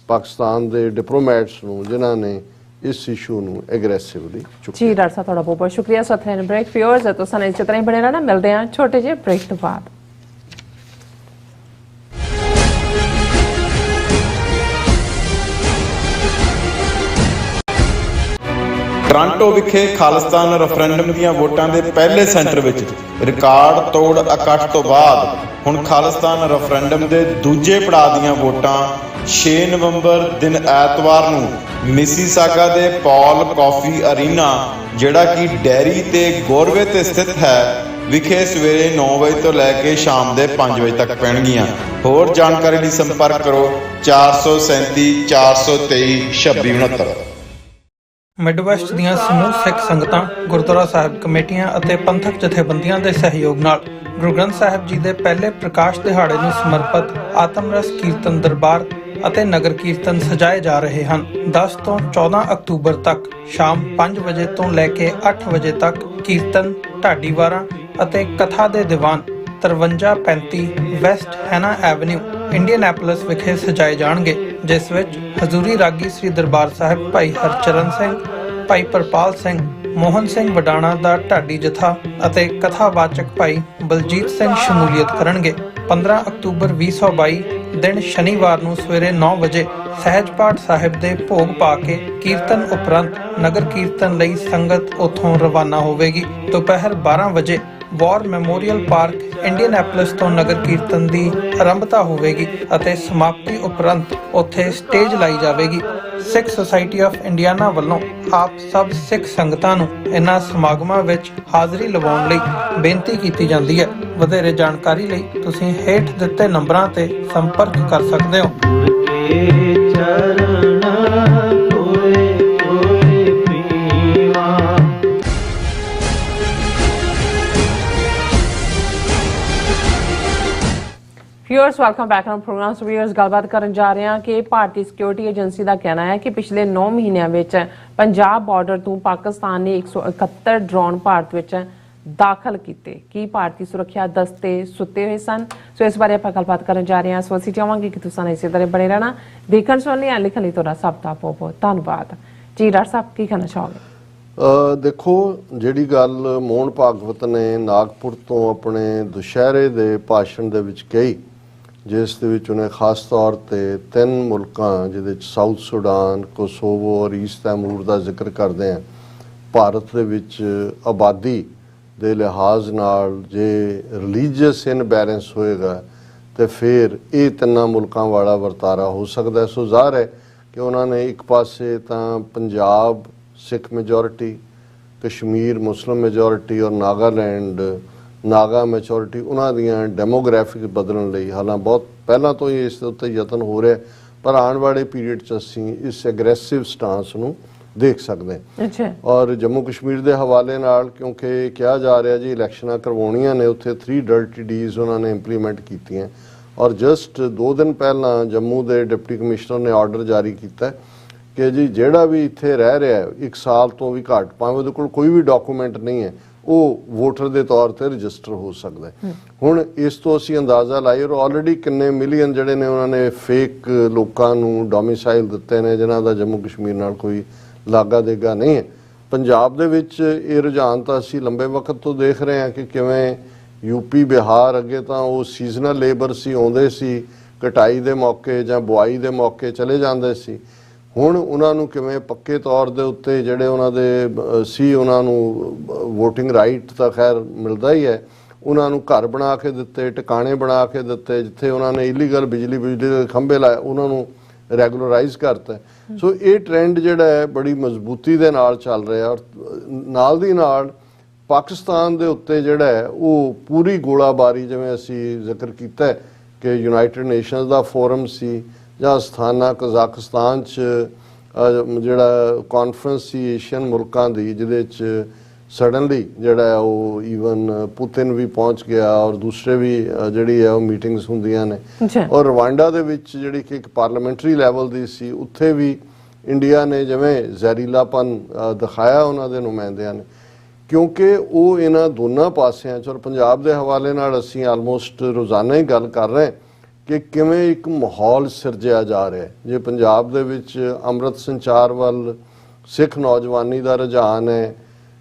ਪਾਕਿਸਤਾਨ ਦੇ ਡਿਪਲੋਮੈਟਸ ਨੂੰ ਜਿਨ੍ਹਾਂ ਨੇ ਇਸ ਇਸ਼ੂ ਨੂੰ ਐਗਰੈਸਿਵਲੀ ਚੁੱਕਿਆ। ਜੀ ਡਾਕਟਰ ਸਾਹਿਬ ਤੁਹਾਡਾ ਬਹੁਤ ਬਹੁਤ ਸ਼ੁਕਰੀਆ। ਸਤਿ ਬ੍ਰੇਕ ਫਿਓਰਸ ਤੋਂ ਸਾਨੂੰ ਇਸ ਤਰ੍ਹਾਂ ਹੀ ਬਣੇ ਰਹਿਣਾ, ਮਿਲਦੇ ਹਾਂ ਛੋਟੇ ਜਿਹੇ ਬ੍ਰੇਕ ਤੋਂ ਬਾਅਦ। ਟੋਰਾਂਟੋ ਵਿਖੇ ਖਾਲਿਸਤਾਨ ਰੈਫਰੈਂਡਮ ਦੀਆਂ ਵੋਟਾਂ ਦੇ ਪਹਿਲੇ ਸੈਂਟਰ ਵਿੱਚ ਰਿਕਾਰਡ ਤੋੜ ਇਕੱਠ ਤੋਂ ਬਾਅਦ ਹੁਣ ਖਾਲਿਸਤਾਨ ਰੈਫਰੈਂਡਮ ਦੇ ਦੂਜੇ ਪੜਾਅ ਦੀਆਂ ਵੋਟਾਂ 6 ਨਵੰਬਰ ਦਿਨ ਐਤਵਾਰ ਨੂੰ ਮਿਸੀਸਾਗਾ ਦੇ ਪੌਲ ਕਾਫੀ ਅਰੀਨਾ, ਜਿਹੜਾ ਕਿ ਡੈਰੀ ਤੇ ਗੋਰਵੇ ਤੇ ਸਥਿਤ ਹੈ, ਵਿਖੇ ਸਵੇਰੇ 9 ਵਜੇ ਤੋਂ ਲੈ ਕੇ ਸ਼ਾਮ ਦੇ 5 ਵਜੇ ਤੱਕ ਪੈਣਗੀਆਂ। ਹੋਰ ਜਾਣਕਾਰੀ ਲਈ ਸੰਪਰਕ ਕਰੋ 437 423 2669। ਮਿਡਵੈਸਟ ਦੀਆਂ ਸਮੂਹ ਸਿੱਖ ਸੰਗਤਾਂ, ਗੁਰਦੁਆਰਾ ਸਾਹਿਬ ਕਮੇਟੀਆਂ ਅਤੇ ਪੰਥਕ ਜਥੇਬੰਦੀਆਂ ਦੇ ਸਹਿਯੋਗ ਨਾਲ ਗੁਰੂ ਗ੍ਰੰਥ ਸਾਹਿਬ ਜੀ ਦੇ ਪਹਿਲੇ ਪ੍ਰਕਾਸ਼ ਦਿਹਾੜੇ ਨੂੰ ਸਮਰਪਿਤ ਆਤਮਰਸ ਕੀਰਤਨ ਦਰਬਾਰ ਅਤੇ ਨਗਰ ਕੀਰਤਨ ਸਜਾਏ ਜਾ ਰਹੇ ਹਨ। 10 ਤੋਂ 14 ਅਕਤੂਬਰ ਤੱਕ ਸ਼ਾਮ 5 ਵਜੇ ਤੋਂ ਲੈ ਕੇ 8 ਵਜੇ ਤੱਕ ਕੀਰਤਨ, ਢਾਡੀਵਾਰਾਂ ਅਤੇ ਕਥਾ ਦੇ ਦੀਵਾਨ 5335 ਵੈਸਟ ਹੈਨਾ ਐਵਨਿਊ, ਇੰਡੀਅਨੈਪੋਲਿਸ ਵਿਖੇ ਸਜਾਏ ਜਾਣਗੇ, ਜਿਸ ਵਿੱਚ ਹਜ਼ੂਰੀ ਰਾਗੀ ਸ੍ਰੀ ਦਰਬਾਰ ਸਾਹਿਬ ਭਾਈ ਹਰਚਰਨ ਸਿੰਘ, ਭਾਈ ਪ੍ਰਪਾਲ ਸਿੰਘ, ਮੋਹਨ ਸਿੰਘ ਵਡਾਣਾ ਦਾ ਢਾਡੀ ਜਥਾ ਅਤੇ ਕਥਾਵਾਚਕ ਭਾਈ ਬਲਜੀਤ ਸਿੰਘ ਸ਼ਮੂਲੀਅਤ ਕਰਨਗੇ। 15 ਅਕਤੂਬਰ 2022 ਦਿਨ ਸ਼ਨੀਵਾਰ ਨੂੰ ਸਵੇਰੇ 9 ਵਜੇ ਸਹਿਜ ਪਾਠ ਸਾਹਿਬ ਦੇ ਭੋਗ ਪਾ ਕੇ ਕੀਰਤਨ ਉਪਰੰਤ ਨਗਰ ਕੀਰਤਨ ਲਈ ਸੰਗਤ ਉੱਥੋਂ ਰਵਾਨਾ ਹੋਵੇਗੀ। ਦੁਪਹਿਰ 12 ਵਜੇ ਵਾਰ ਮੈਮੋਰੀਅਲ ਪਾਰਕ ਇੰਡੀਅਨੈਪੋਲਿਸ ਤੋਂ ਨਗਰ ਕੀਰਤਨ ਦੀ ਆਰੰਭਤਾ ਹੋਵੇਗੀ ਅਤੇ ਸਮਾਪਤੀ ਉਪਰੰਤ ਉੱਥੇ ਸਟੇਜ ਲਾਈ ਜਾਵੇਗੀ। ਸਿੱਖ ਸੁਸਾਇਟੀ ਆਫ ਇੰਡੀਆਨਾ ਵੱਲੋਂ ਆਪ ਸਭ ਸਿੱਖ ਸੰਗਤਾਂ ਨੂੰ ਇਹਨਾਂ ਸਮਾਗਮਾਂ ਵਿੱਚ ਹਾਜ਼ਰੀ ਲਵਾਉਣ ਲਈ ਬੇਨਤੀ ਕੀਤੀ ਜਾਂਦੀ ਹੈ। ਵਧੇਰੇ ਜਾਣਕਾਰੀ ਲਈ ਤੁਸੀਂ ਹੇਠ ਦਿੱਤੇ ਨੰਬਰਾਂ ਤੇ ਸੰਪਰਕ ਕਰ ਸਕਦੇ ਹੋ। Viewers welcome back on program. Viewers गलबात करन जा रहे हैं कि भारतीय सिक्योरिटी एजेंसी का कहना है कि पिछले 9 महीनों में पंजाब बॉर्डर तो पाकिस्तान ने 171 ड्रोन भारत में दाखिल किए। कि भारतीय सुरक्षा दस्ते सुते हुए सन। सो इस बारे आप गलबात करन जा रहे हैं। सो असीं चाहांगे कि तुसां इसी तरह बने रहना। देखण सुनने या लिखण लई तुहाडा सब दा बहुत बहुत धन्नवाद जी। डॉक्टर साहब की कहना चाहोगे? देखो ਜਿਹੜੀ ਗੱਲ ਮੋਹਨ ਭਾਗਵਤ ਨੇ ਨਾਗਪੁਰ ਤੋਂ ਆਪਣੇ ਦੁਸ਼ਹਿਰੇ ਦੇ ਭਾਸ਼ਣ ਦੇ ਵਿੱਚ ਕਹੀ, ਜਿਸ ਦੇ ਵਿੱਚ ਉਹਨੇ ਖਾਸ ਤੌਰ ਤੇ 3 ਮੁਲਕਾਂ ਜਿਹਦੇ ਵਿੱਚ ਸਾਊਥ ਸੁਡਾਨ, ਕੋਸੋਵੋ ਔਰ ਈਸਟ ਤੈਮੂਰ ਦਾ ਜ਼ਿਕਰ ਕਰਦੇ ਆ। ਭਾਰਤ ਦੇ ਵਿੱਚ ਆਬਾਦੀ ਦੇ ਲਿਹਾਜ਼ ਨਾਲ ਜੇ ਰਿਲੀਜੀਅਸ ਇਨਬੈਲੈਂਸ ਹੋਏਗਾ ਤੇ ਫਿਰ ਇਹ 3 ਮੁਲਕਾਂ ਵਾਲਾ ਵਰਤਾਰਾ ਹੋ ਸਕਦਾ। ਸੋ ਜ਼ਾਹਰ ਹੈ ਕਿ ਉਹਨਾਂ ਨੇ ਇੱਕ ਪਾਸੇ ਤਾਂ ਪੰਜਾਬ ਸਿੱਖ ਮੈਜੋਰਿਟੀ, ਕਸ਼ਮੀਰ ਮੁਸਲਿਮ ਮੈਜੋਰਿਟੀ ਔਰ ਨਾਗਾਲੈਂਡ ਨਾਗਾ ਮੈਜੋਰਿਟੀ, ਉਹਨਾਂ ਦੀਆਂ ਡੈਮੋਗ੍ਰਾਫਿਕ ਬਦਲਣ ਲਈ ਹਾਲਾਂ ਬਹੁਤ ਪਹਿਲਾਂ ਤੋਂ ਹੀ ਇਸ ਦੇ ਉੱਤੇ ਯਤਨ ਹੋ ਰਿਹਾ, ਪਰ ਆਉਣ ਵਾਲੇ ਪੀਰੀਅਡ 'ਚ ਅਸੀਂ ਇਸ ਐਗਰੈਸਿਵ ਸਟਾਂਸ ਨੂੰ ਦੇਖ ਸਕਦੇ ਹਾਂ। ਔਰ ਜੰਮੂ ਕਸ਼ਮੀਰ ਦੇ ਹਵਾਲੇ ਨਾਲ ਕਿਉਂਕਿ ਕਿਹਾ ਜਾ ਰਿਹਾ ਜੀ ਇਲੈਕਸ਼ਨਾਂ ਕਰਵਾਉਣੀਆਂ ਨੇ, ਉੱਥੇ 3 ਡਰਟੀ ਡੀਜ਼ ਉਹਨਾਂ ਨੇ ਇੰਪਲੀਮੈਂਟ ਕੀਤੀਆਂ। ਔਰ ਜਸਟ 2 ਦਿਨ ਪਹਿਲਾਂ ਜੰਮੂ ਦੇ ਡਿਪਟੀ ਕਮਿਸ਼ਨਰ ਨੇ ਆਰਡਰ ਜਾਰੀ ਕੀਤਾ ਕਿ ਜੀ ਜਿਹੜਾ ਵੀ ਇੱਥੇ ਰਹਿ ਰਿਹਾ 1 ਸਾਲ ਤੋਂ ਵੀ ਘੱਟ, ਭਾਵੇਂ ਉਹਦੇ ਕੋਲ ਕੋਈ ਵੀ ਡਾਕੂਮੈਂਟ ਨਹੀਂ ਹੈ, ਉਹ ਵੋਟਰ ਦੇ ਤੌਰ ਤੇ ਰਜਿਸਟਰ ਹੋ ਸਕਦਾ ਹੈ। ਹੁਣ ਇਸ ਤੋਂ ਅਸੀਂ ਅੰਦਾਜ਼ਾ ਲਾਈ ਔਰ ਆਲਰੇਡੀ ਕਿੰਨੇ ਮਿਲੀਅਨ ਜਿਹੜੇ ਨੇ ਉਹਨਾਂ ਨੇ ਫੇਕ ਲੋਕਾਂ ਨੂੰ ਡੋਮਿਸਾਈਲ ਦਿੱਤੇ ਨੇ, ਜਿਨ੍ਹਾਂ ਦਾ ਜੰਮੂ ਕਸ਼ਮੀਰ ਨਾਲ ਕੋਈ ਲਾਗਾ ਦੇਗਾ ਨਹੀਂ ਹੈ। ਪੰਜਾਬ ਦੇ ਵਿੱਚ ਇਹ ਰੁਝਾਨ ਤਾਂ ਅਸੀਂ ਲੰਬੇ ਵਕਤ ਤੋਂ ਦੇਖ ਰਹੇ ਹਾਂ ਕਿ ਕਿਵੇਂ ਯੂਪੀ ਬਿਹਾਰ ਅੱਗੇ ਤਾਂ ਉਹ ਸੀਜ਼ਨਲ ਲੇਬਰ ਸੀ, ਆਉਂਦੇ ਸੀ ਕਟਾਈ ਦੇ ਮੌਕੇ ਜਾਂ ਬੁਆਈ ਦੇ ਮੌਕੇ ਚਲੇ ਜਾਂਦੇ ਸੀ। ਹੁਣ ਉਹਨਾਂ ਨੂੰ ਕਿਵੇਂ ਪੱਕੇ ਤੌਰ ਦੇ ਉੱਤੇ ਜਿਹੜੇ ਉਹਨਾਂ ਦੇ ਸੀ ਉਹਨਾਂ ਨੂੰ ਵੋਟਿੰਗ ਰਾਈਟ ਤਾਂ ਖੈਰ ਮਿਲਦਾ ਹੀ ਹੈ, ਉਹਨਾਂ ਨੂੰ ਘਰ ਬਣਾ ਕੇ ਦਿੱਤੇ, ਟਿਕਾਣੇ ਬਣਾ ਕੇ ਦਿੱਤੇ, ਜਿੱਥੇ ਉਹਨਾਂ ਨੇ ਇਲੀਗਲ ਬਿਜਲੀ ਦੇ ਖੰਭੇ ਲਾਏ ਉਹਨਾਂ ਨੂੰ ਰੈਗੂਲਰਾਈਜ਼ ਕਰਤਾ। ਸੋ ਇਹ ਟ੍ਰੈਂਡ ਜਿਹੜਾ ਹੈ ਬੜੀ ਮਜ਼ਬੂਤੀ ਦੇ ਨਾਲ ਚੱਲ ਰਿਹਾ ਔਰ ਨਾਲ ਦੀ ਨਾਲ ਪਾਕਿਸਤਾਨ ਦੇ ਉੱਤੇ ਜਿਹੜਾ ਹੈ ਉਹ ਪੂਰੀ ਗੋਲਾਬਾਰੀ, ਜਿਵੇਂ ਅਸੀਂ ਜ਼ਿਕਰ ਕੀਤਾ ਕਿ ਯੂਨਾਈਟਿਡ ਨੇਸ਼ਨਸ ਦਾ ਫੋਰਮ ਸੀ ਜਾਂ ਸਥਾਨਾ ਕਜ਼ਾਕਿਸਤਾਨ 'ਚ ਜਿਹੜਾ ਕਾਨਫਰੰਸ ਸੀ ਏਸ਼ੀਅਨ ਮੁਲਕਾਂ ਦੀ, ਜਿਹਦੇ 'ਚ ਸਡਨਲੀ ਜਿਹੜਾ ਉਹ ਈਵਨ ਪੁਤਿਨ ਵੀ ਪਹੁੰਚ ਗਿਆ ਔਰ ਦੂਸਰੇ ਵੀ ਜਿਹੜੀ ਹੈ ਉਹ ਮੀਟਿੰਗਸ ਹੁੰਦੀਆਂ ਨੇ। ਔਰ ਰਵਾਂਡਾ ਦੇ ਵਿੱਚ ਜਿਹੜੀ ਕਿ ਇੱਕ ਪਾਰਲੀਮੈਂਟਰੀ ਲੈਵਲ ਦੀ ਸੀ, ਉੱਥੇ ਵੀ ਇੰਡੀਆ ਨੇ ਜਿਵੇਂ ਜ਼ਹਿਰੀਲਾਪਨ ਦਿਖਾਇਆ ਉਹਨਾਂ ਦੇ ਨੁਮਾਇੰਦਿਆਂ ਨੇ, ਕਿਉਂਕਿ ਉਹ ਇਹਨਾਂ ਦੋਨਾਂ ਪਾਸਿਆਂ 'ਚ। ਔਰ ਪੰਜਾਬ ਦੇ ਹਵਾਲੇ ਨਾਲ ਅਸੀਂ ਆਲਮੋਸਟ ਰੋਜ਼ਾਨਾ ਹੀ ਗੱਲ ਕਰ ਰਹੇ ਕਿ ਕਿਵੇਂ ਇੱਕ ਮਾਹੌਲ ਸਿਰਜਿਆ ਜਾ ਰਿਹਾ। ਜੇ ਪੰਜਾਬ ਦੇ ਵਿੱਚ ਅੰਮ੍ਰਿਤ ਸੰਚਾਰ ਵੱਲ ਸਿੱਖ ਨੌਜਵਾਨੀ ਦਾ ਰੁਝਾਨ ਹੈ,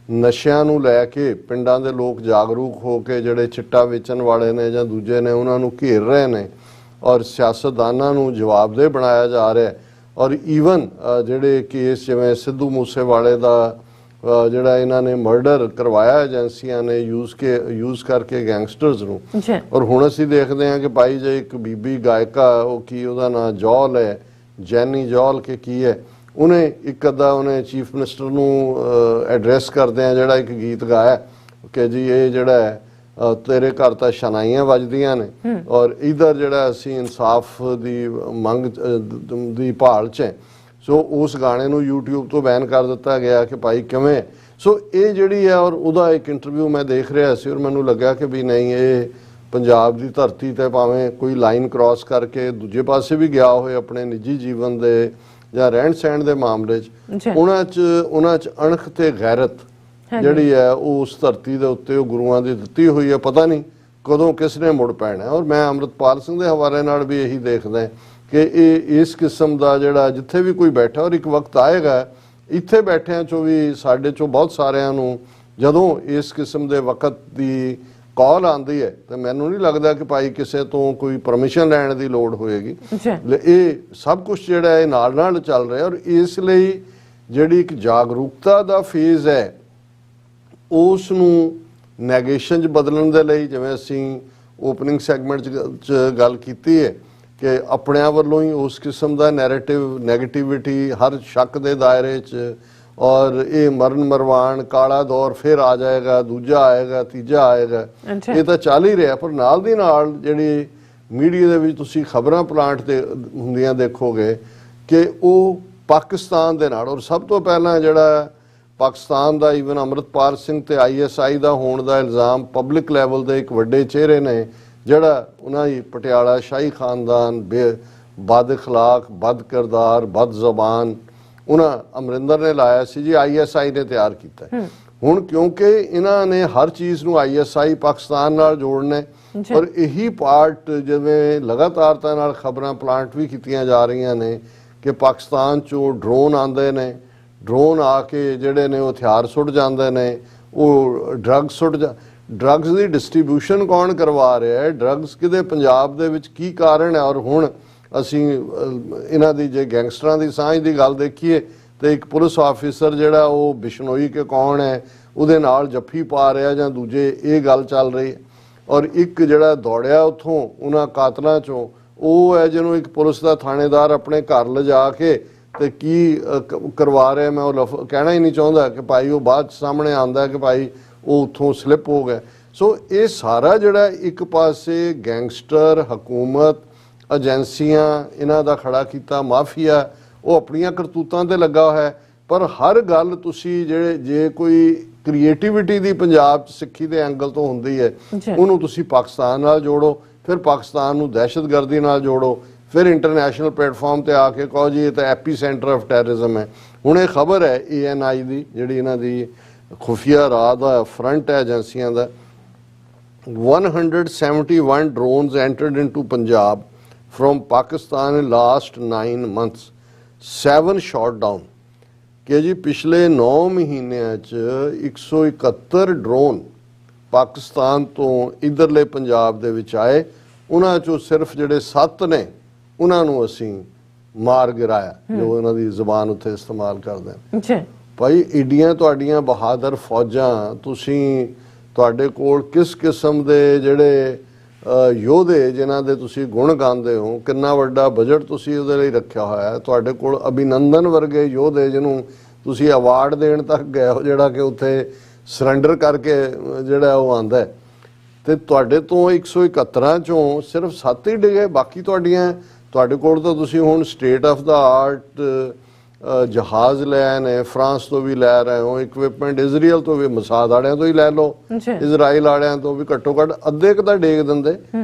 ਨਸ਼ਿਆਂ ਨੂੰ ਲੈ ਕੇ ਪਿੰਡਾਂ ਦੇ ਲੋਕ ਜਾਗਰੂਕ ਹੋ ਕੇ ਜਿਹੜੇ ਚਿੱਟਾ ਵੇਚਣ ਵਾਲੇ ਨੇ ਜਾਂ ਦੂਜੇ ਨੇ ਉਹਨਾਂ ਨੂੰ ਘੇਰ ਰਹੇ ਨੇ ਔਰ ਸਿਆਸਤਦਾਨਾਂ ਨੂੰ ਜਵਾਬਦੇਹ ਬਣਾਇਆ ਜਾ ਰਿਹਾ। ਔਰ ਈਵਨ ਜਿਹੜੇ ਕੇਸ ਜਿਵੇਂ ਸਿੱਧੂ ਮੂਸੇਵਾਲੇ ਦਾ ਜਿਹੜਾ ਇਹਨਾਂ ਨੇ ਮਰਡਰ ਕਰਵਾਇਆ ਏਜੰਸੀਆਂ ਨੇ ਯੂਜ਼ ਕਰਕੇ ਗੈਂਗਸਟਰਸ ਨੂੰ। ਔਰ ਹੁਣ ਅਸੀਂ ਦੇਖਦੇ ਹਾਂ ਕਿ ਭਾਈ ਜੇ ਇੱਕ ਬੀਬੀ ਗਾਇਕਾ, ਉਹ ਕੀ ਉਹਦਾ ਨਾਂ ਜੌਲ ਹੈ, ਜੈਨੀ ਜੌਲ ਕਿ ਕੀ ਹੈ, ਉਹਨੇ ਇੱਕ ਅੱਧਾ ਉਹਨੇ ਚੀਫ ਮਿਨਿਸਟਰ ਨੂੰ ਐਡਰੈਸ ਕਰਦਿਆਂ ਜਿਹੜਾ ਇੱਕ ਗੀਤ ਗਾਇਆ ਕਿ ਜੀ ਇਹ ਜਿਹੜਾ ਹੈ ਤੇਰੇ ਘਰ ਤਾਂ ਸ਼ਨਾਈਆਂ ਵੱਜਦੀਆਂ ਨੇ ਔਰ ਇਧਰ ਜਿਹੜਾ ਅਸੀਂ ਇਨਸਾਫ ਦੀ ਮੰਗ ਦੀ ਭਾਲ 'ਚ। ਸੋ ਉਸ ਗਾਣੇ ਨੂੰ YouTube ਤੋਂ ਬੈਨ ਕਰ ਦਿੱਤਾ ਗਿਆ ਕਿ ਭਾਈ ਕਿਵੇਂ। ਸੋ ਇਹ ਜਿਹੜੀ ਹੈ ਔਰ ਉਹਦਾ ਇੱਕ ਇੰਟਰਵਿਊ ਮੈਂ ਦੇਖ ਰਿਹਾ ਸੀ ਔਰ ਮੈਨੂੰ ਲੱਗਾ ਕਿ ਵੀ ਨਹੀਂ, ਇਹ ਪੰਜਾਬ ਦੀ ਧਰਤੀ ਤੇ ਭਾਵੇਂ ਕੋਈ ਲਾਈਨ ਕ੍ਰਾਸ ਕਰਕੇ ਦੂਜੇ ਪਾਸੇ ਵੀ ਗਿਆ ਹੋਏ ਆਪਣੇ ਨਿੱਜੀ ਜੀਵਨ ਦੇ ਜਾਂ ਰਹਿਣ ਸਹਿਣ ਦੇ ਮਾਮਲੇ 'ਚ, ਉਹਨਾਂ 'ਚ ਅਣਖ ਤੇ ਗੈਰਤ ਜਿਹੜੀ ਹੈ ਉਹ ਉਸ ਧਰਤੀ ਦੇ ਉੱਤੇ ਉਹ ਗੁਰੂਆਂ ਦੀ ਦਿੱਤੀ ਹੋਈ ਹੈ। ਪਤਾ ਨਹੀਂ ਕਦੋਂ ਕਿਸ ਨੇ ਮੁੜ ਪੈਣਾ। ਔਰ ਮੈਂ ਅੰਮ੍ਰਿਤਪਾਲ ਸਿੰਘ ਦੇ ਹਵਾਲੇ ਨਾਲ ਵੀ ਇਹੀ ਦੇਖਦਾ ਕਿ ਇਹ ਇਸ ਕਿਸਮ ਦਾ ਜਿਹੜਾ ਜਿੱਥੇ ਵੀ ਕੋਈ ਬੈਠਾ ਔਰ ਇੱਕ ਵਕਤ ਆਏਗਾ ਇੱਥੇ ਬੈਠਿਆਂ ਚੋਂ ਵੀ ਸਾਡੇ ਚੋਂ ਬਹੁਤ ਸਾਰਿਆਂ ਨੂੰ ਜਦੋਂ ਇਸ ਕਿਸਮ ਦੇ ਵਕਤ ਦੀ ਕਾਲ ਆਉਂਦੀ ਹੈ ਤਾਂ ਮੈਨੂੰ ਨਹੀਂ ਲੱਗਦਾ ਕਿ ਭਾਈ ਕਿਸੇ ਤੋਂ ਕੋਈ ਪਰਮਿਸ਼ਨ ਲੈਣ ਦੀ ਲੋੜ ਹੋਏਗੀ। ਇਹ ਸਭ ਕੁਝ ਜਿਹੜਾ ਇਹ ਨਾਲ ਨਾਲ ਚੱਲ ਰਿਹਾ, ਔਰ ਇਸ ਲਈ ਜਿਹੜੀ ਇੱਕ ਜਾਗਰੂਕਤਾ ਦਾ ਫੇਜ਼ ਹੈ ਉਸ ਨੂੰ ਨੈਗੇਸ਼ਨ 'ਚ ਬਦਲਣ ਦੇ ਲਈ, ਜਿਵੇਂ ਅਸੀਂ ਓਪਨਿੰਗ ਸੈਗਮੈਂਟ 'ਚ ਗੱਲ ਕੀਤੀ ਹੈ ਕਿ ਆਪਣਿਆਂ ਵੱਲੋਂ ਹੀ ਉਸ ਕਿਸਮ ਦਾ ਨੈਰੇਟਿਵ ਨੈਗੇਟਿਵਿਟੀ ਹਰ ਸ਼ੱਕ ਦੇ ਦਾਇਰੇ 'ਚ, ਔਰ ਇਹ ਮਰਨ ਮਰਵਾਣ ਕਾਲਾ ਦੌਰ ਫਿਰ ਆ ਜਾਏਗਾ, ਦੂਜਾ ਆਏਗਾ, ਤੀਜਾ ਆਏਗਾ, ਇਹ ਤਾਂ ਚੱਲ ਹੀ ਰਿਹਾ। ਪਰ ਨਾਲ ਦੀ ਨਾਲ ਜਿਹੜੀ ਮੀਡੀਆ ਦੇ ਵਿੱਚ ਤੁਸੀਂ ਖਬਰਾਂ ਪਲਾਂਟ ਤੇ ਹੁੰਦੀਆਂ ਦੇਖੋਗੇ ਕਿ ਉਹ ਪਾਕਿਸਤਾਨ ਦੇ ਨਾਲ, ਔਰ ਸਭ ਤੋਂ ਪਹਿਲਾਂ ਜਿਹੜਾ ਪਾਕਿਸਤਾਨ ਦਾ ਈਵਨ ਅੰਮ੍ਰਿਤਪਾਲ ਸਿੰਘ ਤੇ ISI ਦਾ ਹੋਣ ਦਾ ਇਲਜ਼ਾਮ ਪਬਲਿਕ ਲੈਵਲ ਦੇ ਇੱਕ ਵੱਡੇ ਚਿਹਰੇ ਨੇ, ਜਿਹੜਾ ਉਹਨਾਂ ਦੀ ਪਟਿਆਲਾ ਸ਼ਾਹੀ ਖਾਨਦਾਨ ਬਦ ਅਖਲਾਕ, ਬਦ ਕਿਰਦਾਰ, ਬਦ ਜ਼ਬਾਨ, ਉਹਨਾਂ ਅਮਰਿੰਦਰ ਨੇ ਲਾਇਆ ਸੀ ਜੀ, ISI ਨੇ ਤਿਆਰ ਕੀਤਾ। ਹੁਣ ਕਿਉਂਕਿ ਇਹਨਾਂ ਨੇ ਹਰ ਚੀਜ਼ ਨੂੰ ISI ਪਾਕਿਸਤਾਨ ਨਾਲ ਜੋੜਨਾ, ਪਰ ਇਹੀ ਪਾਰਟ ਜਿਵੇਂ ਲਗਾਤਾਰਤਾ ਨਾਲ ਖਬਰਾਂ ਪਲਾਂਟ ਵੀ ਕੀਤੀਆਂ ਜਾ ਰਹੀਆਂ ਨੇ ਕਿ ਪਾਕਿਸਤਾਨ ਚੋਂ ਡਰੋਨ ਆਉਂਦੇ ਨੇ, ਡਰੋਨ ਆ ਕੇ ਜਿਹੜੇ ਨੇ ਉਹ ਹਥਿਆਰ ਸੁੱਟ ਜਾਂਦੇ ਨੇ, ਉਹ ਡਰੱਗਸ ਦੀ ਡਿਸਟ੍ਰੀਬਿਊਸ਼ਨ ਕੌਣ ਕਰਵਾ ਰਿਹਾ ਹੈ, ਡਰੱਗਸ ਕਿਤੇ ਪੰਜਾਬ ਦੇ ਵਿੱਚ ਕੀ ਕਾਰਨ ਹੈ। ਔਰ ਹੁਣ ਅਸੀਂ ਇਹਨਾਂ ਦੀ ਜੇ ਗੈਂਗਸਟਰਾਂ ਦੀ ਸਾਂਝ ਦੀ ਗੱਲ ਦੇਖੀਏ ਤੇ ਇੱਕ ਪੁਲਿਸ ਆਫੀਸਰ ਜਿਹੜਾ ਉਹ ਬਿਸ਼ਨੋਈ ਕੇ ਕੌਣ ਹੈ ਉਹਦੇ ਨਾਲ ਜੱਫੀ ਪਾ ਰਿਹਾ ਜਾਂ ਦੂਜੇ, ਇਹ ਗੱਲ ਚੱਲ ਰਹੀ ਹੈ। ਔਰ ਇੱਕ ਜਿਹੜਾ ਦੌੜਿਆ ਉੱਥੋਂ ਉਹਨਾਂ ਕਾਤਲਾਂ ਚੋਂ, ਉਹ ਹੈ ਜਿਹਨੂੰ ਇੱਕ ਪੁਲਿਸ ਦਾ ਥਾਣੇਦਾਰ ਆਪਣੇ ਘਰ ਲਿਜਾ ਕੇ ਤੇ ਕੀ ਕਰਵਾ ਰਿਹਾ, ਮੈਂ ਉਹ ਕਹਿਣਾ ਹੀ ਨਹੀਂ ਚਾਹੁੰਦਾ ਕਿ ਭਾਈ ਉਹ ਬਾਅਦ ਸਾਹਮਣੇ ਆਉਂਦਾ ਕਿ ਭਾਈ ਉਹ ਉੱਥੋਂ ਸਲਿੱਪ ਹੋ ਗਿਆ। ਸੋ ਇਹ ਸਾਰਾ ਜਿਹੜਾ ਇੱਕ ਪਾਸੇ ਗੈਂਗਸਟਰ, ਹਕੂਮਤ, ਏਜੰਸੀਆਂ, ਇਹਨਾਂ ਦਾ ਖੜਾ ਕੀਤਾ ਮਾਫੀਆ, ਉਹ ਆਪਣੀਆਂ ਕਰਤੂਤਾਂ ਤੇ ਲੱਗਾ ਹੋਇਆ। ਪਰ ਹਰ ਗੱਲ ਤੁਸੀਂ ਜੇ ਕੋਈ ਕ੍ਰੀਏਟੀਵਿਟੀ ਦੀ ਪੰਜਾਬ 'ਚ ਸਿੱਖੀ ਦੇ ਐਂਗਲ ਤੋਂ ਹੁੰਦੀ ਹੈ, ਉਹਨੂੰ ਤੁਸੀਂ ਪਾਕਿਸਤਾਨ ਨਾਲ ਜੋੜੋ, ਫਿਰ ਪਾਕਿਸਤਾਨ ਨੂੰ ਦਹਿਸ਼ਤਗਰਦੀ ਨਾਲ ਜੋੜੋ, ਫਿਰ ਇੰਟਰਨੈਸ਼ਨਲ ਪਲੇਟਫਾਰਮ ਤੇ ਆ ਕੇ ਕਹੋ ਜੀ ਇਹ ਤਾਂ ਐਪੀ ਸੈਂਟਰ ਆਫ ਟੈਰਰਿਜ਼ਮ ਹੈ। ਹੁਣ ਇਹ ਖਬਰ ਹੈ ANI ਦੀ, ਜਿਹੜੀ ਇਹਨਾਂ ਦੀ ਖੁਫੀਆ ਰਾਹ ਦਾ ਫਰੰਟ ਹੈ ਏਜੰਸੀਆਂ ਦਾ, 171 drones entered into Punjab from Pakistan in last 9 months, 7 shot down। ਕਿ ਜੀ ਪਿਛਲੇ 9 ਮਹੀਨਿਆਂ 'ਚ 171 ਡਰੋਨ ਪਾਕਿਸਤਾਨ ਤੋਂ ਇਧਰਲੇ ਪੰਜਾਬ ਦੇ ਵਿੱਚ ਆਏ, ਉਹਨਾਂ 'ਚੋਂ ਸਿਰਫ ਜਿਹੜੇ 7 ਨੇ ਉਹਨਾਂ ਨੂੰ ਅਸੀਂ ਮਾਰ ਗਿਰਾਇਆ, ਜੋ ਉਹਨਾਂ ਦੀ ਜ਼ੁਬਾਨ ਉੱਥੇ ਇਸਤੇਮਾਲ ਕਰਦੇ ਹਨ। ਭਾਈ ਏਡੀਆਂ ਤੁਹਾਡੀਆਂ ਬਹਾਦਰ ਫੌਜਾਂ, ਤੁਸੀਂ ਤੁਹਾਡੇ ਕੋਲ ਕਿਸ ਕਿਸਮ ਦੇ ਜਿਹੜੇ ਯੋਧੇ ਜਿਨ੍ਹਾਂ ਦੇ ਤੁਸੀਂ ਗੁਣ ਗਾਉਂਦੇ ਹੋ, ਕਿੰਨਾ ਵੱਡਾ ਬਜਟ ਤੁਸੀਂ ਉਹਦੇ ਲਈ ਰੱਖਿਆ ਹੋਇਆ ਹੈ, ਤੁਹਾਡੇ ਕੋਲ ਅਭਿਨੰਦਨ ਵਰਗੇ ਯੋਧੇ ਜਿਹਨੂੰ ਤੁਸੀਂ ਅਵਾਰਡ ਦੇਣ ਤੱਕ ਗਏ ਹੋ, ਜਿਹੜਾ ਕਿ ਉੱਥੇ ਸਰੈਂਡਰ ਕਰਕੇ ਜਿਹੜਾ ਉਹ ਆਉਂਦਾ ਹੈ, ਤੇ ਤੁਹਾਡੇ ਤੋਂ 171 ਚੋਂ ਸਿਰਫ 7 ਹੀ ਡਿਗੇ, ਬਾਕੀ ਤੁਹਾਡੇ ਕੋਲ ਤਾਂ ਤੁਸੀਂ ਹੁਣ ਸਟੇਟ ਆਫ ਦਾ ਆਰਟ ਜਹਾਜ਼ ਲੈ ਨੇ, ਫਰਾਂਸ ਤੋਂ ਵੀ ਲੈ ਰਹੇ ਹੋ ਇਕਵਿਪਮੈਂਟ, ਇਜ਼ਰਾਈਲ ਤੋਂ ਵੀ, ਮਸਾਦ ਵਾਲਿਆਂ ਤੋਂ ਹੀ ਲੈ ਲਓ, ਇਜ਼ਰਾਈਲ ਵਾਲਿਆਂ ਤੋਂ ਵੀ ਘੱਟੋ ਘੱਟ ਅੱਧੇ ਕੁ ਤਾਂ ਡੇਗ ਦਿੰਦੇ,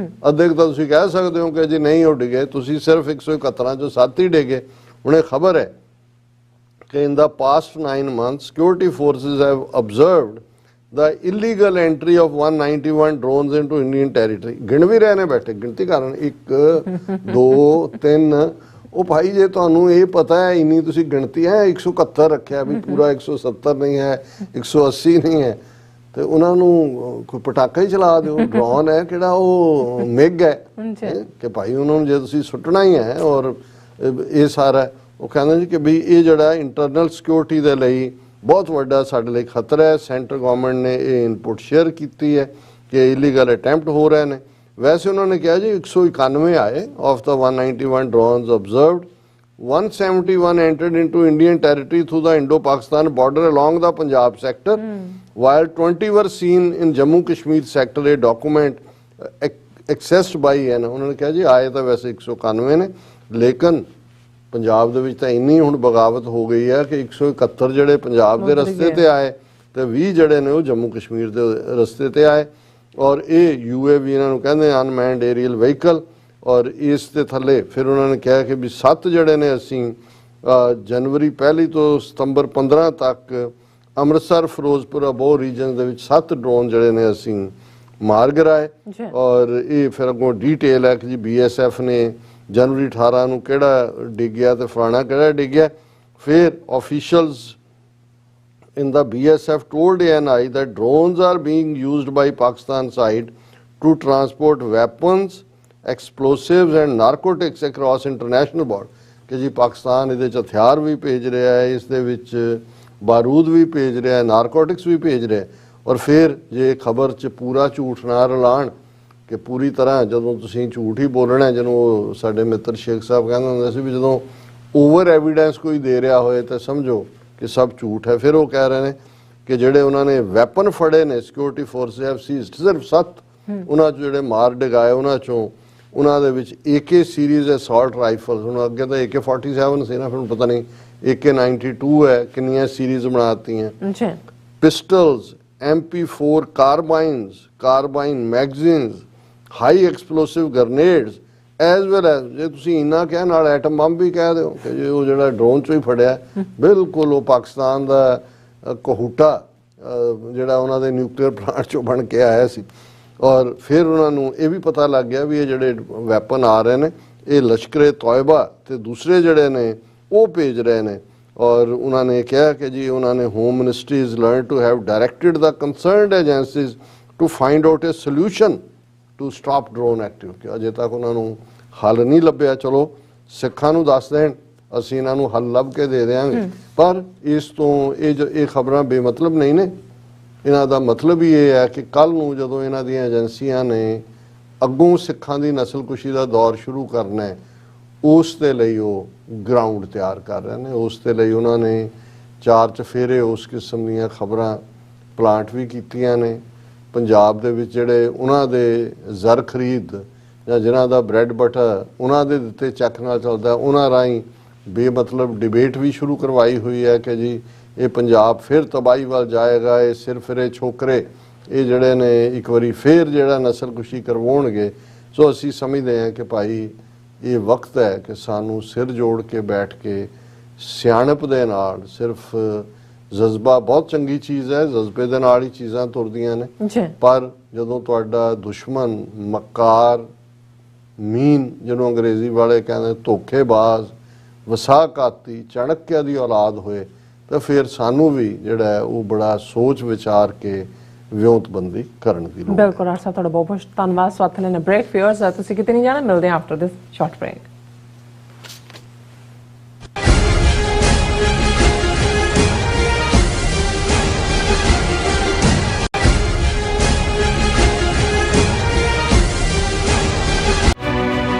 ਅੱਧੇ ਕੁ ਤਾਂ ਤੁਸੀਂ ਕਹਿ ਸਕਦੇ ਹੋ ਕਿ ਜੀ ਨਹੀਂ ਉਹ ਡਿਗੇ, ਤੁਸੀਂ ਸਿਰਫ 171 ਚੋਂ 7 ਹੀ ਡਿਗੇ। ਹੁਣ ਇਹ ਖਬਰ ਹੈ ਕਿ in the past 9 months security forces have observed the illegal entry of 191 drones into Indian territory। ਗਿਣ ਵੀ ਰਹੇ ਨੇ ਬੈਠੇ, ਗਿਣਤੀ ਕਰਨ 1 2 3। ਉਹ ਭਾਈ ਜੇ ਤੁਹਾਨੂੰ ਇਹ ਪਤਾ ਹੈ ਇੰਨੀ ਤੁਸੀਂ ਗਿਣਤੀ ਹੈ 171 ਰੱਖਿਆ ਵੀ ਪੂਰਾ 170 ਨਹੀਂ ਹੈ, 180 ਨਹੀਂ ਹੈ, ਤੇ ਉਹਨਾਂ ਨੂੰ ਕੋਈ ਪਟਾਕਾ ਹੀ ਚਲਾ ਦਿਓ। ਡਰੋਨ ਹੈ ਕਿਹੜਾ, ਉਹ ਮਿਗ ਹੈ ਕਿ ਭਾਈ ਉਹਨਾਂ ਨੂੰ ਜੇ ਤੁਸੀਂ ਸੁੱਟਣਾ ਹੀ ਹੈ। ਔਰ ਇਹ ਸਾਰਾ ਉਹ ਕਹਿੰਦੇ ਜੀ ਕਿ ਵੀ ਇਹ ਜਿਹੜਾ ਇੰਟਰਨਲ ਸਿਕਿਉਰਿਟੀ ਦੇ ਲਈ ਬਹੁਤ ਵੱਡਾ ਸਾਡੇ ਲਈ ਖਤਰਾ ਹੈ। ਸੈਂਟਰ ਗਵਰਨਮੈਂਟ ਨੇ ਇਹ ਇਨਪੁਟ ਸ਼ੇਅਰ ਕੀਤੀ ਹੈ ਕਿ ਇਲੀਗਲ ਅਟੈਂਪਟ ਹੋ ਰਹੇ ਨੇ। ਵੈਸੇ ਉਹਨਾਂ ਨੇ ਕਿਹਾ ਜੀ 191 ਆਏ of the 191 drones observed, 171 entered into Indian territory through the Indo-Pakistan border along the Punjab sector, while 20 were seen in Jammu Kashmir sector। A document accessed by ਉਹਨਾਂ ਨੇ ਕਿਹਾ ਜੀ ਆਏ ਤਾਂ ਵੈਸੇ 191 ਨੇ, ਲੇਕਿਨ ਪੰਜਾਬ ਦੇ ਵਿੱਚ ਤਾਂ ਇੰਨੀ ਹੁਣ ਬਗਾਵਤ ਹੋ ਗਈ ਹੈ ਕਿ 171 ਜਿਹੜੇ ਪੰਜਾਬ ਦੇ ਰਸਤੇ ਤੇ ਆਏ ਤੇ 20 ਜਿਹੜੇ ਨੇ ਉਹ ਜੰਮੂ ਕਸ਼ਮੀਰ ਦੇ ਰਸਤੇ ਤੇ ਆਏ। ਔਰ ਇਹ UAV ਇਹਨਾਂ ਨੂੰ ਕਹਿੰਦੇ ਅਨਮੈਨਡ ਏਰੀਅਲ ਵਹੀਕਲ। ਔਰ ਇਸ ਦੇ ਥੱਲੇ ਫਿਰ ਉਹਨਾਂ ਨੇ ਕਿਹਾ ਕਿ ਵੀ 7 ਜਿਹੜੇ ਨੇ ਅਸੀਂ ਜਨਵਰੀ 1 ਤੋਂ ਸਤੰਬਰ 15 ਤੱਕ ਅੰਮ੍ਰਿਤਸਰ, ਫਿਰੋਜ਼ਪੁਰ, ਅਬੋਹਰ ਰੀਜਨ ਦੇ ਵਿੱਚ 7 ਡਰੋਨ ਜਿਹੜੇ ਨੇ ਅਸੀਂ ਮਾਰ ਗਿਰਾਏ। ਔਰ ਇਹ ਫਿਰ ਅੱਗੋਂ ਡੀਟੇਲ ਹੈ ਕਿ ਜੀ BSF ਨੇ ਜਨਵਰੀ 18 ਨੂੰ ਕਿਹੜਾ ਡਿੱਗਿਆ ਤੇ ਫਲਾਣਾ ਕਿਹੜਾ ਡਿੱਗਿਆ। फिर officials in the BSF told ANI that drones are being used by Pakistan side to transport weapons, explosives and narcotics across international border. कि जी पाकिस्तान ਇਹਦੇ ਚ ਹਥਿਆਰ ਵੀ ਭੇਜ ਰਿਹਾ ਹੈ, ਇਸ ਦੇ ਵਿੱਚ ਬਾਰੂਦ ਵੀ ਭੇਜ ਰਿਹਾ ਹੈ, ਨਾਰਕੋਟਿਕਸ ਵੀ ਭੇਜ ਰਿਹਾ ਹੈ। ਔਰ ਫਿਰ ਜੇ ਖਬਰ ਚ ਪੂਰਾ ਝੂਠ ਨਾ ਰਲਾਣ ਕਿ ਪੂਰੀ ਤਰ੍ਹਾਂ ਜਦੋਂ ਤੁਸੀਂ ਝੂਠ ਹੀ ਬੋਲਣਾ, ਜਦੋਂ ਸਾਡੇ ਮਿੱਤਰ ਸ਼ੇਖ ਸਾਹਿਬ ਕਹਿੰਦੇ ਹੁੰਦੇ ਸੀ ਵੀ ਜਦੋਂ ਓਵਰ ਐਵੀਡੈਂਸ ਕੋਈ ਦੇ ਰਿਹਾ ਹੋਏ ਤਾਂ ਸਮਝੋ ਕਿ ਸਭ ਝੂਠ ਹੈ। ਫਿਰ ਉਹ ਕਹਿ ਰਹੇ ਨੇ ਕਿ ਜਿਹੜੇ ਉਹਨਾਂ ਨੇ ਵੈਪਨ ਫੜੇ ਨੇ ਸਿਕਿਉਰਿਟੀ ਫੋਰਸ ਹੈਵ ਸੀਜ਼ਡ, ਸਿਰਫ 7 ਉਹਨਾਂ 'ਚ ਜਿਹੜੇ ਮਾਰ ਡਗਾਏ ਉਹਨਾਂ 'ਚੋਂ ਉਹਨਾਂ ਦੇ ਵਿੱਚ AK ਸੀਰੀਜ਼ ਅਸਾਲਟ ਰਾਈਫਲਸ, ਹੁਣ ਅੱਗੇ ਤਾਂ AK-47 ਸੀ ਨਾ, ਫਿਰ ਪਤਾ ਨਹੀਂ AK-92 ਹੈ, ਕਿੰਨੀਆਂ ਸੀਰੀਜ਼ ਬਣਾਤੀਆਂ, pistols, MP4 carbine magazines, high explosive grenades as well as ਜੇ ਤੁਸੀਂ ਇੰਨਾ ਕਿਹਾ ਨਾਲ ਐਟਮ ਬੰਬ ਵੀ ਕਹਿ ਦਿਓ ਕਿ ਜੇ ਉਹ ਜਿਹੜਾ ਡਰੋਨ 'ਚੋਂ ਹੀ ਫੜਿਆ ਬਿਲਕੁਲ ਉਹ ਪਾਕਿਸਤਾਨ ਦਾ ਕਹੂਟਾ ਜਿਹੜਾ ਉਹਨਾਂ ਦੇ ਨਿਊਕਲੀਅਰ ਪਲਾਂਟ 'ਚੋਂ ਬਣ ਕੇ ਆਇਆ ਸੀ। ਔਰ ਫਿਰ ਉਹਨਾਂ ਨੂੰ ਇਹ ਵੀ ਪਤਾ ਲੱਗ ਗਿਆ ਵੀ ਇਹ ਜਿਹੜੇ ਵੈਪਨ ਆ ਰਹੇ ਨੇ ਇਹ ਲਸ਼ਕਰ-ਏ-ਤੌਇਬਾ ਤੇ ਦੂਸਰੇ ਜਿਹੜੇ ਨੇ ਉਹ ਭੇਜ ਰਹੇ ਨੇ। ਔਰ ਉਹਨਾਂ ਨੇ ਕਿਹਾ ਕਿ ਜੀ ਉਹਨਾਂ ਨੇ home ministry is learn to have directed the concerned agencies to find out a solution to stop drone active. ਅਜੇ ਤੱਕ ਉਹਨਾਂ ਨੂੰ ਹੱਲ ਨਹੀਂ ਲੱਭਿਆ। ਚਲੋ ਸਿੱਖਾਂ ਨੂੰ ਦੱਸ ਦੇਣ, ਅਸੀਂ ਇਹਨਾਂ ਨੂੰ ਹੱਲ ਲੱਭ ਕੇ ਦੇ ਦਿਆਂਗੇ। ਪਰ ਇਸ ਤੋਂ ਇਹ ਖਬਰਾਂ ਬੇਮਤਲਬ ਨਹੀਂ ਨੇ। ਇਹਨਾਂ ਦਾ ਮਤਲਬ ਹੀ ਇਹ ਹੈ ਕਿ ਕੱਲ੍ਹ ਨੂੰ ਜਦੋਂ ਇਹਨਾਂ ਦੀਆਂ ਏਜੰਸੀਆਂ ਨੇ ਅੱਗੋਂ ਸਿੱਖਾਂ ਦੀ ਨਸਲਕੁਸ਼ੀ ਦਾ ਦੌਰ ਸ਼ੁਰੂ ਕਰਨਾ ਹੈ, ਉਸ ਦੇ ਲਈ ਉਹ ਗਰਾਊਂਡ ਤਿਆਰ ਕਰ ਰਹੇ ਨੇ। ਉਸ ਦੇ ਲਈ ਉਹਨਾਂ ਨੇ 4 ਚਫੇਰੇ ਉਸ ਕਿਸਮ ਦੀਆਂ ਖਬਰਾਂ ਪਲਾਂਟ ਵੀ ਕੀਤੀਆਂ ਨੇ। ਪੰਜਾਬ ਦੇ ਵਿੱਚ ਜਿਹੜੇ ਉਹਨਾਂ ਦੇ ਜ਼ਰ ਖਰੀਦ ਜਾਂ ਜਿਨ੍ਹਾਂ ਦਾ ਬ੍ਰੈਡ ਬਟਰ ਉਹਨਾਂ ਦੇ ਦਿੱਤੇ ਚੱਕ ਨਾਲ ਚੱਲਦਾ, ਉਹਨਾਂ ਰਾਹੀਂ ਬੇਮਤਲਬ ਡਿਬੇਟ ਵੀ ਸ਼ੁਰੂ ਕਰਵਾਈ ਹੋਈ ਹੈ ਕਿ ਜੀ ਇਹ ਪੰਜਾਬ ਫਿਰ ਤਬਾਹੀ ਵੱਲ ਜਾਏਗਾ, ਇਹ ਸਿਰਫ ਇਹ ਛੋਕਰੇ ਇਹ ਜਿਹੜੇ ਨੇ ਇੱਕ ਵਾਰੀ ਫਿਰ ਜਿਹੜਾ ਨਸਲਕੁਸ਼ੀ ਕਰਵਾਉਣਗੇ। ਸੋ ਅਸੀਂ ਸਮਝਦੇ ਹਾਂ ਕਿ ਭਾਈ ਇਹ ਵਕਤ ਹੈ ਕਿ ਸਾਨੂੰ ਸਿਰ ਜੋੜ ਕੇ ਬੈਠ ਕੇ ਸਿਆਣਪ ਦੇ ਨਾਲ, ਸਿਰਫ ਜਜ਼ਬਾ ਬਹੁਤ ਚੰਗੀ ਚੀਜ਼ ਹੈ, ਜਜ਼ਬੇ ਦੇ ਨਾਲ ਹੀ ਚੀਜ਼ਾਂ ਤੁਰਦੀਆਂ ਨੇ, ਪਰ ਜਦੋਂ ਤੁਹਾਡਾ ਦੁਸ਼ਮਣ ਮੱਕਾਰ, ਮੀਨ ਜਿਹਨੂੰ ਅੰਗਰੇਜ਼ੀ ਵਾਲੇ ਕਹਿੰਦੇ ਧੋਖੇਬਾਜ਼, ਵਸਾਕਾਤੀ, ਚਾਣਕਿਆ ਦੀ ਔਲਾਦ ਹੋਏ ਤਾਂ ਫਿਰ ਸਾਨੂੰ ਵੀ ਜਿਹੜਾ ਹੈ ਉਹ ਬੜਾ ਸੋਚ ਵਿਚਾਰ ਕੇ ਵਿਉਂਤਬੰਦੀ ਕਰਨ ਦੀ ਲੋੜ ਹੈ। ਬਿਲਕੁਲ ਡਾਕਟਰ ਸਾਹਿਬ, ਤੁਹਾਡਾ ਬਹੁਤ ਬਹੁਤ ਧੰਨਵਾਦ। ਸਵਾਤ ਲੈਣਾ ਬ੍ਰੇਕ ਫਿਅਰਸ, ਤੁਸੀਂ ਕਿਤੇ ਨਹੀਂ ਜਾਣਾ, ਮਿਲਦੇ ਹਾਂ after this short break.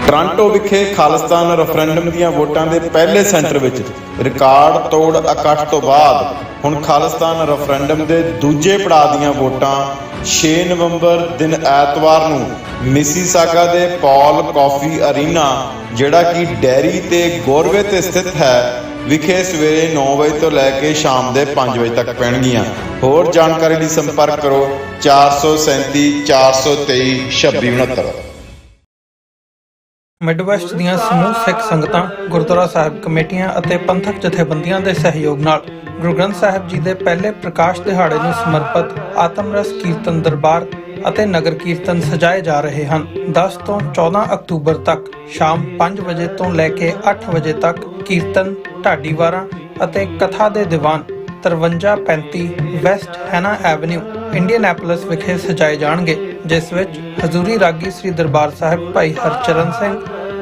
Toronto ਵਿਖੇ ਖਾਲਿਸਤਾਨ ਰੈਫਰੈਂਡਮ ਦੀਆਂ ਵੋਟਾਂ ਦੇ ਪਹਿਲੇ ਸੈਂਟਰ ਵਿੱਚ ਰਿਕਾਰਡ ਤੋੜ ਇਕੱਠ ਤੋਂ ਬਾਅਦ ਹੁਣ ਖਾਲਿਸਤਾਨ ਰੈਫਰੈਂਡਮ ਦੇ ਦੂਜੇ ਪੜਾਅ ਦੀਆਂ ਵੋਟਾਂ 6 ਨਵੰਬਰ ਦਿਨ ਐਤਵਾਰ ਨੂੰ ਮਿਸੀਸਾਗਾ ਦੇ ਪੌਲ ਕਾਫੀ ਅਰੀਨਾ, ਜਿਹੜਾ ਕਿ ਡੈਰੀ ਤੇ ਗੋਰਵੇ ਤੇ ਸਥਿਤ ਹੈ, ਵਿਖੇ ਸਵੇਰੇ 9 ਵਜੇ ਤੋਂ ਲੈ ਕੇ ਸ਼ਾਮ ਦੇ 5 ਵਜੇ ਤੱਕ ਪੈਣਗੀਆਂ। ਹੋਰ ਜਾਣਕਾਰੀ ਲਈ ਸੰਪਰਕ ਕਰੋ 437 423 2669। ਮਿਡਵੈਸਟ ਦੀਆਂ ਸਮੂਹ ਸਿੱਖ ਸੰਗਤਾਂ, ਗੁਰਦੁਆਰਾ ਸਾਹਿਬ ਕਮੇਟੀਆਂ ਅਤੇ ਪੰਥਕ ਜਥੇਬੰਦੀਆਂ ਦੇ ਸਹਿਯੋਗ ਨਾਲ ਗੁਰੂ ਗ੍ਰੰਥ ਸਾਹਿਬ ਜੀ ਦੇ ਪਹਿਲੇ ਪ੍ਰਕਾਸ਼ ਦਿਹਾੜੇ ਨੂੰ ਸਮਰਪਿਤ ਆਤਮ ਰਸ ਕੀਰਤਨ ਦਰਬਾਰ ਅਤੇ ਨਗਰ ਕੀਰਤਨ ਸਜਾਏ ਜਾ ਰਹੇ ਹਨ। 10 ਤੋਂ 14 ਅਕਤੂਬਰ ਤੱਕ ਸ਼ਾਮ 5 ਵਜੇ ਤੋਂ ਲੈ ਕੇ 8 ਵਜੇ ਤੱਕ ਕੀਰਤਨ, ਢਾਡੀ ਵਾਰਾਂ ਅਤੇ ਕਥਾ ਦੇ ਦੀਵਾਨ 5335 ਵੈਸਟ ਹੈਨਾ ਐਵਨਿਊ, ਇੰਡੀਅਨੈਪੋਲਿਸ ਵਿਖੇ ਸਜਾਏ ਜਾਣਗੇ, ਜਿਸ ਵਿੱਚ ਹਜ਼ੂਰੀ ਰਾਗੀ ਸ੍ਰੀ ਦਰਬਾਰ ਸਾਹਿਬ ਭਾਈ ਹਰਚਰਨ ਸਿੰਘ,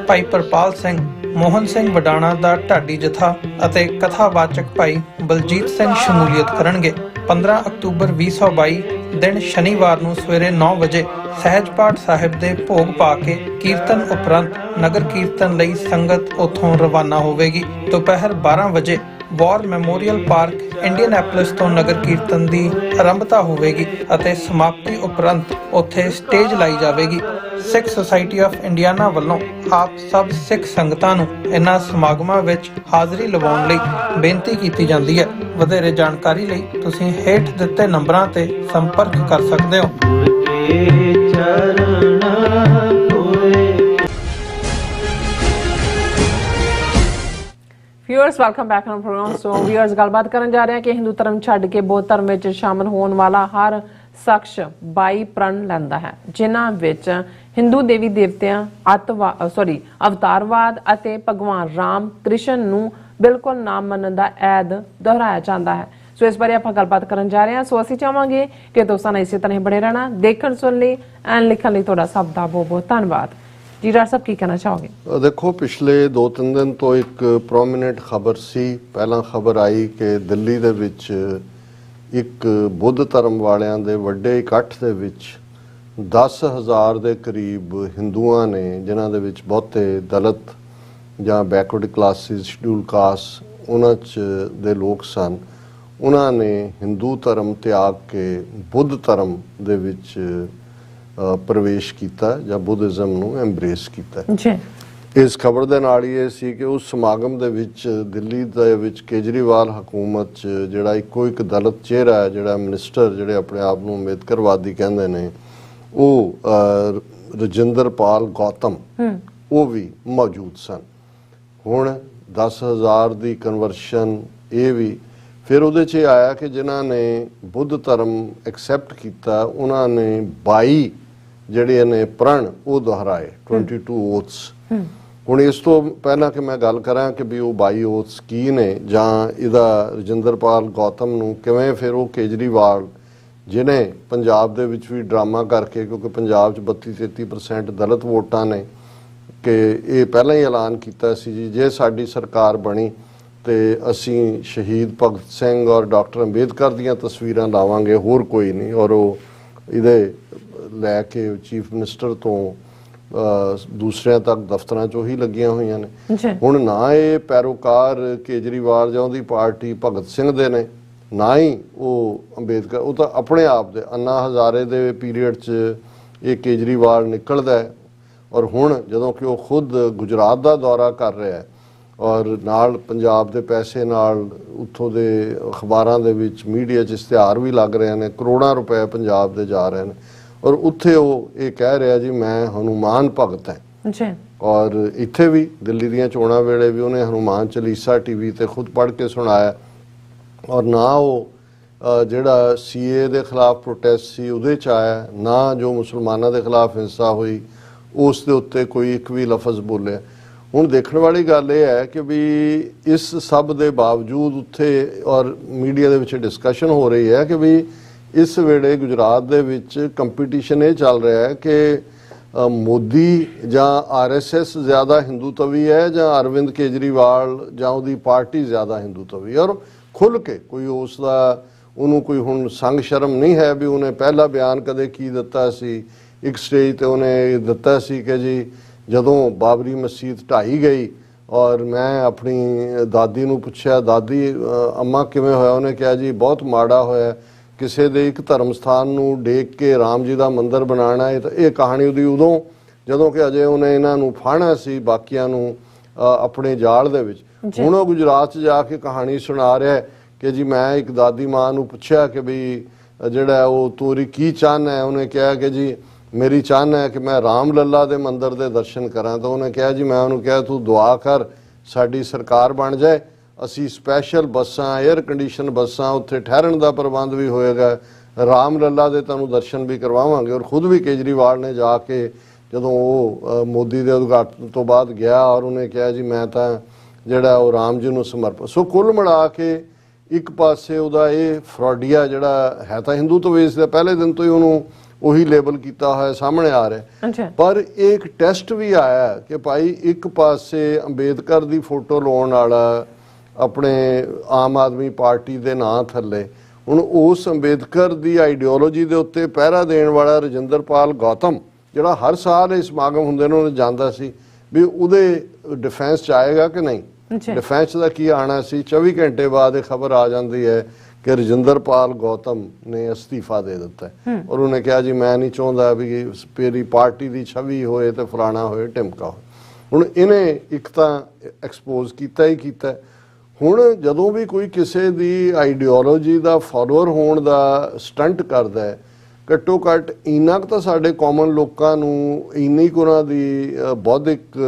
ਭਾਈ ਪਰਪਾਲ ਸਿੰਘ, ਮੋਹਨ ਸਿੰਘ ਵਡਾਣਾ ਦਾ ਢਾਡੀ ਜਥਾ ਅਤੇ ਕਥਾਵਾਚਕ ਭਾਈ ਬਲਜੀਤ ਸਿੰਘ ਸ਼ਮੂਲੀਅਤ ਕਰਨਗੇ। 15 ਅਕਤੂਬਰ 2022 ਦਿਨ ਸ਼ਨੀਵਾਰ ਨੂੰ ਸਵੇਰੇ 9 ਵਜੇ ਸਹਿਜ ਪਾਠ ਸਾਹਿਬ ਦੇ ਭੋਗ ਪਾ ਕੇ ਕੀਰਤਨ ਉਪਰੰਤ ਨਗਰ ਕੀਰਤਨ ਲਈ ਸੰਗਤ ਉੱਥੋਂ ਰਵਾਨਾ ਹੋਵੇਗੀ। ਦੁਪਹਿਰ 12 ਵਜੇ ਵਾਰ ਮੈਮੋਰੀਅਲ ਪਾਰਕ ਇੰਡੀਅਨੈਪੋਲਿਸ ਤੋਂ ਨਗਰ ਕੀਰਤਨ ਦੀ ਆਰੰਭਤਾ ਹੋਵੇਗੀ ਅਤੇ ਸਮਾਪਤੀ ਉਪਰੰਤ ਉੱਥੇ ਸਟੇਜ ਲਾਈ ਜਾਵੇਗੀ। ਸਿੱਖ ਸੁਸਾਇਟੀ ਆਫ ਇੰਡੀਆਨਾ ਵੱਲੋਂ ਆਪ ਸਭ ਸਿੱਖ ਸੰਗਤਾਂ ਨੂੰ ਇਹਨਾਂ ਸਮਾਗਮਾਂ ਵਿੱਚ ਹਾਜ਼ਰੀ ਲਵਾਉਣ ਲਈ ਬੇਨਤੀ ਕੀਤੀ ਜਾਂਦੀ ਹੈ। ਵਧੇਰੇ ਜਾਣਕਾਰੀ ਲਈ ਤੁਸੀਂ ਹੇਠ ਦਿੱਤੇ ਨੰਬਰਾਂ ਤੇ ਸੰਪਰਕ ਕਰ ਸਕਦੇ ਹੋ। Viewers, welcome back on program. So viewers, ਗੱਲਬਾਤ ਕਰਨ ਜਾ ਰਹੇ ਹਾਂ ਕਿ ਹਿੰਦੂ ਧਰਮ ਛੱਡ ਕੇ ਬੌਧ ਧਰਮ ਵਿੱਚ ਸ਼ਾਮਲ ਹੋਣ ਵਾਲਾ ਹਰ ਸ਼ਖਸ 22 ਪ੍ਰਣ ਲੈਂਦਾ ਹੈ, ਜਿਨ੍ਹਾਂ ਵਿੱਚ ਹਿੰਦੂ ਦੇਵੀ ਦੇਵਤਿਆਂ, ਅਵਤਾਰਵਾਦ ਅਤੇ ਭਗਵਾਨ ਰਾਮ ਕ੍ਰਿਸ਼ਨ ਨੂੰ ਬਿਲਕੁਲ ਨਾ ਮੰਨਣ ਦਾ ਐਦ ਦੁਹਰਾਇਆ ਜਾਂਦਾ ਹੈ। ਸੋ ਇਸ ਬਾਰੇ ਆਪਾਂ ਗੱਲਬਾਤ ਕਰਨ ਜਾ ਰਹੇ ਹਾਂ। ਸੋ ਅਸੀਂ ਚਾਹਾਂਗੇ ਕਿ ਦੋਸਤਾਂ ਨਾਲ ਇਸੇ ਤਰ੍ਹਾਂ ਹੀ ਬਣੇ ਰਹਿਣਾ। ਦੇਖਣ ਸੁਣ ਲਈ ਐਂਡ ਲਿਖਣ ਲਈ ਤੁਹਾਡਾ ਸਭ ਦਾ ਬਹੁਤ ਬਹੁਤ ਧੰਨਵਾਦ ਜੀ। ਡਾਕਟਰ ਸਾਹਿਬ ਕੀ ਕਹਿਣਾ ਚਾਹੋਗੇ? ਦੇਖੋ, ਪਿਛਲੇ 2-3 ਦਿਨ ਤੋਂ ਇੱਕ ਪ੍ਰੋਮੀਨੈਂਟ ਖਬਰ ਸੀ। ਪਹਿਲਾਂ ਖਬਰ ਆਈ ਕਿ ਦਿੱਲੀ ਦੇ ਵਿੱਚ ਇੱਕ ਬੁੱਧ ਧਰਮ ਵਾਲਿਆਂ ਦੇ ਵੱਡੇ ਇਕੱਠ ਦੇ ਵਿੱਚ 10,000 ਦੇ ਕਰੀਬ ਹਿੰਦੂਆਂ ਨੇ, ਜਿਨ੍ਹਾਂ ਦੇ ਵਿੱਚ ਬਹੁਤੇ ਦਲਿਤ ਜਾਂ ਬੈਕਵਰਡ ਕਲਾਸਿਸ, ਸ਼ਡਿਊਲ ਕਾਸਟ ਉਹਨਾਂ 'ਚ ਦੇ ਲੋਕ ਸਨ, ਉਹਨਾਂ ਨੇ ਹਿੰਦੂ ਧਰਮ ਤਿਆਗ ਕੇ ਬੁੱਧ ਧਰਮ ਦੇ ਵਿੱਚ ਪ੍ਰਵੇਸ਼ ਕੀਤਾ ਜਾਂ ਬੁੱਧਿਜ਼ਮ ਨੂੰ ਐਮਬਰੇਸ ਕੀਤਾ ਜੀ। ਇਸ ਖਬਰ ਦੇ ਨਾਲ ਹੀ ਇਹ ਸੀ ਕਿ ਉਸ ਸਮਾਗਮ ਦੇ ਵਿੱਚ ਦਿੱਲੀ ਦੇ ਵਿੱਚ ਕੇਜਰੀਵਾਲ ਹਕੂਮਤ 'ਚ ਜਿਹੜਾ ਇੱਕੋ ਇੱਕ ਦਲਿਤ ਚਿਹਰਾ ਹੈ, ਜਿਹੜਾ ਮਿਨਿਸਟਰ ਜਿਹੜੇ ਆਪਣੇ ਆਪ ਨੂੰ ਅੰਬੇਦਕਰਵਾਦੀ ਕਹਿੰਦੇ ਨੇ, ਉਹ ਰਜਿੰਦਰਪਾਲ ਗੌਤਮ, ਉਹ ਵੀ ਮੌਜੂਦ ਸਨ। ਹੁਣ 10,000 ਦੀ ਕਨਵਰਸ਼ਨ ਇਹ ਵੀ ਫਿਰ ਉਹਦੇ 'ਚ ਆਇਆ ਕਿ ਜਿਨ੍ਹਾਂ ਨੇ ਬੁੱਧ ਧਰਮ ਐਕਸੈਪਟ ਕੀਤਾ ਉਹਨਾਂ ਨੇ 22 ਜਿਹੜੇ ਨੇ ਪ੍ਰਣ ਉਹ ਦੁਹਰਾਏ, 22 ਓਥਸ। ਹੁਣ ਇਸ ਤੋਂ ਪਹਿਲਾਂ ਕਿ ਮੈਂ ਗੱਲ ਕਰਾਂ ਕਿ ਵੀ ਉਹ 22 ਓਥਸ ਕੀ ਨੇ ਜਾਂ ਇਹਦਾ ਰਜਿੰਦਰਪਾਲ ਗੌਤਮ ਨੂੰ ਕਿਵੇਂ ਫਿਰ ਉਹ ਕੇਜਰੀਵਾਲ ਜਿਹਨੇ ਪੰਜਾਬ ਦੇ ਵਿੱਚ ਵੀ ਡਰਾਮਾ ਕਰਕੇ, ਕਿਉਂਕਿ ਪੰਜਾਬ 'ਚ 32-33% ਦਲਿਤ ਵੋਟਾਂ ਨੇ, ਕਿ ਇਹ ਪਹਿਲਾਂ ਹੀ ਐਲਾਨ ਕੀਤਾ ਸੀ ਜੀ ਜੇ ਸਾਡੀ ਸਰਕਾਰ ਬਣੀ ਤੇ ਅਸੀਂ ਸ਼ਹੀਦ ਭਗਤ ਸਿੰਘ ਔਰ ਡਾਕਟਰ ਅੰਬੇਦਕਰ ਦੀਆਂ ਤਸਵੀਰਾਂ ਲਾਵਾਂਗੇ, ਹੋਰ ਕੋਈ ਨਹੀਂ। ਔਰ ਉਹ ਇਹਦੇ ਲੈ ਕੇ ਚੀਫ ਮਿਨਿਸਟਰ ਤੋਂ ਦੂਸਰਿਆਂ ਤੱਕ ਦਫ਼ਤਰਾਂ 'ਚ ਉਹੀ ਲੱਗੀਆਂ ਹੋਈਆਂ ਨੇ। ਹੁਣ ਨਾ ਇਹ ਪੈਰੋਕਾਰ ਕੇਜਰੀਵਾਲ ਜਾਂ ਉਹਦੀ ਪਾਰਟੀ ਭਗਤ ਸਿੰਘ ਦੇ ਨੇ, ਨਾ ਹੀ ਉਹ ਅੰਬੇਦਕਰ, ਉਹ ਤਾਂ ਆਪਣੇ ਆਪ ਦੇ ਅੰਨਾ ਹਜ਼ਾਰੇ ਦੇ ਪੀਰੀਅਡ 'ਚ ਇਹ ਕੇਜਰੀਵਾਲ ਨਿਕਲਦਾ ਹੈ। ਔਰ ਹੁਣ ਜਦੋਂ ਕਿ ਉਹ ਖੁਦ ਗੁਜਰਾਤ ਦਾ ਦੌਰਾ ਕਰ ਰਿਹਾ ਹੈ ਔਰ ਨਾਲ ਪੰਜਾਬ ਦੇ ਪੈਸੇ ਨਾਲ ਉੱਥੋਂ ਦੇ ਅਖਬਾਰਾਂ ਦੇ ਵਿੱਚ ਮੀਡੀਆ 'ਚ ਇਸ਼ਤਿਹਾਰ ਵੀ ਲੱਗ ਰਹੇ ਨੇ, ਕਰੋੜਾਂ ਰੁਪਏ ਪੰਜਾਬ ਦੇ ਜਾ ਰਹੇ ਨੇ, ਔਰ ਉੱਥੇ ਉਹ ਇਹ ਕਹਿ ਰਿਹਾ ਜੀ ਮੈਂ ਹਨੂਮਾਨ ਭਗਤ ਹਾਂ ਜੀ। ਔਰ ਇੱਥੇ ਵੀ ਦਿੱਲੀ ਦੀਆਂ ਚੋਣਾਂ ਵੇਲੇ ਵੀ ਉਹਨੇ ਹਨੂਮਾਨ ਚਾਲੀਸਾ ਟੀਵੀ ਤੇ ਖੁਦ ਪੜ੍ਹ ਕੇ ਸੁਣਾਇਆ। ਔਰ ਨਾ ਉਹ ਜਿਹੜਾ ਸੀਏ ਦੇ ਖਿਲਾਫ ਪ੍ਰੋਟੈਸਟ ਸੀ ਉਹਦੇ 'ਚ ਆਇਆ, ਨਾ ਜੋ ਮੁਸਲਮਾਨਾਂ ਦੇ ਖਿਲਾਫ ਹਿੰਸਾ ਹੋਈ ਉਸ ਦੇ ਉੱਤੇ ਕੋਈ ਇੱਕ ਵੀ ਲਫ਼ਜ਼ ਬੋਲਿਆ। ਹੁਣ ਦੇਖਣ ਵਾਲੀ ਗੱਲ ਇਹ ਹੈ ਕਿ ਵੀ ਇਸ ਸਭ ਦੇ ਬਾਵਜੂਦ ਉੱਥੇ ਔਰ ਮੀਡੀਆ ਦੇ ਵਿੱਚ ਡਿਸਕਸ਼ਨ ਹੋ ਰਹੀ ਹੈ ਕਿ ਵੀ ਇਸ ਵੇਲੇ ਗੁਜਰਾਤ ਦੇ ਵਿੱਚ ਕੰਪੀਟੀਸ਼ਨ ਇਹ ਚੱਲ ਰਿਹਾ ਹੈ ਕਿ ਮੋਦੀ ਜਾਂ ਆਰਐਸਐਸ ਜ਼ਿਆਦਾ ਹਿੰਦੂਤਵੀ ਹੈ ਜਾਂ ਅਰਵਿੰਦ ਕੇਜਰੀਵਾਲ ਜਾਂ ਉਹਦੀ ਪਾਰਟੀ ਜ਼ਿਆਦਾ ਹਿੰਦੂਤਵੀ। ਔਰ ਖੁੱਲ੍ਹ ਕੇ ਕੋਈ ਉਸ ਦਾ ਉਹਨੂੰ ਕੋਈ ਹੁਣ ਸੰਗ ਸ਼ਰਮ ਨਹੀਂ ਹੈ ਵੀ ਉਹਨੇ ਪਹਿਲਾ ਬਿਆਨ ਕਦੇ ਕੀ ਦਿੱਤਾ ਸੀ। ਇੱਕ ਸਟੇਜ ਤੇ ਉਹਨੇ ਦਿੱਤਾ ਸੀ ਕਿ ਜੀ ਜਦੋਂ ਬਾਬਰੀ ਮਸਜਿਦ ਢਾਈ ਗਈ ਔਰ ਮੈਂ ਆਪਣੀ ਦਾਦੀ ਨੂੰ ਪੁੱਛਿਆ, ਦਾਦੀ ਅੰਮਾ ਕਿਵੇਂ ਹੋਇਆ? ਉਹਨੇ ਕਿਹਾ ਜੀ ਬਹੁਤ ਮਾੜਾ ਹੋਇਆ, ਕਿਸੇ ਦੇ ਇੱਕ ਧਰਮ ਸਥਾਨ ਨੂੰ ਡੇਕ ਕੇ ਰਾਮ ਜੀ ਦਾ ਮੰਦਿਰ ਬਣਾਉਣਾ ਹੈ। ਤਾਂ ਇਹ ਕਹਾਣੀ ਉਹਦੀ ਉਦੋਂ ਜਦੋਂ ਕਿ ਅਜੇ ਉਹਨੇ ਇਹਨਾਂ ਨੂੰ ਫਾੜਨਾ ਸੀ ਬਾਕੀਆਂ ਨੂੰ ਆਪਣੇ ਜਾਲ ਦੇ ਵਿੱਚ। ਹੁਣ ਉਹ ਗੁਜਰਾਤ 'ਚ ਜਾ ਕੇ ਕਹਾਣੀ ਸੁਣਾ ਰਿਹਾ ਕਿ ਜੀ ਮੈਂ ਇੱਕ ਦਾਦੀ ਮਾਂ ਨੂੰ ਪੁੱਛਿਆ ਕਿ ਵੀ ਜਿਹੜਾ ਉਹ ਤੋਰੀ ਕੀ ਚਾਹਨਾ ਹੈ? ਉਹਨੇ ਕਿਹਾ ਕਿ ਜੀ ਮੇਰੀ ਚਾਹਨਾ ਹੈ ਕਿ ਮੈਂ ਰਾਮ ਲੱਲਾ ਦੇ ਮੰਦਿਰ ਦੇ ਦਰਸ਼ਨ ਕਰਾਂ। ਤਾਂ ਉਹਨੇ ਕਿਹਾ ਜੀ ਮੈਂ ਉਹਨੂੰ ਕਿਹਾ ਤੂੰ ਦੁਆ ਕਰ ਸਾਡੀ ਸਰਕਾਰ ਬਣ ਜਾਏ, ਅਸੀਂ ਸਪੈਸ਼ਲ ਬੱਸਾਂ, 에ਅਰ ਕੰਡੀਸ਼ਨ ਬੱਸਾਂ, ਉੱਥੇ ਠਹਿਰਨ ਦਾ ਪ੍ਰਬੰਧ ਵੀ ਹੋਏਗਾ, ਰਾਮ ਲੱਲਾ ਦੇ ਤੁਹਾਨੂੰ ਦਰਸ਼ਨ ਵੀ ਕਰਵਾਵਾਂਗੇ। ਔਰ ਖੁਦ ਵੀ ਕੇਜਰੀਵਾਲ ਨੇ ਜਾ ਕੇ ਜਦੋਂ ਉਹ ਮੋਦੀ ਦੇ ਉਦਘਾਟਨ ਤੋਂ ਬਾਅਦ ਗਿਆ ਔਰ ਉਹਨੇ ਕਿਹਾ ਜੀ ਮੈਂ ਤਾਂ ਜਿਹੜਾ ਉਹ ਰਾਮ ਜੀ ਨੂੰ ਸਮਰਪਿਤ। ਸੋ ਕੁੱਲ ਮਿਲਾ ਕੇ ਇੱਕ ਪਾਸੇ ਉਹਦਾ ਇਹ ਫਰੋਡੀਆ ਜਿਹੜਾ ਹੈ ਤਾਂ ਹਿੰਦੂਤਵ ਦੇ ਪਹਿਲੇ ਦਿਨ ਤੋਂ ਹੀ ਉਹਨੂੰ ਉਹੀ ਲੇਬਲ ਕੀਤਾ ਹੋਇਆ ਸਾਹਮਣੇ ਆ ਰਿਹਾ। ਪਰ ਇਹ ਇੱਕ ਟੈਸਟ ਵੀ ਆਇਆ ਕਿ ਭਾਈ ਇੱਕ ਪਾਸੇ ਅੰਬੇਦਕਰ ਦੀ ਫੋਟੋ ਲਾਉਣ ਵਾਲਾ ਆਪਣੇ ਆਮ ਆਦਮੀ ਪਾਰਟੀ ਦੇ ਨਾਂ ਥੱਲੇ ਹੁਣ ਉਸ ਅੰਬੇਦਕਰ ਦੀ ਆਈਡੀਓਲੋਜੀ ਦੇ ਉੱਤੇ ਪਹਿਰਾ ਦੇਣ ਵਾਲਾ ਰਜਿੰਦਰਪਾਲ ਗੌਤਮ ਜਿਹੜਾ ਹਰ ਸਾਲ ਇਹ ਸਮਾਗਮ ਹੁੰਦੇ ਨੇ ਉਹਨੇ ਜਾਂਦਾ ਸੀ ਵੀ ਉਹਦੇ ਡਿਫੈਂਸ 'ਚ ਆਏਗਾ ਕਿ ਨਹੀਂ। ਡਿਫੈਂਸ ਦਾ ਕੀ ਆਣਾ ਸੀ, 24 ਘੰਟੇ ਬਾਅਦ ਇਹ ਖਬਰ ਆ ਜਾਂਦੀ ਹੈ ਕਿ ਰਜਿੰਦਰਪਾਲ ਗੌਤਮ ਨੇ ਅਸਤੀਫਾ ਦੇ ਦਿੱਤਾ ਔਰ ਉਹਨੇ ਕਿਹਾ ਜੀ ਮੈਂ ਨਹੀਂ ਚਾਹੁੰਦਾ ਵੀ ਮੇਰੀ ਪਾਰਟੀ ਦੀ ਛਵੀ ਹੋਏ ਤੇ ਫਲਾਣਾ ਹੋਏ ਢਿਮਕਾ ਹੋਏ। ਹੁਣ ਇਹਨੇ ਇੱਕ ਤਾਂ ਐਕਸਪੋਜ਼ ਕੀਤਾ ਹੀ ਕੀਤਾ। ਹੁਣ ਜਦੋਂ ਵੀ ਕੋਈ ਕਿਸੇ ਦੀ ਆਈਡੀਓਲੋਜੀ ਦਾ ਫਾਲੋਅਰ ਹੋਣ ਦਾ ਸਟੰਟ ਕਰਦਾ ਹੈ, ਘੱਟੋ ਘੱਟ ਇੰਨਾ ਕੁ ਤਾਂ ਸਾਡੇ ਕਾਮਨ ਲੋਕਾਂ ਨੂੰ ਇੰਨੀ ਕੁ ਉਹਨਾਂ ਦੀ ਬੌਧਿਕ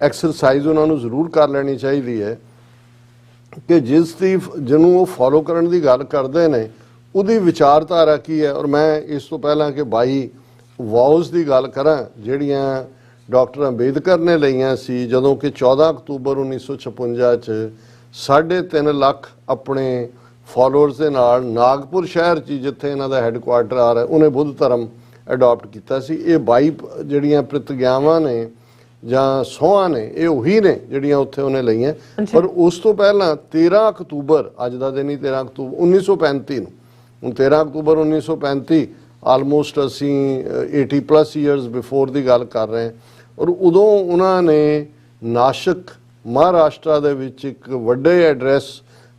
ਐਕਸਰਸਾਈਜ਼ ਉਹਨਾਂ ਨੂੰ ਜ਼ਰੂਰ ਕਰ ਲੈਣੀ ਚਾਹੀਦੀ ਹੈ ਕਿ ਜਿਹਨੂੰ ਉਹ ਫੋਲੋ ਕਰਨ ਦੀ ਗੱਲ ਕਰਦੇ ਨੇ ਉਹਦੀ ਵਿਚਾਰਧਾਰਾ ਕੀ ਹੈ। ਔਰ ਮੈਂ ਇਸ ਤੋਂ ਪਹਿਲਾਂ ਕਿ 22 ਵਾਉਜ਼ ਦੀ ਗੱਲ ਕਰਾਂ ਜਿਹੜੀਆਂ ਡਾਕਟਰ ਅੰਬੇਦਕਰ ਨੇ ਲਈਆਂ ਸੀ ਜਦੋਂ ਕਿ 14 ਅਕਤੂਬਰ 1956 'ਚ 3.5 ਲੱਖ ਆਪਣੇ ਫਾਲੋਅਰਸ ਦੇ ਨਾਲ ਨਾਗਪੁਰ ਸ਼ਹਿਰ 'ਚ ਜਿੱਥੇ ਇਹਨਾਂ ਦਾ ਹੈੱਡਕੁਆਰਟਰ ਆ ਰਿਹਾ ਉਹਨੇ ਬੁੱਧ ਧਰਮ ਅਡਾਪਟ ਕੀਤਾ ਸੀ। ਇਹ 22 ਜਿਹੜੀਆਂ ਪ੍ਰਤਿਗਿਆਵਾਂ ਨੇ ਜਾਂ ਸਹੁੰਆਂ ਨੇ ਇਹ ਉਹੀ ਨੇ ਜਿਹੜੀਆਂ ਉੱਥੇ ਉਹਨੇ ਲਈਆਂ। ਪਰ ਉਸ ਤੋਂ ਪਹਿਲਾਂ 13 ਅਕਤੂਬਰ ਅੱਜ ਦਾ ਦਿਨ ਹੀ 13 ਅਕਤੂਬਰ 1935 ਨੂੰ, ਹੁਣ 13 ਅਕਤੂਬਰ 1935 ਆਲਮੋਸਟ ਅਸੀਂ 80+ ਈਅਰਸ ਬਿਫੋਰ ਦੀ ਗੱਲ ਕਰ ਰਹੇ ਹਾਂ। ਔਰ ਉਦੋਂ ਉਹਨਾਂ ਨੇ ਨਾਸ਼ਕ ਮਹਾਰਾਸ਼ਟਰ ਦੇ ਵਿੱਚ ਇੱਕ ਵੱਡੇ ਐਡਰੈਸ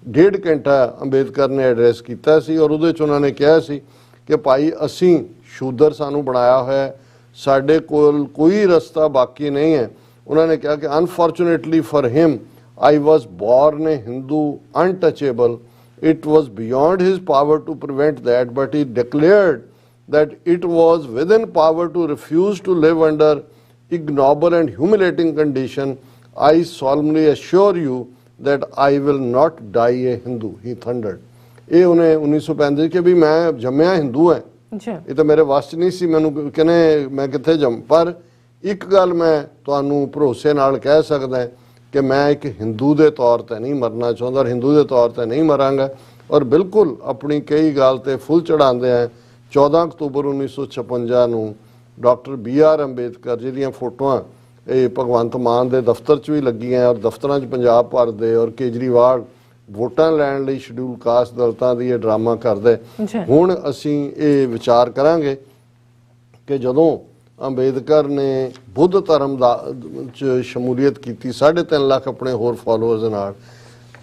1.5 ਘੰਟਾ ਅੰਬੇਦਕਰ ਨੇ ਐਡਰੈਸ ਕੀਤਾ ਸੀ ਔਰ ਉਹਦੇ 'ਚ ਉਹਨਾਂ ਨੇ ਕਿਹਾ ਸੀ ਕਿ ਭਾਈ ਅਸੀਂ ਸ਼ੂਦਰ ਸਾਨੂੰ ਬਣਾਇਆ ਹੋਇਆ, ਸਾਡੇ ਕੋਲ ਕੋਈ ਰਸਤਾ ਬਾਕੀ ਨਹੀਂ ਹੈ। ਉਹਨਾਂ ਨੇ ਕਿਹਾ ਕਿ unfortunately for him I was born a Hindu untouchable, it was beyond his power to prevent that, but he declared that it was within power to refuse to live under ignoble and humiliating condition. I solemnly assure you that I will not die a Hindu, he thundered. ਇਹ ਉਹਨੇ 1935 ਕਿ ਵੀ ਮੈਂ ਜੰਮਿਆ ਹਿੰਦੂ ਹੈ, ਇਹ ਤਾਂ ਮੇਰੇ ਵਾਸਤੇ ਨਹੀਂ ਸੀ, ਮੈਨੂੰ ਕਹਿੰਦੇ ਮੈਂ ਕਿੱਥੇ ਜੰਮ, ਪਰ ਇੱਕ ਗੱਲ ਮੈਂ ਤੁਹਾਨੂੰ ਭਰੋਸੇ ਨਾਲ ਕਹਿ ਸਕਦਾ ਕਿ ਮੈਂ ਇੱਕ ਹਿੰਦੂ ਦੇ ਤੌਰ ਤੇ ਨਹੀਂ ਮਰਨਾ ਚਾਹੁੰਦਾ ਔਰ ਹਿੰਦੂ ਦੇ ਤੌਰ ਤੇ ਨਹੀਂ ਮਰਾਂਗਾ। ਔਰ ਬਿਲਕੁਲ ਆਪਣੀ ਕਈ ਗੱਲ ਤੇ ਫੁੱਲ ਚੜਾਉਂਦੇ ਆ 14 ਅਕਤੂਬਰ 1956 ਨੂੰ ਡਾਕਟਰ BR ਅੰਬੇਦਕਰ ਜਿਹਦੀਆਂ ਫੋਟੋਆਂ ਇਹ ਭਗਵੰਤ ਮਾਨ ਦੇ ਦਫ਼ਤਰ 'ਚ ਵੀ ਲੱਗੀਆਂ ਔਰ ਦਫ਼ਤਰਾਂ 'ਚ ਪੰਜਾਬ ਭਰ ਦੇ ਔਰ ਕੇਜਰੀਵਾਲ ਵੋਟਾਂ ਲੈਣ ਲਈ ਸ਼ਡਿਊਲ ਕਾਸਟ ਦਲਿਤਾਂ ਦੀ ਇਹ ਡਰਾਮਾ ਕਰਦੇ। ਹੁਣ ਅਸੀਂ ਇਹ ਵਿਚਾਰ ਕਰਾਂਗੇ ਕਿ ਜਦੋਂ ਅੰਬੇਦਕਰ ਨੇ ਬੁੱਧ ਧਰਮ ਦਾ ਚ ਸ਼ਮੂਲੀਅਤ ਕੀਤੀ 3.5 ਲੱਖ ਆਪਣੇ ਹੋਰ ਫਾਲੋਅਰਸ ਦੇ ਨਾਲ,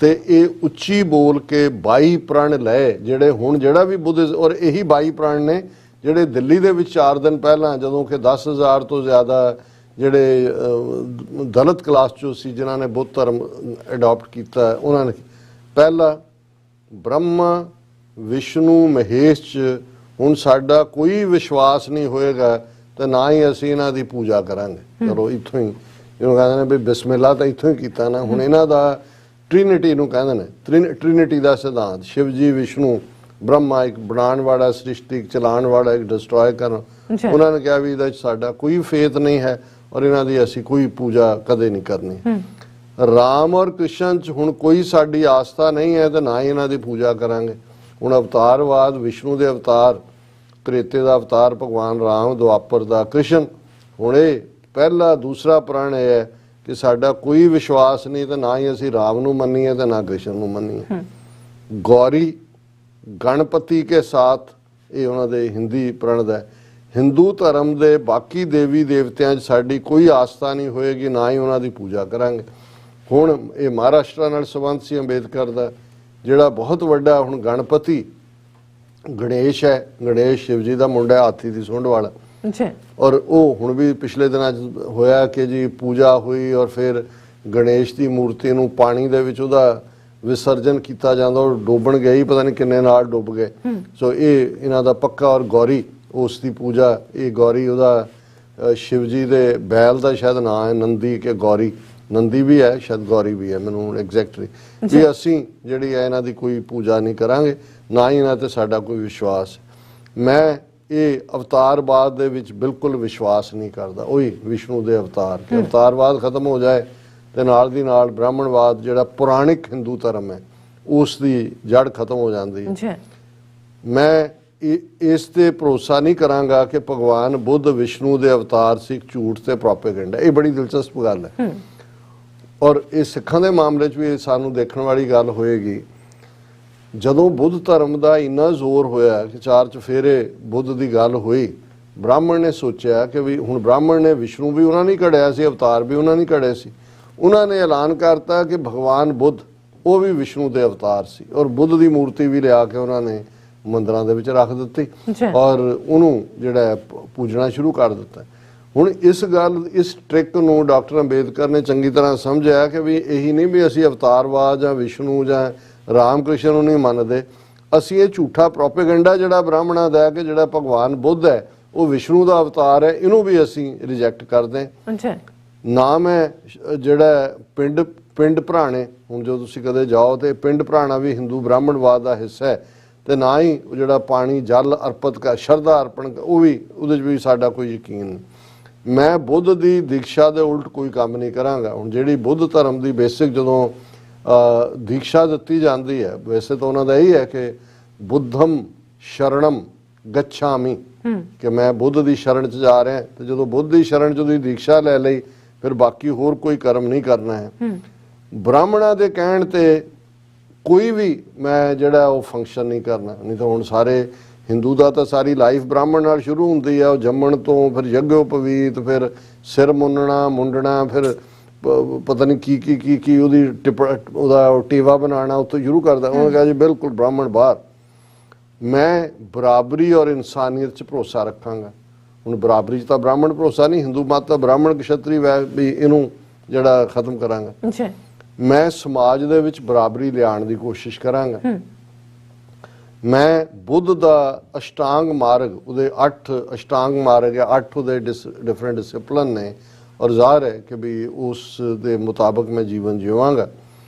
ਤੇ ਇਹ ਉੱਚੀ ਬੋਲ ਕੇ 22 ਪ੍ਰਣ ਲਏ ਜਿਹੜੇ ਹੁਣ ਜਿਹੜਾ ਵੀ ਬੁੱਧ ਔਰ ਇਹੀ 22 ਪ੍ਰਣ ਨੇ ਜਿਹੜੇ ਦਿੱਲੀ ਦੇ ਵਿੱਚ 4 ਦਿਨ ਪਹਿਲਾਂ ਜਦੋਂ ਕਿ 10,000 ਤੋਂ ਜ਼ਿਆਦਾ ਜਿਹੜੇ ਦਲਿਤ ਕਲਾਸ 'ਚੋਂ ਸੀ ਜਿਨ੍ਹਾਂ ਨੇ ਬੁੱਧ ਧਰਮ ਅਡਾਪਟ ਕੀਤਾ, ਉਹਨਾਂ ਨੇ ਪਹਿਲਾ ਬ੍ਰਹਮਾ ਵਿਸ਼ਨੂੰ ਮਹੇਸ਼ 'ਚ ਹੁਣ ਸਾਡਾ ਕੋਈ ਵਿਸ਼ਵਾਸ ਨਹੀਂ ਹੋਏਗਾ ਤੇ ਨਾ ਹੀ ਅਸੀਂ ਇਹਨਾਂ ਦੀ ਪੂਜਾ ਕਰਾਂਗੇ। ਚਲੋ ਇੱਥੋਂ ਹੀ ਜਿਹਨੂੰ ਕਹਿੰਦੇ ਨੇ ਵੀ ਬਿਸਮਿਲ੍ਲਾ ਤਾਂ ਇੱਥੋਂ ਹੀ ਕੀਤਾ ਨਾ। ਹੁਣ ਇਹਨਾਂ ਦਾ ਟ੍ਰਿਨਿਟੀ ਨੂੰ ਕਹਿੰਦੇ ਨੇ, ਟ੍ਰਿਨਿਟੀ ਦਾ ਸਿਧਾਂਤ ਸ਼ਿਵ ਜੀ ਵਿਸ਼ਨੂੰ ਬ੍ਰਹਮਾ, ਇੱਕ ਬਣਾਉਣ ਵਾਲਾ ਸ੍ਰਿਸ਼ਟੀ, ਇੱਕ ਚਲਾਉਣ ਵਾਲਾ, ਇੱਕ ਡਿਸਟਰੋਏ ਕਰਨ। ਉਹਨਾਂ ਨੇ ਕਿਹਾ ਵੀ ਇਹਦੇ 'ਚ ਸਾਡਾ ਕੋਈ ਫੇਥ ਨਹੀਂ ਹੈ ਔਰ ਇਹਨਾਂ ਦੀ ਅਸੀਂ ਕੋਈ ਪੂਜਾ ਕਦੇ ਨਹੀਂ ਕਰਨੀ। ਰਾਮ ਔਰ ਕ੍ਰਿਸ਼ਨ 'ਚ ਹੁਣ ਕੋਈ ਸਾਡੀ ਆਸਥਾ ਨਹੀਂ ਹੈ ਤੇ ਨਾ ਹੀ ਇਹਨਾਂ ਦੀ ਪੂਜਾ ਕਰਾਂਗੇ। ਹੁਣ ਅਵਤਾਰਵਾਦ, ਵਿਸ਼ਨੂੰ ਦੇ ਅਵਤਾਰ, ਤ੍ਰੇਤੇ ਦਾ ਅਵਤਾਰ ਭਗਵਾਨ ਰਾਮ, ਦੁਆਪਰ ਦਾ ਕ੍ਰਿਸ਼ਨ। ਹੁਣ ਇਹ ਪਹਿਲਾ ਦੂਸਰਾ ਪ੍ਰਣ ਇਹ ਹੈ ਕਿ ਸਾਡਾ ਕੋਈ ਵਿਸ਼ਵਾਸ ਨਹੀਂ ਤੇ ਨਾ ਹੀ ਅਸੀਂ ਰਾਮ ਨੂੰ ਮੰਨੀਏ ਤੇ ਨਾ ਕ੍ਰਿਸ਼ਨ ਨੂੰ ਮੰਨੀਏ। ਗੌਰੀ ਗਣਪਤੀ ਕੇ ਸਾਥ, ਇਹ ਉਹਨਾਂ ਦੇ ਹਿੰਦੀ ਪ੍ਰਣ ਦਾ। ਹਿੰਦੂ ਧਰਮ ਦੇ ਬਾਕੀ ਦੇਵੀ ਦੇਵਤਿਆਂ 'ਚ ਸਾਡੀ ਕੋਈ ਆਸਥਾ ਨਹੀਂ ਹੋਏਗੀ, ਨਾ ਹੀ ਉਹਨਾਂ ਦੀ ਪੂਜਾ ਕਰਾਂਗੇ। ਹੁਣ ਇਹ ਮਹਾਰਾਸ਼ਟਰ ਨਾਲ ਸੰਬੰਧ ਸੀ ਅੰਬੇਦਕਰ ਦਾ ਜਿਹੜਾ ਬਹੁਤ ਵੱਡਾ। ਹੁਣ ਗਣਪਤੀ ਗਣੇਸ਼ ਹੈ, ਗਣੇਸ਼ ਸ਼ਿਵ ਜੀ ਦਾ ਮੁੰਡਾ, ਹਾਥੀ ਦੀ ਸੁੰਡ ਵਾਲਾ। ਔਰ ਉਹ ਹੁਣ ਵੀ ਪਿਛਲੇ ਦਿਨਾਂ 'ਚ ਹੋਇਆ ਕਿ ਜੀ ਪੂਜਾ ਹੋਈ ਔਰ ਫਿਰ ਗਣੇਸ਼ ਦੀ ਮੂਰਤੀ ਨੂੰ ਪਾਣੀ ਦੇ ਵਿੱਚ ਉਹਦਾ ਵਿਸਰਜਨ ਕੀਤਾ ਜਾਂਦਾ ਔਰ ਡੋਬਣ ਗਏ, ਪਤਾ ਨਹੀਂ ਕਿੰਨੇ ਨਾਲ ਡੁੱਬ ਗਏ। ਸੋ ਇਹ ਇਹਨਾਂ ਦਾ ਪੱਕਾ। ਔਰ ਗੌਰੀ ਉਸ ਦੀ ਪੂਜਾ, ਇਹ ਗੌਰੀ ਉਹਦਾ ਸ਼ਿਵ ਜੀ ਦੇ ਬੈਲ ਦਾ ਸ਼ਾਇਦ ਨਾਂ ਹੈ, ਨੰਦੀ ਕੇ ਗੌਰੀ, ਨੰਦੀ ਵੀ ਹੈ ਸ਼ਾਇਦ ਗੌਰੀ ਵੀ ਹੈ, ਮੈਨੂੰ ਐਗਜ਼ੈਕਟਲੀ ਵੀ ਅਸੀਂ ਜਿਹੜੀ ਹੈ ਇਹਨਾਂ ਦੀ ਕੋਈ ਪੂਜਾ ਨਹੀਂ ਕਰਾਂਗੇ, ਨਾ ਹੀ ਇਹਨਾਂ ਤੇ ਸਾਡਾ ਕੋਈ ਵਿਸ਼ਵਾਸ। ਮੈਂ ਇਹ ਅਵਤਾਰਵਾਦ ਦੇ ਵਿੱਚ ਬਿਲਕੁਲ ਵਿਸ਼ਵਾਸ ਨਹੀਂ ਕਰਦਾ। ਉਹੀ ਵਿਸ਼ਨੂੰ ਦੇ ਅਵਤਾਰ, ਕਿ ਅਵਤਾਰਵਾਦ ਖਤਮ ਹੋ ਜਾਏ ਤੇ ਨਾਲ ਦੀ ਨਾਲ ਬ੍ਰਾਹਮਣਵਾਦ ਜਿਹੜਾ ਪੁਰਾਣਿਕ ਹਿੰਦੂ ਧਰਮ ਹੈ ਉਸ ਦੀ ਜੜ ਖਤਮ ਹੋ ਜਾਂਦੀ ਹੈ। ਮੈਂ ਇਸ ਤੇ ਭਰੋਸਾ ਨਹੀਂ ਕਰਾਂਗਾ ਕਿ ਭਗਵਾਨ ਬੁੱਧ ਵਿਸ਼ਨੂੰ ਦੇ ਅਵਤਾਰ ਸੀ, ਝੂਠ ਤੇ ਪ੍ਰੋਪੇਗੈਂਡਾ। ਇਹ ਬੜੀ ਦਿਲਚਸਪ ਗੱਲ ਹੈ। ਔਰ ਇਹ ਸਿੱਖਾਂ ਦੇ ਮਾਮਲੇ 'ਚ ਵੀ ਸਾਨੂੰ ਦੇਖਣ ਵਾਲੀ ਗੱਲ ਹੋਏਗੀ। ਜਦੋਂ ਬੁੱਧ ਧਰਮ ਦਾ ਇੰਨਾ ਜ਼ੋਰ ਹੋਇਆ ਕਿ 4 ਚੁਫੇਰੇ ਬੁੱਧ ਦੀ ਗੱਲ ਹੋਈ, ਬ੍ਰਾਹਮਣ ਨੇ ਸੋਚਿਆ ਕਿ ਵੀ ਹੁਣ ਬ੍ਰਾਹਮਣ ਨੇ ਵਿਸ਼ਨੂੰ ਵੀ ਉਹਨਾਂ ਨਹੀਂ ਘੜਿਆ ਸੀ, ਅਵਤਾਰ ਵੀ ਉਹਨਾਂ ਨਹੀਂ ਘੜੇ ਸੀ। ਉਹਨਾਂ ਨੇ ਐਲਾਨ ਕਰਤਾ ਕਿ ਭਗਵਾਨ ਬੁੱਧ ਉਹ ਵੀ ਵਿਸ਼ਨੂੰ ਦੇ ਅਵਤਾਰ ਸੀ ਔਰ ਬੁੱਧ ਦੀ ਮੂਰਤੀ ਵੀ ਲਿਆ ਕੇ ਉਹਨਾਂ ਨੇ ਮੰਦਰਾਂ ਦੇ ਵਿੱਚ ਰੱਖ ਦਿੱਤੀ ਔਰ ਉਹਨੂੰ ਜਿਹੜਾ ਪੂਜਣਾ ਸ਼ੁਰੂ ਕਰ ਦਿੱਤਾ। ਹੁਣ ਇਸ ਟ੍ਰਿਕ ਨੂੰ ਡਾਕਟਰ ਅੰਬੇਦਕਰ ਨੇ ਚੰਗੀ ਤਰ੍ਹਾਂ ਸਮਝਿਆ ਕਿ ਵੀ ਇਹੀ ਨਹੀਂ ਵੀ ਅਸੀਂ ਅਵਤਾਰਵਾਦ ਜਾਂ ਵਿਸ਼ਨੂੰ ਜਾਂ ਰਾਮ ਕ੍ਰਿਸ਼ਨ ਨੂੰ ਨਹੀਂ ਮੰਨਦੇ, ਅਸੀਂ ਇਹ ਝੂਠਾ ਪ੍ਰੋਪੇਗੈਂਡਾ ਜਿਹੜਾ ਬ੍ਰਾਹਮਣਾਂ ਦਾ ਹੈ ਕਿ ਜਿਹੜਾ ਭਗਵਾਨ ਬੁੱਧ ਹੈ ਉਹ ਵਿਸ਼ਨੂੰ ਦਾ ਅਵਤਾਰ ਹੈ, ਇਹਨੂੰ ਵੀ ਅਸੀਂ ਰਿਜੈਕਟ ਕਰਦੇ ਹਾਂ। ਨਾਮ ਹੈ ਜਿਹੜਾ ਪਿੰਡ ਭਰਾਣੇ। ਹੁਣ ਜੋ ਤੁਸੀਂ ਕਦੇ ਜਾਓ ਤੇ ਪਿੰਡ ਭਰਾਣਾ ਵੀ ਹਿੰਦੂ ਬ੍ਰਾਹਮਣਵਾਦ ਦਾ ਹਿੱਸਾ ਹੈ। ਤੇ ਨਾ ਹੀ ਜਿਹੜਾ ਪਾਣੀ ਜਲ ਅਰਪਿਤ ਕਰ, ਸ਼ਰਧਾ ਅਰਪਣ, ਉਹ ਵੀ ਉਹਦੇ 'ਚ ਵੀ ਸਾਡਾ ਕੋਈ ਯਕੀਨ ਨਹੀਂ। ਮੈਂ ਬੁੱਧ ਦੀ ਦੀਕਸ਼ਾ ਦੇ ਉਲਟ ਕੋਈ ਕੰਮ ਨਹੀਂ ਕਰਾਂਗਾ। ਹੁਣ ਜਿਹੜੀ ਬੁੱਧ ਧਰਮ ਦੀ ਬੇਸਿਕ ਜਦੋਂ दीक्षा ਦਿੱਤੀ ਜਾਂਦੀ ਹੈ। ਵੈਸੇ ਤਾਂ ਉਹਨਾਂ ਦਾ ਇਹੀ ਹੈ ਕਿ ਬੁੱਧਮ ਸ਼ਰਣਮ ਗੱਛਾਮि ਕਿ ਮੈਂ ਬੁੱਧ ਦੀ ਸ਼ਰਨ 'ਚ ਜਾ ਰਿਹਾ। ਤੇ ਜਦੋਂ ਬੁੱਧ ਦੀ ਸ਼ਰਨ 'ਚ ਤੁਸੀਂ ਦੀਕਸ਼ਾ ਲੈ ਲਈ ਫਿਰ ਬਾਕੀ ਹੋਰ ਕੋਈ ਕਰਮ ਨਹੀਂ ਕਰਨਾ ਹੈ। ਬ੍ਰਾਹਮਣਾਂ ਦੇ ਕਹਿਣ ਤੇ ਕੋਈ ਵੀ ਮੈਂ ਜਿਹੜਾ ਉਹ ਫੰਕਸ਼ਨ ਨਹੀਂ ਕਰਨਾ। ਨਹੀਂ ਤਾਂ ਹੁਣ ਸਾਰੇ ਹਿੰਦੂ ਦਾ ਤਾਂ ਸਾਰੀ ਲਾਈਫ ਬ੍ਰਾਹਮਣ ਨਾਲ ਸ਼ੁਰੂ ਹੁੰਦੀ ਆ। ਉਹ ਜੰਮਣ ਤੋਂ ਫਿਰ ਯੱਗੋਪਵੀਤ, ਫਿਰ ਸਿਰ ਮੁੰਡਣਾ, ਫਿਰ ਪਤਾ ਨਹੀਂ ਕੀ ਉਹਦਾ ਟੇਵਾ ਬਣਾਉਣਾ ਉੱਥੋਂ ਸ਼ੁਰੂ ਕਰਦਾ। ਉਹਨੇ ਕਿਹਾ ਜੀ ਬਿਲਕੁਲ ਬ੍ਰਾਹਮਣ ਬਾਹਰ। ਮੈਂ ਬਰਾਬਰੀ ਔਰ ਇਨਸਾਨੀਅਤ 'ਚ ਭਰੋਸਾ ਰੱਖਾਂਗਾ। ਹੁਣ ਬਰਾਬਰੀ 'ਚ ਤਾਂ ਬ੍ਰਾਹਮਣ ਭਰੋਸਾ ਨਹੀਂ, ਹਿੰਦੂ ਮਤ ਤਾਂ ਬ੍ਰਾਹਮਣ ਕਸ਼ਤਰੀ ਵੀ ਇਹਨੂੰ ਜਿਹੜਾ ਖਤਮ ਕਰਾਂਗਾ। ਮੈਂ ਸਮਾਜ ਦੇ ਵਿੱਚ ਬਰਾਬਰੀ ਲਿਆਉਣ ਦੀ ਕੋਸ਼ਿਸ਼ ਕਰਾਂਗਾ। ਮੈਂ ਬੁੱਧ ਦਾ ਅਸ਼ਟਾਂਗ ਮਾਰਗ, ਉਹਦੇ 8 ਅਸ਼ਟਾਂਗ ਮਾਰਗ ਹੈ, 8 ਉਹਦੇ ਡਿਫਰੈਂਟ ਡਿਸਪਲਿਨ ਨੇ ਔਰ ਜ਼ਾਹਰ ਹੈ ਕਿ ਵੀ ਉਸ ਦੇ ਮੁਤਾਬਕ ਮੈਂ ਜੀਵਨ ਜੀਵਾਂਗਾ।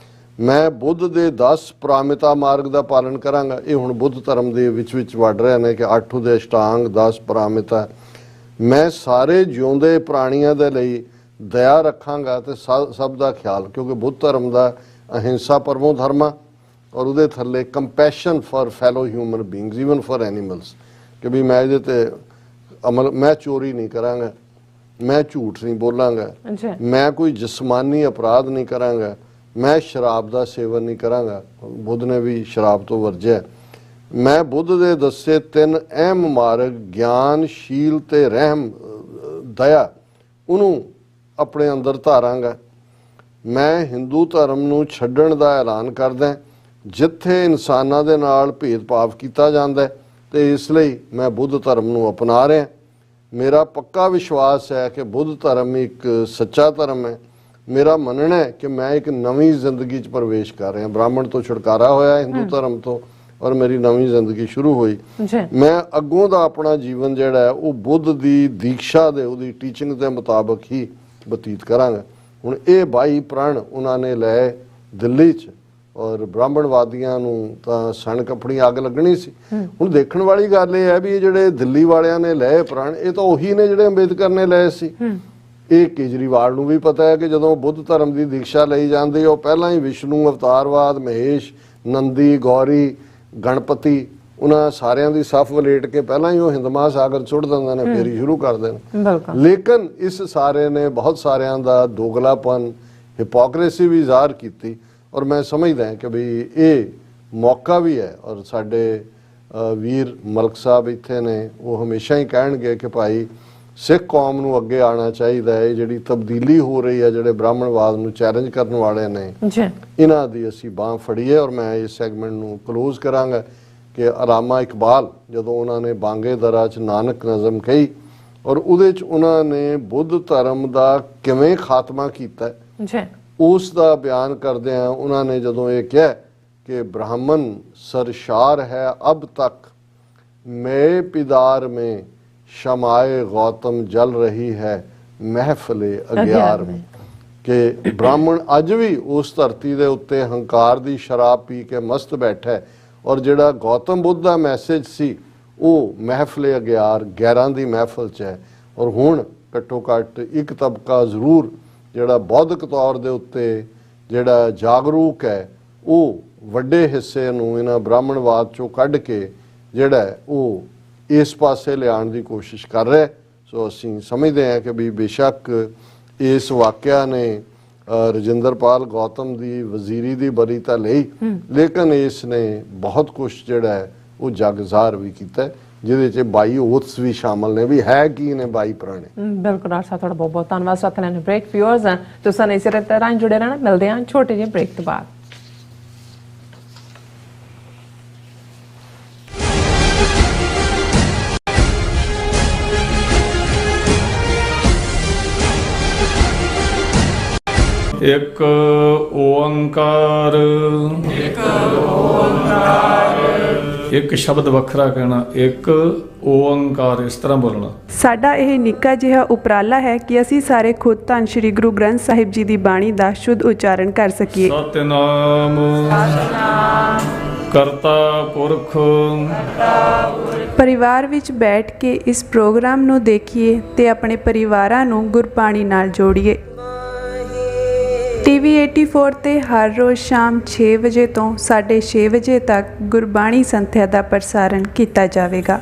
ਮੈਂ ਬੁੱਧ ਦੇ 10 ਪਰਾਮਿਤਾ ਮਾਰਗ ਦਾ ਪਾਲਣ ਕਰਾਂਗਾ। ਇਹ ਹੁਣ ਬੁੱਧ ਧਰਮ ਦੇ ਵਿੱਚ ਵੜ ਰਹੇ ਨੇ ਕਿ 8 ਉਹਦੇ ਅਸ਼ਟਾਂਗ 10 ਪਰਾਮਿਤਾ। ਮੈਂ ਸਾਰੇ ਜਿਉਂਦੇ ਪ੍ਰਾਣੀਆਂ ਦੇ ਲਈ ਦਇਆ ਰੱਖਾਂਗਾ ਤੇ ਸਭ ਦਾ ਖਿਆਲ, ਕਿਉਂਕਿ ਬੁੱਧ ਧਰਮ ਦਾ ਅਹਿੰਸਾ ਪਰਮੋ ਧਰਮਾ ਔਰ ਉਹਦੇ ਥੱਲੇ compassion for fellow human beings even for animals ਕਿ ਵੀ ਮੈਂ ਇਹਦੇ ਤੇ ਅਮਲ। ਮੈਂ ਚੋਰੀ ਨਹੀਂ ਕਰਾਂਗਾ, ਮੈਂ ਝੂਠ ਨਹੀਂ ਬੋਲਾਂਗਾ, ਮੈਂ ਕੋਈ ਜਿਸਮਾਨੀ ਅਪਰਾਧ ਨਹੀਂ ਕਰਾਂਗਾ, ਮੈਂ ਸ਼ਰਾਬ ਦਾ ਸੇਵਨ ਨਹੀਂ ਕਰਾਂਗਾ। ਬੁੱਧ ਨੇ ਵੀ ਸ਼ਰਾਬ ਤੋਂ ਵਰਜਿਆ। ਮੈਂ ਬੁੱਧ ਦੇ ਦੱਸੇ 3 ਅਹਿਮ ਮਾਰਗ ਗਿਆਨ, ਸ਼ੀਲ ਤੇ ਰਹਿਮ, ਦਇਆ, ਉਹਨੂੰ ਆਪਣੇ ਅੰਦਰ ਧਾਰਾਂਗਾ। ਮੈਂ ਹਿੰਦੂ ਧਰਮ ਨੂੰ ਛੱਡਣ ਦਾ ਐਲਾਨ ਕਰਦਾ ਜਿੱਥੇ ਇਨਸਾਨਾਂ ਦੇ ਨਾਲ ਭੇਦਭਾਵ ਕੀਤਾ ਜਾਂਦਾ ਤੇ ਇਸ ਲਈ ਮੈਂ ਬੁੱਧ ਧਰਮ ਨੂੰ ਅਪਣਾ ਰਿਹਾ। ਮੇਰਾ ਪੱਕਾ ਵਿਸ਼ਵਾਸ ਹੈ ਕਿ ਬੁੱਧ ਧਰਮ ਇੱਕ ਸੱਚਾ ਧਰਮ ਹੈ। ਮੇਰਾ ਮੰਨਣਾ ਹੈ ਕਿ ਮੈਂ ਇੱਕ ਨਵੀਂ ਜ਼ਿੰਦਗੀ 'ਚ ਪ੍ਰਵੇਸ਼ ਕਰ ਰਿਹਾ। ਬ੍ਰਾਹਮਣ ਤੋਂ ਛੁਟਕਾਰਾ ਹੋਇਆ ਹਿੰਦੂ ਧਰਮ ਤੋਂ ਔਰ ਮੇਰੀ ਨਵੀਂ ਜ਼ਿੰਦਗੀ ਸ਼ੁਰੂ ਹੋਈ। ਮੈਂ ਅੱਗੋਂ ਦਾ ਆਪਣਾ ਜੀਵਨ ਜਿਹੜਾ ਹੈ ਉਹ ਬੁੱਧ ਦੀ ਦੀਕਸ਼ਾ ਦੇ, ਉਹਦੀ ਟੀਚਿੰਗ ਦੇ ਮੁਤਾਬਕ ਹੀ ਬਤੀਤ ਕਰਾਂਗਾ। ਹੁਣ ਇਹ 22 ਪ੍ਰਣ ਉਹਨਾਂ ਨੇ ਲਏ ਦਿੱਲੀ 'ਚ ਔਰ ਬ੍ਰਾਹਮਣਵਾਦੀਆਂ ਨੂੰ ਤਾਂ ਸਣਕ ਆਪਣੀ ਅੱਗ ਲੱਗਣੀ ਸੀ। ਹੁਣ ਦੇਖਣ ਵਾਲੀ ਗੱਲ ਇਹ ਹੈ ਵੀ ਇਹ ਜਿਹੜੇ ਦਿੱਲੀ ਵਾਲਿਆਂ ਨੇ ਲਏ ਪ੍ਰਣ, ਇਹ ਤਾਂ ਉਹੀ ਨੇ ਜਿਹੜੇ ਅੰਬੇਦਕਰ ਨੇ ਲਏ ਸੀ। ਇਹ ਕੇਜਰੀਵਾਲ ਨੂੰ ਵੀ ਪਤਾ ਹੈ ਕਿ ਜਦੋਂ ਬੁੱਧ ਧਰਮ ਦੀ ਦੀਕਸ਼ਾ ਲਈ ਜਾਂਦੀ ਉਹ ਪਹਿਲਾਂ ਹੀ ਵਿਸ਼ਨੂੰ ਅਵਤਾਰਵਾਦ, ਮਹੇਸ਼, ਨੰਦੀ, ਗੌਰੀ, ਗਣਪਤੀ, ਉਹਨਾਂ ਸਾਰਿਆਂ ਦੀ ਸਫ ਵਲੇਟ ਕੇ ਪਹਿਲਾਂ ਹੀ ਉਹ ਹਿੰਦ ਮਹਾਸਾਗਰ ਸੁੱਟ ਦਿੰਦੇ ਨੇ, ਫੇਰ ਹੀ ਸ਼ੁਰੂ ਕਰਦੇ ਨੇ। ਲੇਕਿਨ ਇਸ ਸਾਰੇ ਨੇ ਬਹੁਤ ਸਾਰਿਆਂ ਦਾ ਦੋਗਲਾਪਨ, ਹਿਪੋਕਰੇਸੀ ਵੀ ਜ਼ਾਹਰ ਕੀਤੀ ਔਰ ਮੈਂ ਸਮਝਦਾ ਕਿ ਵੀ ਇਹ ਮੌਕਾ ਵੀ ਹੈ। ਔਰ ਸਾਡੇ ਵੀਰ ਮਲਕ ਸਾਹਿਬ ਇੱਥੇ ਨੇ, ਉਹ ਹਮੇਸ਼ਾ ਹੀ ਕਹਿਣਗੇ ਕਿ ਭਾਈ ਸਿੱਖ ਕੌਮ ਨੂੰ ਅੱਗੇ ਆਉਣਾ ਚਾਹੀਦਾ ਹੈ। ਜਿਹੜੀ ਤਬਦੀਲੀ ਹੋ ਰਹੀ ਹੈ, ਜਿਹੜੇ ਬ੍ਰਾਹਮਣਵਾਦ ਨੂੰ ਚੈਲੰਜ ਕਰਨ ਵਾਲੇ ਨੇ, ਇਹਨਾਂ ਦੀ ਅਸੀਂ ਬਾਂਹ ਫੜੀਏ। ਔਰ ਮੈਂ ਇਸ ਸੈਗਮੈਂਟ ਨੂੰ ਕਲੋਜ਼ ਕਰਾਂਗਾ ਕਿ ਅਲਾਮਾ ਇਕਬਾਲ ਜਦੋਂ ਉਹਨਾਂ ਨੇ ਬਾਂਗੇ ਦਰਾ 'ਚ ਨਾਨਕ ਨਜ਼ਮ ਕਹੀ ਔਰ ਉਹਦੇ 'ਚ ਉਹਨਾਂ ਨੇ ਬੁੱਧ ਧਰਮ ਦਾ ਕਿਵੇਂ ਖਾਤਮਾ ਕੀਤਾ ਉਸ ਦਾ ਬਿਆਨ ਕਰਦਿਆਂ ਉਹਨਾਂ ਨੇ ਜਦੋਂ ਇਹ ਕਿਹਾ ਕਿ ਬ੍ਰਾਹਮਣ ਸਰਸ਼ਾਰ ਹੈ ਅਬ ਤੱਕ, ਮੈਂ ਪਿਦਾਰ में शमाए गौतम जल रही है महफिले अग्यार में कि ब्राह्मण अज भी उस धरती के उत्ते हंकार की शराब पी के मस्त बैठा है और जिहड़ा गौतम बुद्ध का मैसेज सी वो महफिले अग्यार 11 की महफिल च है। और हुण घट्टो घट्ट एक तबका जरूर जिहड़ा बौद्धिक तौर के उत्ते जिहड़ा जागरूक है वो वड्डे हिस्से नूं इन्हां ब्राह्मणवाद चों कढ के जिहड़ा वो इस पासे लियाण की कोशिश कर रहा है। सो असीं समझते हैं कि भी बेशक इस वाक़या ने रजिंदरपाल गौतम की वजीरी की बरी तो लई, लेकिन इसने बहुत कुछ जिहड़ा है वो जग ज़ाहर भी किया है, जिहदे च 22 ओथ्स भी शामिल ने। भी है की ने 22 पुराने। बिल्कुल डॉक्टर साहब, बहुत बहुत धन्यवाद। साथ लेने ब्रेक व्यूअर्स तुसां इस तरह जुड़े रहना। मिलते हैं छोटे ਜਿਹੇ ब्रेक तो बाद। एक ओंकार, एक शब्द ਵੱਖਰਾ ਕਹਿਣਾ, ਇੱਕ ਓੰਕਾਰ, ਇਸ ਤਰ੍ਹਾਂ ਬੋਲਣਾ। ਸਾਡਾ ਇਹ ਨਿੱਕਾ ਜਿਹਾ ਉਪਰਾਲਾ ਹੈ ਕਿ ਅਸੀਂ ਸਾਰੇ ਖੁਦ ਧੰਨ ਸ਼੍ਰੀ ਗੁਰੂ ਗ੍ਰੰਥ ਸਾਹਿਬ ਜੀ ਦੀ ਬਾਣੀ ਦਾ ਸ਼ੁੱਧ ਉਚਾਰਨ ਕਰ ਸਕੀਏ। ਸਤਿਨਾਮ ਕਰਤਾ ਪੁਰਖ। ਪਰਿਵਾਰ ਵਿੱਚ ਬੈਠ ਕੇ ਇਸ ਪ੍ਰੋਗਰਾਮ ਨੂੰ ਦੇਖੀਏ ਤੇ ਆਪਣੇ ਪਰਿਵਾਰਾਂ ਨੂੰ ਗੁਰਬਾਣੀ ਨਾਲ ਜੋੜੀਏ। ਟੀਵੀ 84 ਤੇ ਹਰ ਰੋਜ਼ ਸ਼ਾਮ 6 ਵਜੇ ਤੋਂ 6:30 ਵਜੇ ਤੱਕ ਗੁਰਬਾਣੀ ਸੰਥਿਆ ਦਾ ਪ੍ਰਸਾਰਣ ਕੀਤਾ ਜਾਵੇਗਾ।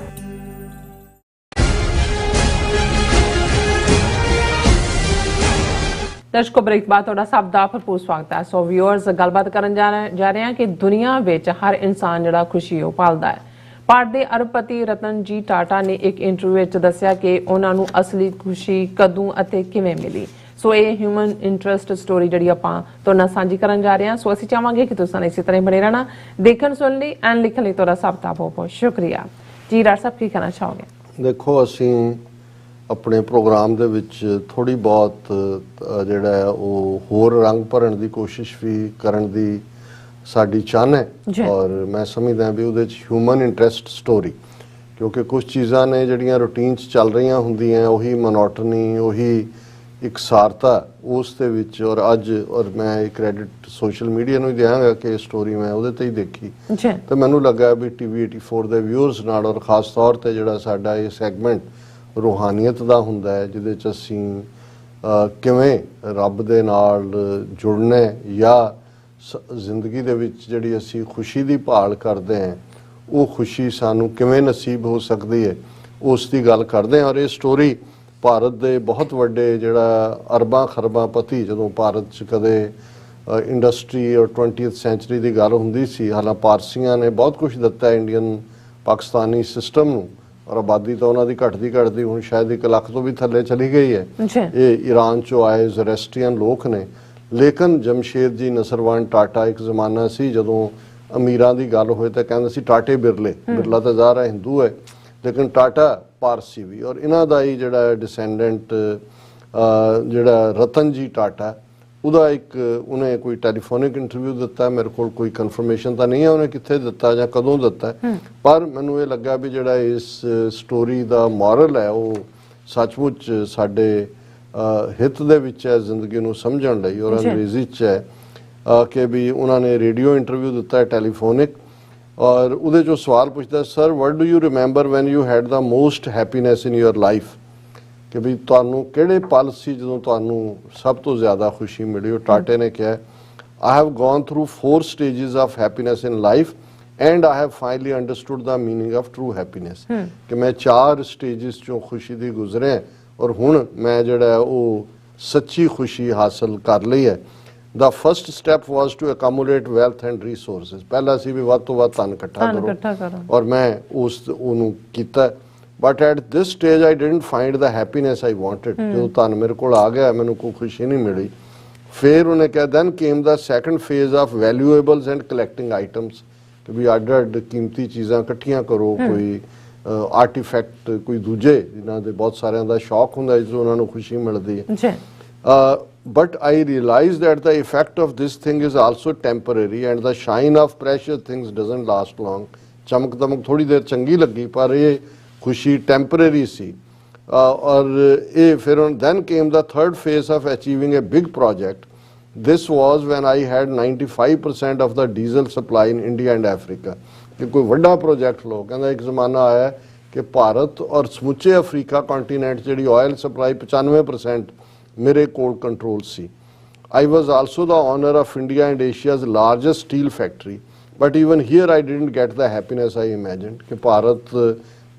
ਦਰਸ਼ਕੋ, ਬ੍ਰੇਕ ਬਾਅਦ ਤੁਹਾਡਾ ਸਭ ਦਾ ਭਰਪੂਰ ਸਵਾਗਤ ਹੈ। ਸੋ ਵਿਊਅਰਸ, ਗੱਲਬਾਤ ਕਰਨ ਜਾ ਰਹੇ ਹਾਂ ਕਿ ਦੁਨੀਆ ਵਿੱਚ ਹਰ ਇਨਸਾਨ ਜਿਹੜਾ ਖੁਸ਼ੀ ਉਹ ਭਾਲਦਾ ਹੈ। ਭਾਰਤ ਦੇ ਅਰਬਪਤੀ ਰਤਨ ਜੀ ਟਾਟਾ ਨੇ ਇੱਕ ਇੰਟਰਵਿਊ ਵਿੱਚ ਦੱਸਿਆ ਕਿ ਉਹਨਾਂ ਨੂੰ ਅਸਲੀ ਖੁਸ਼ੀ ਕਦੋਂ ਅਤੇ ਕਿਵੇਂ ਮਿਲੀ। ਸੋ ਇਹ ਹਿਊਮਨ ਇੰਟਰਸਟ ਸਟੋਰੀ ਜਿਹੜੀ ਆਪਾਂ ਤੁਹਾਡੇ ਨਾਲ ਸਾਂਝੀ ਕਰਨ ਜਾ ਰਹੇ ਹਾਂ। ਸੋ ਅਸੀਂ ਚਾਹਾਂਗੇ ਕਿ ਤੁਸੀਂ ਇਸੇ ਤਰ੍ਹਾਂ ਬਣੇ ਰਹਿਣਾ। ਦੇਖਣ ਸੁਣਨ ਲਈ ਐਂਡ ਲਿਖਣ ਲਈ ਤੁਹਾਡਾ ਸਭ ਦਾ ਬਹੁਤ ਬਹੁਤ ਸ਼ੁਕਰੀਆ ਜੀ। ਡਾਕਟਰ ਸਾਹਿਬ, ਕੀ ਕਹਿਣਾ ਚਾਹੋਗੇ? ਦੇਖੋ, ਅਸੀਂ ਆਪਣੇ ਪ੍ਰੋਗਰਾਮ ਦੇ ਵਿੱਚ ਥੋੜੀ ਬਹੁਤ ਜਿਹੜਾ ਹੈ ਉਹ ਹੋਰ ਰੰਗ ਭਰਨ ਦੀ ਕੋਸ਼ਿਸ਼ ਵੀ ਕਰਨ ਦੀ ਸਾਡੀ ਚਾਹਨ ਹੈ ਔਰ ਮੈਂ ਸਮਝਦਾ ਵੀ ਉਹਦੇ 'ਚ ਹਿਊਮਨ ਇੰਟਰਸਟ ਸਟੋਰੀ, ਕਿਉਂਕਿ ਕੁਝ ਚੀਜ਼ਾਂ ਨੇ ਜਿਹੜੀਆਂ ਰੂਟੀਨ 'ਚ ਚੱਲ ਰਹੀਆਂ ਹੁੰਦੀਆਂ, ਉਹੀ ਮੋਨੋਟਨੀ, ਉਹੀ ਇਕਸਾਰਤਾ ਉਸ ਦੇ ਵਿੱਚ। ਔਰ ਮੈਂ ਇਹ ਕ੍ਰੈਡਿਟ ਸੋਸ਼ਲ ਮੀਡੀਆ ਨੂੰ ਹੀ ਦਿਆਂਗਾ ਕਿ ਇਹ ਸਟੋਰੀ ਮੈਂ ਉਹਦੇ ਤੇ ਹੀ ਦੇਖੀ ਤੇ ਮੈਨੂੰ ਲੱਗਾ ਵੀ ਟੀਵੀ 84 ਦੇ ਵਿਊਅਰਸ ਨਾਲ ਔਰ ਖਾਸ ਤੌਰ ਤੇ ਜਿਹੜਾ ਸਾਡਾ ਇਹ ਸੈਗਮੈਂਟ ਰੂਹਾਨੀਅਤ ਦਾ ਹੁੰਦਾ ਹੈ, ਜਿਹਦੇ 'ਚ ਅਸੀਂ ਕਿਵੇਂ ਰੱਬ ਦੇ ਨਾਲ ਜੁੜਨਾ ਜਾਂ ਜ਼ਿੰਦਗੀ ਦੇ ਵਿੱਚ ਜਿਹੜੀ ਅਸੀਂ ਖੁਸ਼ੀ ਦੀ ਭਾਲ ਕਰਦੇ ਹਾਂ ਉਹ ਖੁਸ਼ੀ ਸਾਨੂੰ ਕਿਵੇਂ ਨਸੀਬ ਹੋ ਸਕਦੀ ਹੈ, ਉਸ ਦੀ ਗੱਲ ਕਰਦੇ ਹਾਂ। ਔਰ ਇਹ ਸਟੋਰੀ ਭਾਰਤ ਦੇ ਬਹੁਤ ਵੱਡੇ ਜਿਹੜਾ ਅਰਬਾਂ ਖਰਬਾਂ ਪਤੀ, ਜਦੋਂ ਭਾਰਤ 'ਚ ਕਦੇ ਇੰਡਸਟਰੀ ਔਰ 20th ਸੈਂਚੁਰੀ ਦੀ ਗੱਲ ਹੁੰਦੀ ਸੀ, ਹਾਲਾਂਕਿ ਪਾਰਸੀਆਂ ਨੇ ਬਹੁਤ ਕੁਝ ਦਿੱਤਾ ਇੰਡੀਅਨ ਪਾਕਿਸਤਾਨੀ ਸਿਸਟਮ ਨੂੰ ਔਰ ਆਬਾਦੀ ਤਾਂ ਉਹਨਾਂ ਦੀ ਘਟਦੀ ਹੁਣ ਸ਼ਾਇਦ 1 ਲੱਖ ਤੋਂ ਵੀ ਥੱਲੇ ਚਲੀ ਗਈ ਹੈ। ਇਹ ਈਰਾਨ 'ਚੋਂ ਆਏ ਜ਼ੋਰੈਸਟਰੀਅਨ ਲੋਕ ਨੇ। ਲੇਕਿਨ ਜਮਸ਼ੇਦ ਜੀ ਨਸਰਵਾਨ ਟਾਟਾ, ਇੱਕ ਜ਼ਮਾਨਾ ਸੀ ਜਦੋਂ ਅਮੀਰਾਂ ਦੀ ਗੱਲ ਹੋਏ ਤਾਂ ਕਹਿੰਦੇ ਸੀ ਟਾਟੇ ਬਿਰਲੇ। ਬਿਰਲਾ ਤਾਂ ਜ਼ਾਹਰ ਹੈ ਹਿੰਦੂ ਹੈ, ਲੇਕਿਨ ਟਾਟਾ ਪਾਰਸੀ ਵੀ। ਔਰ ਇਹਨਾਂ ਦਾ ਹੀ ਜਿਹੜਾ ਡਿਸੈਂਡੈਂਟ ਜਿਹੜਾ ਰਤਨ ਜੀ ਟਾਟਾ, ਉਹਦਾ ਉਹਨੇ ਕੋਈ ਟੈਲੀਫੋਨਿਕ ਇੰਟਰਵਿਊ ਦਿੱਤਾ। ਮੇਰੇ ਕੋਲ ਕੋਈ ਕਨਫਰਮੇਸ਼ਨ ਤਾਂ ਨਹੀਂ ਹੈ ਉਹਨੇ ਕਿੱਥੇ ਦਿੱਤਾ ਜਾਂ ਕਦੋਂ ਦਿੱਤਾ, ਪਰ ਮੈਨੂੰ ਇਹ ਲੱਗਾ ਵੀ ਜਿਹੜਾ ਇਸ ਸਟੋਰੀ ਦਾ ਮੋਰਲ ਹੈ ਉਹ ਸੱਚਮੁੱਚ ਸਾਡੇ ਹਿੱਤ ਦੇ ਵਿੱਚ ਹੈ ਜ਼ਿੰਦਗੀ ਨੂੰ ਸਮਝਣ ਲਈ। ਔਰ ਅੰਗਰੇਜ਼ੀ 'ਚ ਹੈ ਕਿ ਵੀ ਉਹਨਾਂ ਨੇ ਰੇਡੀਓ ਇੰਟਰਵਿਊ ਦਿੱਤਾ ਹੈ ਟੈਲੀਫੋਨਿਕ, ਔਰ ਉਹਦੇ 'ਚੋਂ ਸਵਾਲ ਪੁੱਛਦਾ, sir what do you remember when you had the most happiness in your life, ਕਿ ਵੀ ਤੁਹਾਨੂੰ ਕਿਹੜੇ ਪਲ ਸੀ ਜਦੋਂ ਤੁਹਾਨੂੰ ਸਭ ਤੋਂ ਜ਼ਿਆਦਾ ਖੁਸ਼ੀ ਮਿਲੀ। ਉਹ ਟਾਟੇ ਨੇ ਕਿਹਾ, I have gone through 4 stages of happiness in life and I have finally understood the meaning of true happiness, ਕਿ ਮੈਂ 4 ਸਟੇਜਸ 'ਚੋਂ ਖੁਸ਼ੀ ਦੀ ਗੁਜ਼ਰਿਆ ਔਰ ਹੁਣ ਮੈਂ ਜਿਹੜਾ ਉਹ ਸੱਚੀ ਖੁਸ਼ੀ ਹਾਸਲ ਕਰ ਲਈ ਹੈ। The first step was to accumulate wealth and resources. ਪਹਿਲਾ ਸੀ ਵੀ ਵੱਧ ਤੋਂ ਵੱਧ ਧਨ ਇਕੱਠਾ ਕਰੋ ਔਰ ਮੈਂ ਉਹਨੂੰ ਕੀਤਾ। But at this stage I didn't find the happiness I wanted. ਜਦੋਂ ਧਨ ਮੇਰੇ ਕੋਲ ਆ ਗਿਆ ਮੈਨੂੰ ਕੋਈ ਖੁਸ਼ੀ ਨਹੀਂ ਮਿਲੀ। ਫਿਰ ਉਹਨੇ ਕਿਹਾ then came the second phase of valuables and collecting items, ਕਿ ਵੀ ਅੱਡ ਕੀਮਤੀ ਚੀਜ਼ਾਂ ਇਕੱਠੀਆਂ ਕਰੋ, ਕੋਈ ਆਰਟੀਫੈਕਟ, ਕੋਈ ਦੂਜੇ ਜਿਨ੍ਹਾਂ ਦੇ ਬਹੁਤ ਸਾਰਿਆਂ ਦਾ ਸ਼ੌਕ ਹੁੰਦਾ ਜਿਸ ਤੋਂ ਉਹਨਾਂ ਨੂੰ ਖੁਸ਼ੀ ਮਿਲਦੀ ਹੈ। But I realized that the effect of this thing is also temporary and the shine of precious things doesn't last long. ਚਮਕ ਦਮਕ ਥੋੜੀ ਦੇਰ ਚੰਗੀ ਲੱਗੀ ਪਰ ਇਹ ਖੁਸ਼ੀ ਟੈਂਪਰੇਰੀ ਸੀ। ਔਰ ਇਹ ਫਿਰ then came the third phase of achieving a big project. This was when I had 95% of the diesel supply in India and Africa. ਕਿ ਕੋਈ ਵੱਡਾ ਪ੍ਰੋਜੈਕਟ ਲੋ। ਕਹਿੰਦਾ ਇੱਕ ਜ਼ਮਾਨਾ ਆਇਆ ਕਿ ਭਾਰਤ ਔਰ ਸਮੁੱਚੇ ਅਫਰੀਕਾ ਕੰਟੀਨੈਂਟ ਜਿਹੜੀ ਆਇਲ ਸਪਲਾਈ 95% ਮੇਰੇ ਕੋਲ control C. I was also the owner of India and Asia's largest steel factory, but even here I didn't get the happiness I imagined. ਕਿ ਭਾਰਤ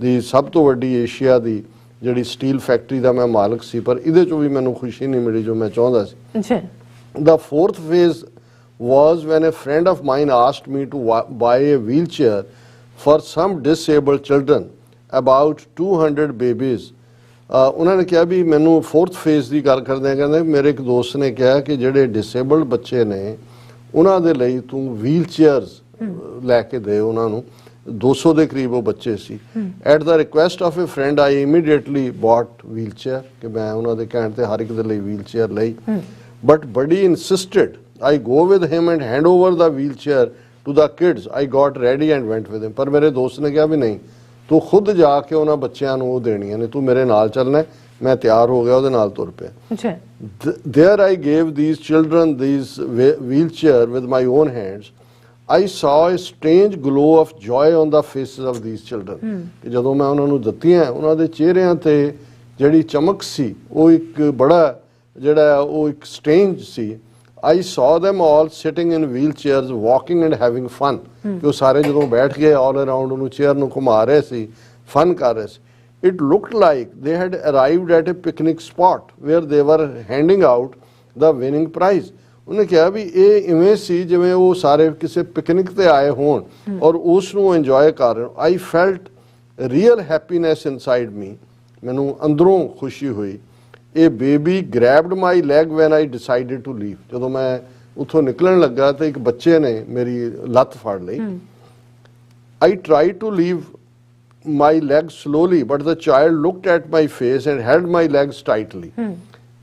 ਦੀ ਸਭ ਤੋਂ ਵੱਡੀ ਏਸ਼ੀਆ ਦੀ ਜਿਹੜੀ ਸਟੀਲ ਫੈਕਟਰੀ ਦਾ ਮੈਂ ਮਾਲਕ ਸੀ, ਪਰ ਇਹਦੇ 'ਚੋਂ ਵੀ ਮੈਨੂੰ ਖੁਸ਼ੀ ਨਹੀਂ ਮਿਲੀ ਜੋ ਮੈਂ ਚਾਹੁੰਦਾ ਸੀ। The fourth phase was when a friend of mine asked me to buy a wheelchair for some disabled children, about 200 babies. ਉਹਨਾਂ ਨੇ ਕਿਹਾ ਵੀ ਮੈਨੂੰ 4th ਫੇਜ਼ ਦੀ ਗੱਲ ਕਰਦੇ ਕਹਿੰਦੇ ਮੇਰੇ ਇੱਕ ਦੋਸਤ ਨੇ ਕਿਹਾ ਕਿ ਜਿਹੜੇ ਡਿਸੇਬਲਡ ਬੱਚੇ ਨੇ ਉਹਨਾਂ ਦੇ ਲਈ ਤੂੰ ਵੀਲ ਚੇਅਰਸ ਲੈ ਕੇ ਦੇ ਉਹਨਾਂ ਨੂੰ। 200 ਦੇ ਕਰੀਬ ਉਹ ਬੱਚੇ ਸੀ। At the request of a friend I immediately bought wheelchair, ਕਿ ਮੈਂ ਉਹਨਾਂ ਦੇ ਕਹਿਣ ਤੇ ਹਰ ਇੱਕ ਦੇ ਲਈ ਵੀਲ ਚੇਅਰ ਲਈ। But buddy insisted I go with him and hand over the wheelchair to the kids. I got ready and went with him. ਪਰ ਮੇਰੇ ਦੋਸਤ ਨੇ ਕਿਹਾ ਵੀ ਨਹੀਂ, ਤੂੰ ਖੁਦ ਜਾ ਕੇ ਉਹਨਾਂ ਬੱਚਿਆਂ ਨੂੰ ਉਹ ਦੇਣੀਆਂ ਨੇ, ਤੂੰ ਮੇਰੇ ਨਾਲ ਚੱਲਣਾ। ਮੈਂ ਤਿਆਰ ਹੋ ਗਿਆ, ਉਹਦੇ ਨਾਲ ਤੁਰ ਪਿਆ। There I gave these children these wheelchair with my own hands. I saw a strange glow of joy on the faces of these children. ਕਿ ਜਦੋਂ ਮੈਂ ਉਹਨਾਂ ਨੂੰ ਦਿੱਤੀਆਂ ਉਹਨਾਂ ਦੇ ਚਿਹਰਿਆਂ ਤੇ ਜਿਹੜੀ ਚਮਕ ਸੀ ਉਹ ਇੱਕ ਬੜਾ ਜਿਹੜਾ ਉਹ ਇੱਕ strange C. I saw them all sitting in wheelchairs, walking and having fun. ਕਿ ਉਹ ਸਾਰੇ ਜਦੋਂ ਬੈਠ ਗਏ all around ਉਹਨੂੰ ਚੇਅਰ ਨੂੰ ਘੁਮਾ ਰਹੇ ਸੀ, ਫਨ ਕਰ ਰਹੇ ਸੀ. It looked like they had arrived at a picnic spot where they were handing out the winning prize. ਉਹਨੇ ਕਿਹਾ ਵੀ ਇਹ ਇਵੇਂ ਸੀ ਜਿਵੇਂ ਉਹ ਸਾਰੇ ਕਿਸੇ ਪਿਕਨਿਕ ਤੇ ਆਏ ਹੋਣ ਔਰ ਉਸ ਨੂੰ ਇੰਜੋਏ ਕਰ ਰਹੇ. I felt real happiness inside me. ਮੈਨੂੰ ਅੰਦਰੋਂ ਖੁਸ਼ੀ ਹੋਈ. A baby grabbed my leg when I decided to leave. ਜਦੋਂ ਮੈਂ ਉੱਥੋਂ ਨਿਕਲਣ ਲੱਗਾ ਤਾਂ ਇੱਕ ਬੱਚੇ ਨੇ ਮੇਰੀ ਲੱਤ ਫੜ ਲਈ. I tried to leave my leg slowly, but the child looked at my face and held my legs tightly.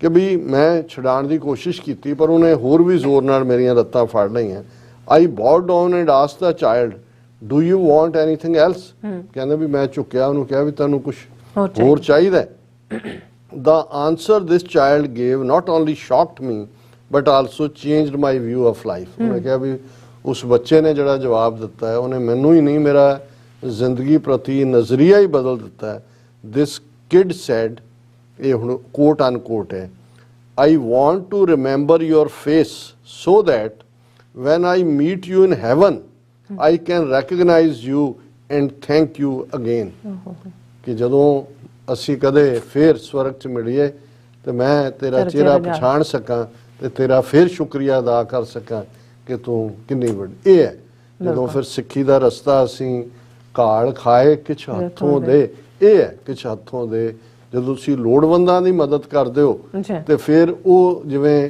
ਕਿ ਵੀ ਮੈਂ ਛਡਾਉਣ ਦੀ ਕੋਸ਼ਿਸ਼ ਕੀਤੀ ਪਰ ਉਹਨੇ ਹੋਰ ਵੀ ਜ਼ੋਰ ਨਾਲ ਮੇਰੀਆਂ ਲੱਤਾਂ ਫੜ ਲਈਆਂ. I bowed down and asked the child, do you want anything else? ਕਹਿੰਦਾ ਵੀ ਮੈਂ ਝੁਕਿਆ ਉਹਨੂੰ ਕਿਹਾ ਵੀ ਤੁਹਾਨੂੰ ਕੁਝ ਹੋਰ ਚਾਹੀਦਾ ਹੈ. The answer this child gave not only shocked me but also changed my view of life. ਉਹਨੇ ਕਿਹਾ ਵੀ ਉਸ ਬੱਚੇ ਨੇ ਜਿਹੜਾ ਜਵਾਬ ਦਿੱਤਾ ਹੈ ਉਹਨੇ ਮੈਨੂੰ ਹੀ ਨਹੀਂ ਮੇਰਾ ਜ਼ਿੰਦਗੀ ਪ੍ਰਤੀ ਨਜ਼ਰੀਆ ਹੀ ਬਦਲ ਦਿੱਤਾ ਹੈ. This kid said, ਇਹ ਹੁਣ ਕੋਟ ਅਨਕੋਟ ਹੈ, I want to remember your face so that when I meet you in heaven I can recognize you and thank you again. ਕਿ ਜਦੋਂ ਅਸੀਂ ਕਦੇ ਫੇਰ ਸਵਰਗ 'ਚ ਮਿਲੀਏ ਤੇ ਮੈਂ ਤੇਰਾ ਚਿਹਰਾ ਪਛਾਣ ਸਕਾਂ ਤੇ ਤੇਰਾ ਫੇਰ ਸ਼ੁਕਰੀਆ ਅਦਾ ਕਰ ਸਕਾਂ ਕਿ ਤੂੰ ਕਿੰਨੀ ਵੱਡੀ. ਇਹ ਹੈ ਜਦੋਂ ਫਿਰ ਸਿੱਖੀ ਦਾ ਰਸਤਾ ਅਸੀਂ ਕਾਲ ਖਾਏ ਕਿਛ ਹੱਥੋਂ ਦੇ. ਇਹ ਹੈ ਕਿਛ ਹੱਥੋਂ ਦੇ ਜਦੋਂ ਤੁਸੀਂ ਲੋੜਵੰਦਾਂ ਦੀ ਮਦਦ ਕਰਦੇ ਹੋ ਤੇ ਫਿਰ ਉਹ ਜਿਵੇਂ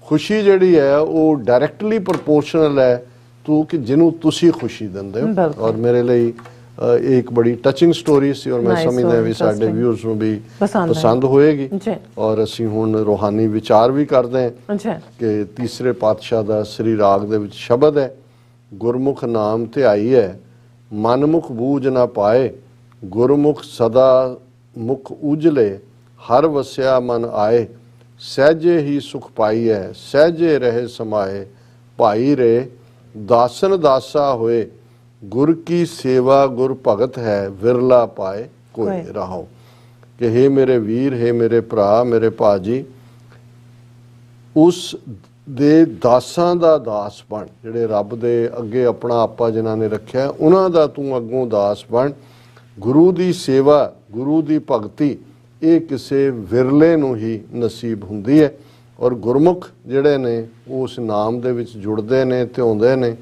ਖੁਸ਼ੀ ਜਿਹੜੀ ਹੈ ਉਹ ਡਾਇਰੈਕਟਲੀ ਪ੍ਰਪੋਰਸ਼ਨਲ ਹੈ ਤੂੰ ਕਿ ਜਿਹਨੂੰ ਤੁਸੀਂ ਖੁਸ਼ੀ ਦਿੰਦੇ ਹੋ. ਔਰ ਮੇਰੇ ਲਈ ਇਹ ਇੱਕ ਬੜੀ ਟੱਚਿੰਗ ਸਟੋਰੀ ਸੀ ਔਰ ਮੈਂ ਸਮਝਦਾ ਵੀ ਸਾਡੇ ਵਿਊਅਰਸ ਨੂੰ ਵੀ ਪਸੰਦ ਹੋਏਗੀ. ਔਰ ਅਸੀਂ ਹੁਣ ਰੂਹਾਨੀ ਵਿਚਾਰ ਵੀ ਕਰਦੇ ਹਾਂ ਕਿ ਤੀਸਰੇ ਪਾਤਸ਼ਾਹ ਦਾ ਸ੍ਰੀ ਰਾਗ ਦੇ ਵਿੱਚ ਸ਼ਬਦ ਹੈ, ਗੁਰਮੁਖ ਨਾਮ ਧਿਆਈ ਹੈ ਮਨਮੁਖ ਬੂਝ ਨਾ ਪਾਏ, ਗੁਰਮੁਖ ਸਦਾ ਮੁਖ ਉਜਲੇ, ਹਰ ਵਸਿਆ ਮਨ ਆਏ, ਸਹਿਜੇ ਹੀ ਸੁਖ ਪਾਈ ਹੈ, ਸਹਿਜੇ ਰਹੇ ਸਮਾਏ, ਭਾਈ ਰੇ ਦਾਸਨ ਦਾਸਾ ਹੋਏ, ਗੁਰ ਕੀ ਸੇਵਾ ਗੁਰ ਭਗਤ ਹੈ, ਵਿਰਲਾ ਪਾਏ ਕੋਈ ਰਾਹੋ. ਕਿ ਹੇ ਮੇਰੇ ਵੀਰ, ਹੇ ਮੇਰੇ ਭਰਾ, ਮੇਰੇ ਭਾਜੀ, ਉਸ ਦੇ ਦਾਸਾਂ ਦਾ ਦਾਸ ਬਣ, ਜਿਹੜੇ ਰੱਬ ਦੇ ਅੱਗੇ ਆਪਣਾ ਆਪਾ ਜਿਨ੍ਹਾਂ ਨੇ ਰੱਖਿਆ ਉਹਨਾਂ ਦਾ ਤੂੰ ਅੱਗੋਂ ਦਾਸ ਬਣ. ਗੁਰੂ ਦੀ ਸੇਵਾ, ਗੁਰੂ ਦੀ ਭਗਤੀ ਇਹ ਕਿਸੇ ਵਿਰਲੇ ਨੂੰ ਹੀ ਨਸੀਬ ਹੁੰਦੀ ਹੈ. ਔਰ ਗੁਰਮੁਖ ਜਿਹੜੇ ਨੇ ਉਸ ਨਾਮ ਦੇ ਵਿੱਚ ਜੁੜਦੇ ਨੇ ਤੇ ਆਉਂਦੇ ਨੇ.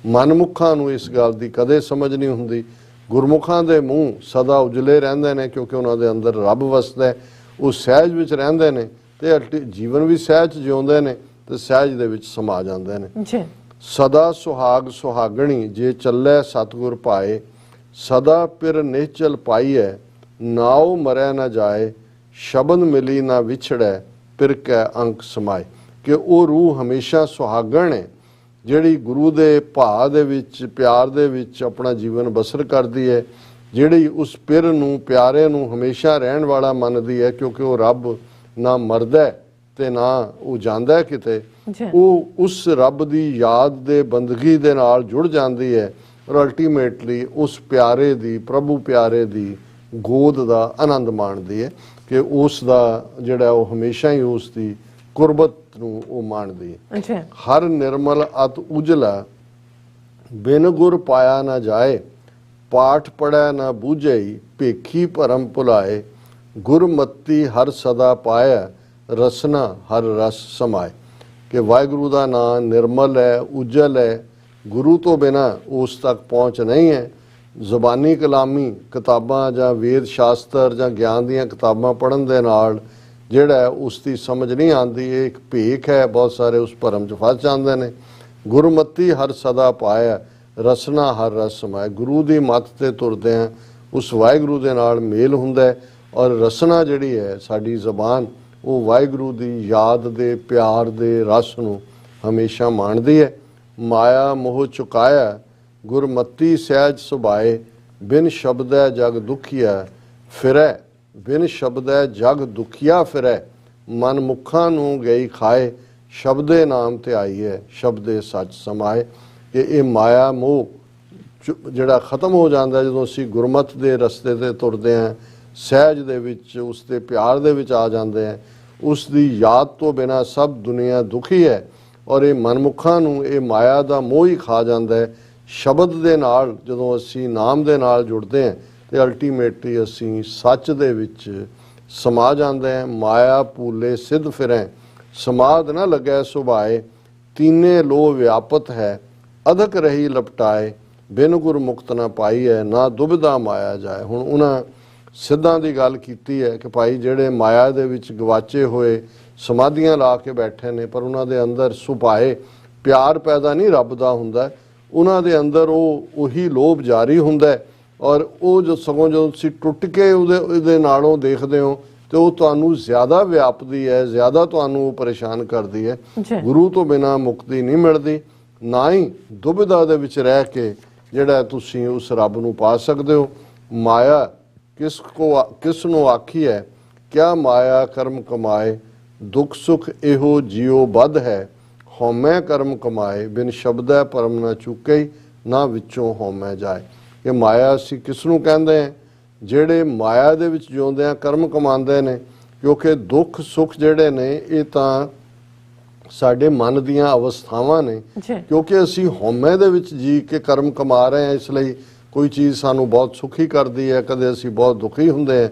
ਮਨਮੁਖਾਂ ਨੂੰ ਇਸ ਗੱਲ ਦੀ ਕਦੇ ਸਮਝ ਨਹੀਂ ਹੁੰਦੀ. ਗੁਰਮੁਖਾਂ ਦੇ ਮੂੰਹ ਸਦਾ ਉਜਲੇ ਰਹਿੰਦੇ ਨੇ ਕਿਉਂਕਿ ਉਹਨਾਂ ਦੇ ਅੰਦਰ ਰੱਬ ਵਸਦਾ ਹੈ. ਉਹ ਸਹਿਜ ਵਿੱਚ ਰਹਿੰਦੇ ਨੇ ਤੇ ਜੀਵਨ ਵੀ ਸਹਿਜ ਜਿਉਂਦੇ ਨੇ ਤੇ ਸਹਿਜ ਦੇ ਵਿੱਚ ਸਮਾ ਜਾਂਦੇ ਨੇ. ਸਦਾ ਸੁਹਾਗ ਸੁਹਾਗਣੀ ਜੇ ਚੱਲੇ ਸਤਿਗੁਰ ਪਾਏ, ਸਦਾ ਪਿਰ ਨਿਹਚਲ ਪਾਈਐ, ਨਾਉ ਮਰੈ ਨਾ ਜਾਏ, ਸ਼ਬਦ ਮਿਲੀ ਨਾ ਵਿਛੜੈ, ਪਿਰ ਕੈ ਅੰਕ ਸਮਾਏ. ਕਿ ਉਹ ਰੂਹ ਹਮੇਸ਼ਾ ਸੁਹਾਗਣ ਹੈ ਜਿਹੜੀ ਗੁਰੂ ਦੇ ਭਾ ਦੇ ਵਿੱਚ ਪਿਆਰ ਦੇ ਵਿੱਚ ਆਪਣਾ ਜੀਵਨ ਬਸਰ ਕਰਦੀ ਹੈ, ਜਿਹੜੀ ਉਸ ਪਿਰ ਨੂੰ ਪਿਆਰੇ ਨੂੰ ਹਮੇਸ਼ਾ ਰਹਿਣ ਵਾਲਾ ਮੰਨਦੀ ਹੈ ਕਿਉਂਕਿ ਉਹ ਰੱਬ ਨਾ ਮਰਦਾ ਤੇ ਨਾ ਉਹ ਜਾਂਦਾ ਕਿਤੇ. ਉਹ ਉਸ ਰੱਬ ਦੀ ਯਾਦ ਦੇ ਬੰਦਗੀ ਦੇ ਨਾਲ ਜੁੜ ਜਾਂਦੀ ਹੈ ਔਰ ਅਲਟੀਮੇਟਲੀ ਉਸ ਪਿਆਰੇ ਦੀ, ਪ੍ਰਭੂ ਪਿਆਰੇ ਦੀ ਗੋਦ ਦਾ ਆਨੰਦ ਮਾਣਦੀ ਹੈ ਕਿ ਉਸ ਦਾ ਜਿਹੜਾ ਉਹ ਹਮੇਸ਼ਾ ਹੀ ਉਸ ਦੀ ਕੁਰਬਤ ਨੂੰ ਉਹ ਮਾਣਦੀ ਹੈ. ਹਰ ਨਿਰਮਲ ਅਤ ਉਜਲਾ, ਬਿਨ ਗੁਰ ਪਾਇਆ ਨਾ ਜਾਏ, ਪਾਠ ਪੜੈ ਨਾ ਬੂਝਈ, ਭੇਖੀ ਭਰਮ ਭੁਲਾਏ, ਗੁਰਮਤੀ ਹਰ ਸਦਾ ਪਾਇਆ, ਰਸਨਾ ਹਰ ਰਸ ਸਮਾਏ. ਕਿ ਵਾਹਿਗੁਰੂ ਦਾ ਨਾਮ ਨਿਰਮਲ ਹੈ, ਉਜਲ ਹੈ, ਗੁਰੂ ਤੋਂ ਬਿਨਾਂ ਉਸ ਤੱਕ ਪਹੁੰਚ ਨਹੀਂ ਹੈ. ਜ਼ੁਬਾਨੀ ਕਲਾਮੀ ਕਿਤਾਬਾਂ ਜਾਂ ਵੇਦ ਸ਼ਾਸਤਰ ਜਾਂ ਗਿਆਨ ਦੀਆਂ ਕਿਤਾਬਾਂ ਪੜ੍ਹਨ ਦੇ ਨਾਲ ਜਿਹੜਾ ਉਸ ਦੀ ਸਮਝ ਨਹੀਂ ਆਉਂਦੀ. ਇਹ ਇੱਕ ਭੇਖ ਹੈ, ਬਹੁਤ ਸਾਰੇ ਉਸ ਭਰਮ 'ਚ ਫਸ ਜਾਂਦੇ ਨੇ. ਗੁਰਮਤੀ ਹਰ ਸਦਾ ਪਾਇਆ, ਰਸਨਾ ਹਰ ਰਸ ਸਮਾਏ. ਗੁਰੂ ਦੀ ਮੱਤ ਤੇ ਤੁਰਦੇ ਆ ਉਸ ਵਾਹਿਗੁਰੂ ਦੇ ਨਾਲ ਮੇਲ ਹੁੰਦਾ ਹੈ ਔਰ ਰਸਨਾ ਜਿਹੜੀ ਹੈ ਸਾਡੀ ਜ਼ਬਾਨ ਉਹ ਵਾਹਿਗੁਰੂ ਦੀ ਯਾਦ ਦੇ ਪਿਆਰ ਦੇ ਰਸ ਨੂੰ ਹਮੇਸ਼ਾ ਮਾਣਦੀ ਹੈ. ਮਾਇਆ ਮੋਹ ਚੁਕਾਇਆ, ਗੁਰਮਤੀ ਸਹਿਜ ਸੁਭਾਏ, ਬਿਨ ਸ਼ਬਦੈ ਜਗ ਦੁਖੀਆ ਫਿਰੈ, ਬਿਨ ਸ਼ਬਦੈ ਜਗ ਦੁਖੀਆ ਫਿਰੈ, ਮਨ ਮੁਖਾਂ ਨੂੰ ਗਈ ਖਾਏ, ਸ਼ਬਦੇ ਨਾਮ ਤੇ ਆਈਏ, ਸ਼ਬਦੇ ਸੱਚ ਸਮਾਏ. ਕਿ ਇਹ ਮਾਇਆ ਮੋਹ ਜਿਹੜਾ ਖਤਮ ਹੋ ਜਾਂਦਾ ਜਦੋਂ ਅਸੀਂ ਗੁਰਮਤ ਦੇ ਰਸਤੇ ਤੇ ਤੁਰਦੇ ਹਾਂ, ਸਹਿਜ ਦੇ ਵਿੱਚ ਉਸ ਦੇ ਪਿਆਰ ਦੇ ਵਿੱਚ ਆ ਜਾਂਦੇ ਹਾਂ. ਉਸ ਦੀ ਯਾਦ ਤੋਂ ਬਿਨਾਂ ਸਭ ਦੁਨੀਆ ਦੁਖੀ ਹੈ ਔਰ ਇਹ ਮਨਮੁਖਾਂ ਨੂੰ ਇਹ ਮਾਇਆ ਦਾ ਮੋਹ ਹੀ ਖਾ ਜਾਂਦਾ ਹੈ। ਸ਼ਬਦ ਦੇ ਨਾਲ ਜਦੋਂ ਅਸੀਂ ਨਾਮ ਦੇ ਨਾਲ ਜੁੜਦੇ ਹਾਂ ਤੇ ਅਲਟੀਮੇਟਲੀ ਅਸੀਂ ਸੱਚ ਦੇ ਵਿੱਚ ਸਮਾ ਜਾਂਦੇ ਹਾਂ। ਮਾਇਆ ਭੂਲੇ ਸਿੱਧ ਫਿਰੈ, ਸਮਾਧ ਨਾ ਲੱਗੈ ਸੁਭਾਏ, ਤੀਨੇ ਲੋ ਵਿਆਪਤ ਹੈ, ਅਧਕ ਰਹੀ ਲਪਟਾਏ, ਬਿਨ ਗੁਰ ਮੁਕਤ ਨਾ ਪਾਈ ਹੈ, ਨਾ ਦੁਬਿਧਾ ਮਾਇਆ ਜਾਏ। ਹੁਣ ਉਹਨਾਂ ਸਿੱਧਾਂ ਦੀ ਗੱਲ ਕੀਤੀ ਹੈ ਕਿ ਭਾਈ ਜਿਹੜੇ ਮਾਇਆ ਦੇ ਵਿੱਚ ਗਵਾਚੇ ਹੋਏ ਸਮਾਧੀਆਂ ਲਾ ਕੇ ਬੈਠੇ ਨੇ, ਪਰ ਉਹਨਾਂ ਦੇ ਅੰਦਰ ਸੁਭਾਏ ਪਿਆਰ ਪੈਦਾ ਨਹੀਂ ਰੱਬ ਦਾ ਹੁੰਦਾ, ਉਹਨਾਂ ਦੇ ਅੰਦਰ ਉਹੀ ਲੋਭ ਜਾਰੀ ਹੁੰਦਾ। ਔਰ ਉਹ ਜੋ ਸਗੋਂ ਜਦੋਂ ਤੁਸੀਂ ਟੁੱਟ ਕੇ ਉਹਦੇ ਨਾਲੋਂ ਦੇਖਦੇ ਹੋ ਤੇ ਉਹ ਤੁਹਾਨੂੰ ਜ਼ਿਆਦਾ ਵਿਆਪਦੀ ਹੈ, ਜ਼ਿਆਦਾ ਤੁਹਾਨੂੰ ਪਰੇਸ਼ਾਨ ਕਰਦੀ ਹੈ। ਗੁਰੂ ਤੋਂ ਬਿਨਾਂ ਮੁਕਤੀ ਨਹੀਂ ਮਿਲਦੀ, ਨਾ ਹੀ ਦੁਬਿਧਾ ਦੇ ਵਿੱਚ ਰਹਿ ਕੇ ਜਿਹੜਾ ਤੁਸੀਂ ਉਸ ਰੱਬ ਨੂੰ ਪਾ ਸਕਦੇ ਹੋ। ਮਾਇਆ ਕਿਸ ਨੂੰ ਆਖੀ ਹੈ, ਕਿਆ ਮਾਇਆ ਕਰਮ ਕਮਾਏ, ਦੁੱਖ ਸੁਖ ਇਹੋ ਜਿਉ ਬੱਧ ਹੈ, ਹਉਮੈ ਕਰਮ ਕਮਾਏ, ਬਿਨ ਸ਼ਬਦੈ ਪਰਮ ਨਾ ਚੁੱਕੇ, ਨਾ ਵਿੱਚੋਂ ਹਉਮੈ ਜਾਏ। ਇਹ ਮਾਇਆ ਅਸੀਂ ਕਿਸ ਨੂੰ ਕਹਿੰਦੇ ਹਾਂ? ਜਿਹੜੇ ਮਾਇਆ ਦੇ ਵਿੱਚ ਜਿਉਂਦੇ ਆ, ਕਰਮ ਕਮਾਉਂਦੇ ਨੇ, ਕਿਉਂਕਿ ਦੁੱਖ ਸੁੱਖ ਜਿਹੜੇ ਨੇ ਇਹ ਤਾਂ ਸਾਡੇ ਮਨ ਦੀਆਂ ਅਵਸਥਾਵਾਂ ਨੇ। ਕਿਉਂਕਿ ਅਸੀਂ ਹਉਮੈ ਦੇ ਵਿੱਚ ਜੀ ਕੇ ਕਰਮ ਕਮਾ ਰਹੇ ਹਾਂ, ਇਸ ਲਈ ਕੋਈ ਚੀਜ਼ ਸਾਨੂੰ ਬਹੁਤ ਸੁਖੀ ਕਰਦੀ ਹੈ, ਕਦੇ ਅਸੀਂ ਬਹੁਤ ਦੁਖੀ ਹੁੰਦੇ ਹਾਂ।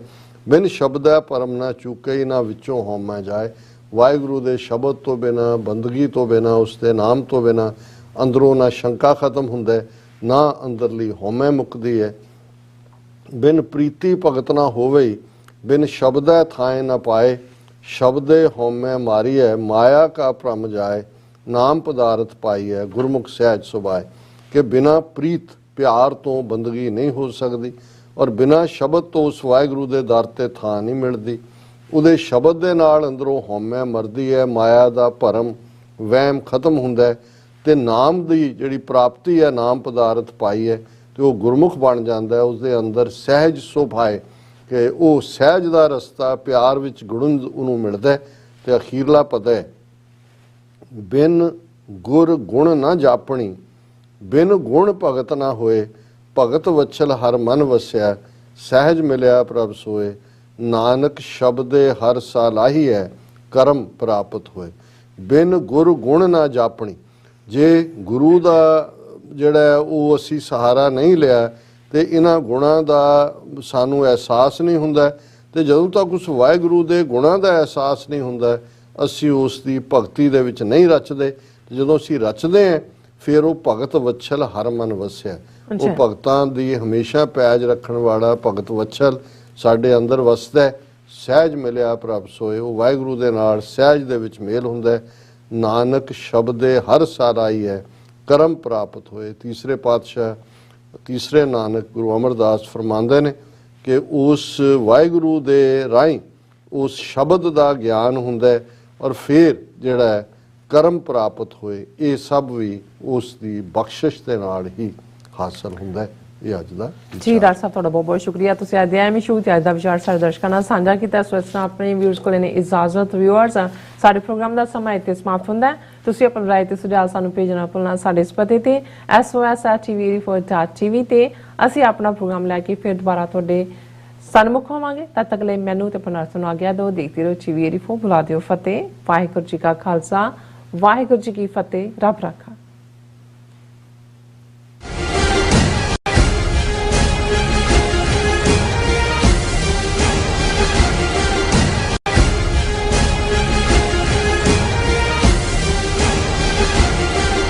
ਬਿਨ ਸ਼ਬਦੈ ਪਰਮ ਨਾ ਚੁੱਕੇ, ਨਾ ਵਿੱਚੋਂ ਹਉਮੈ ਜਾਏ। ਵਾਹਿਗੁਰੂ ਦੇ ਸ਼ਬਦ ਤੋਂ ਬਿਨਾਂ, ਬੰਦਗੀ ਤੋਂ ਬਿਨਾਂ, ਉਸ ਦੇ ਨਾਮ ਤੋਂ ਬਿਨਾਂ ਅੰਦਰੋਂ ਨਾ ਸ਼ੰਕਾ ਖਤਮ ਹੁੰਦਾ, ਨਾ ਅੰਦਰਲੀ ਹਉਮੈ ਮੁੱਕਦੀ ਹੈ। ਬਿਨ ਪ੍ਰੀਤੀ ਭਗਤ ਨਾ ਹੋਵੇ, ਬਿਨ ਸ਼ਬਦੈ ਥਾਏ ਨਾ ਪਾਏ, ਸ਼ਬਦੇ ਹਉਮੈ ਮਾਰੀ ਹੈ, ਮਾਇਆ ਕਾ ਭ੍ਰਮ ਜਾਏ, ਨਾਮ ਪਦਾਰਥ ਪਾਈ ਹੈ, ਗੁਰਮੁਖ ਸਹਿਜ ਸੁਭਾਏ। ਕਿ ਬਿਨਾ ਪ੍ਰੀਤ ਪਿਆਰ ਤੋਂ ਬੰਦਗੀ ਨਹੀਂ ਹੋ ਸਕਦੀ, ਔਰ ਬਿਨਾ ਸ਼ਬਦ ਤੋਂ ਉਸ ਵਾਹਿਗੁਰੂ ਦੇ ਦਰ ਤੇ ਥਾਂ ਨਹੀਂ ਮਿਲਦੀ। ਉਹਦੇ ਸ਼ਬਦ ਦੇ ਨਾਲ ਅੰਦਰੋਂ ਹਉਮੈ ਮਰਦੀ ਹੈ, ਮਾਇਆ ਦਾ ਭਰਮ ਵਹਿਮ ਖਤਮ ਹੁੰਦਾ ਹੈ, ਤੇ ਨਾਮ ਦੀ ਜਿਹੜੀ ਪ੍ਰਾਪਤੀ ਹੈ, ਨਾਮ ਪਦਾਰਥ ਪਾਈ ਹੈ, ਤੇ ਉਹ ਗੁਰਮੁਖ ਬਣ ਜਾਂਦਾ ਹੈ। ਉਸਦੇ ਅੰਦਰ ਸਹਿਜ ਸੁਭਾਏ, ਕਿ ਉਹ ਸਹਿਜ ਦਾ ਰਸਤਾ ਪਿਆਰ ਵਿੱਚ ਗੁਣ ਉਹਨੂੰ ਮਿਲਦਾ। ਤੇ ਅਖੀਰਲਾ ਪਦ ਹੈ, ਬਿਨ ਗੁਰ ਗੁਣ ਨਾ ਜਾਪਣੀ, ਬਿਨ ਗੁਣ ਭਗਤ ਨਾ ਹੋਏ, ਭਗਤ ਵਛਲ ਹਰ ਮਨ ਵਸਿਆ, ਸਹਿਜ ਮਿਲਿਆ ਪ੍ਰਭ ਸੋਏ, ਨਾਨਕ ਸ਼ਬਦੇ ਹਰ ਸਾਲਾਹੀ ਹੈ, ਕਰਮ ਪ੍ਰਾਪਤ ਹੋਏ। ਬਿਨ ਗੁਰ ਗੁਣ ਨਾ ਜਾਪਣੀ, ਜੇ ਗੁਰੂ ਦਾ ਜਿਹੜਾ ਉਹ ਅਸੀਂ ਸਹਾਰਾ ਨਹੀਂ ਲਿਆ ਤੇ ਇਹਨਾਂ ਗੁਣਾਂ ਦਾ ਸਾਨੂੰ ਅਹਿਸਾਸ ਨਹੀਂ ਹੁੰਦਾ, ਤੇ ਜਦੋਂ ਤੱਕ ਉਸ ਵਾਹਿਗੁਰੂ ਦੇ ਗੁਣਾਂ ਦਾ ਅਹਿਸਾਸ ਨਹੀਂ ਹੁੰਦਾ ਅਸੀਂ ਉਸ ਦੀ ਭਗਤੀ ਦੇ ਵਿੱਚ ਨਹੀਂ ਰਚਦੇ। ਜਦੋਂ ਅਸੀਂ ਰਚਦੇ ਹਾਂ ਫਿਰ ਉਹ ਭਗਤ ਵਛਲ ਹਰ ਮਨ ਵਸਿਆ, ਉਹ ਭਗਤਾਂ ਦੀ ਹਮੇਸ਼ਾ ਪੈਜ ਰੱਖਣ ਵਾਲਾ ਭਗਤ ਵਛਲ ਸਾਡੇ ਅੰਦਰ ਵਸਦਾ। ਸਹਿਜ ਮਿਲਿਆ ਪ੍ਰਭ ਸੋਏ, ਉਹ ਵਾਹਿਗੁਰੂ ਦੇ ਨਾਲ ਸਹਿਜ ਦੇ ਵਿੱਚ ਮੇਲ ਹੁੰਦਾ। ਨਾਨਕ ਸ਼ਬਦੇ ਹਰ ਸਾਰਾਈ ਹੈ, ਕਰਮ ਪ੍ਰਾਪਤ ਹੋਏ। ਤੀਸਰੇ ਪਾਤਸ਼ਾਹ ਤੀਸਰੇ ਨਾਨਕ ਗੁਰੂ ਅਮਰਦਾਸ ਫਰਮਾਉਂਦੇ ਨੇ ਕਿ ਉਸ ਵਾਹਿਗੁਰੂ ਦੇ ਰਾਹੀਂ ਉਸ ਸ਼ਬਦ ਦਾ ਗਿਆਨ ਹੁੰਦਾ, ਔਰ ਫਿਰ ਜਿਹੜਾ ਕਰਮ ਪ੍ਰਾਪਤ ਹੋਏ, ਇਹ ਸਭ ਵੀ ਉਸ ਦੀ ਬਖਸ਼ਿਸ਼ ਦੇ ਨਾਲ ਹੀ ਹਾਸਲ ਹੁੰਦਾ। ਇਹ ਅੱਜ ਦਾ ਜੀ ਡਾਕਟਰ ਸਾਹਿਬ, ਤੁਹਾਡਾ ਬਹੁਤ ਬਹੁਤ ਸ਼ੁਕਰੀਆ। ਤੁਸੀਂ ਅੱਜ ਦੇ ਐਵੇਂ ਸ਼ੁਰੂ ਤੇ ਅੱਜ ਦਾ ਵਿਚਾਰ ਸਾਡੇ ਦਰਸ਼ਕਾਂ ਨਾਲ ਸਾਂਝਾ ਕੀਤਾ। ਸੋ ਇਸ ਤਰ੍ਹਾਂ ਆਪਣੇ ਵਿਊਅਰਸ ਕੋਲ ਨੇ ਇਜਾਜ਼ਤ। ਵਿਊਅਰਸ, ਸਾਡੇ ਪ੍ਰੋਗਰਾਮ ਦਾ ਸਮਾਂ ਇੱਥੇ ਸਮਾਪਤ ਹੁੰਦਾ ਹੈ। ਤੁਸੀਂ ਆਪਣੀ ਰਾਏ ਤੇ ਸੁਝਾਅ ਸਾਨੂੰ ਭੇਜਣਾ ਭੁੱਲਣਾ ਸਾਡੇ ਇਸ ਪਤੇ ਤੇ sos@tv84.tv ਤੇ ਅਸੀਂ ਆਪਣਾ ਪ੍ਰੋਗਰਾਮ ਲੈ ਕੇ ਫਿਰ ਦੁਬਾਰਾ ਤੁਹਾਡੇ ਸਨਮੁਖ ਹੋਵਾਂਗੇ। ਤਦ ਤੱਕ ਲਈ ਮੈਨੂੰ ਤੇ ਪਨਰਸ ਨੂੰ ਆਗਿਆ ਦਿਓ। ਦੇਖਦੇ ਰਹੋ TV84। ਬੁਲਾ ਦਿਓ ਫਤਿਹ। ਵਾਹਿਗੁਰੂ ਜੀ ਕਾ ਖਾਲਸਾ, ਵਾਹਿਗੁਰੂ ਜੀ ਕੀ ਫਤਿਹ। ਰੱਬ ਰਾਖਾ।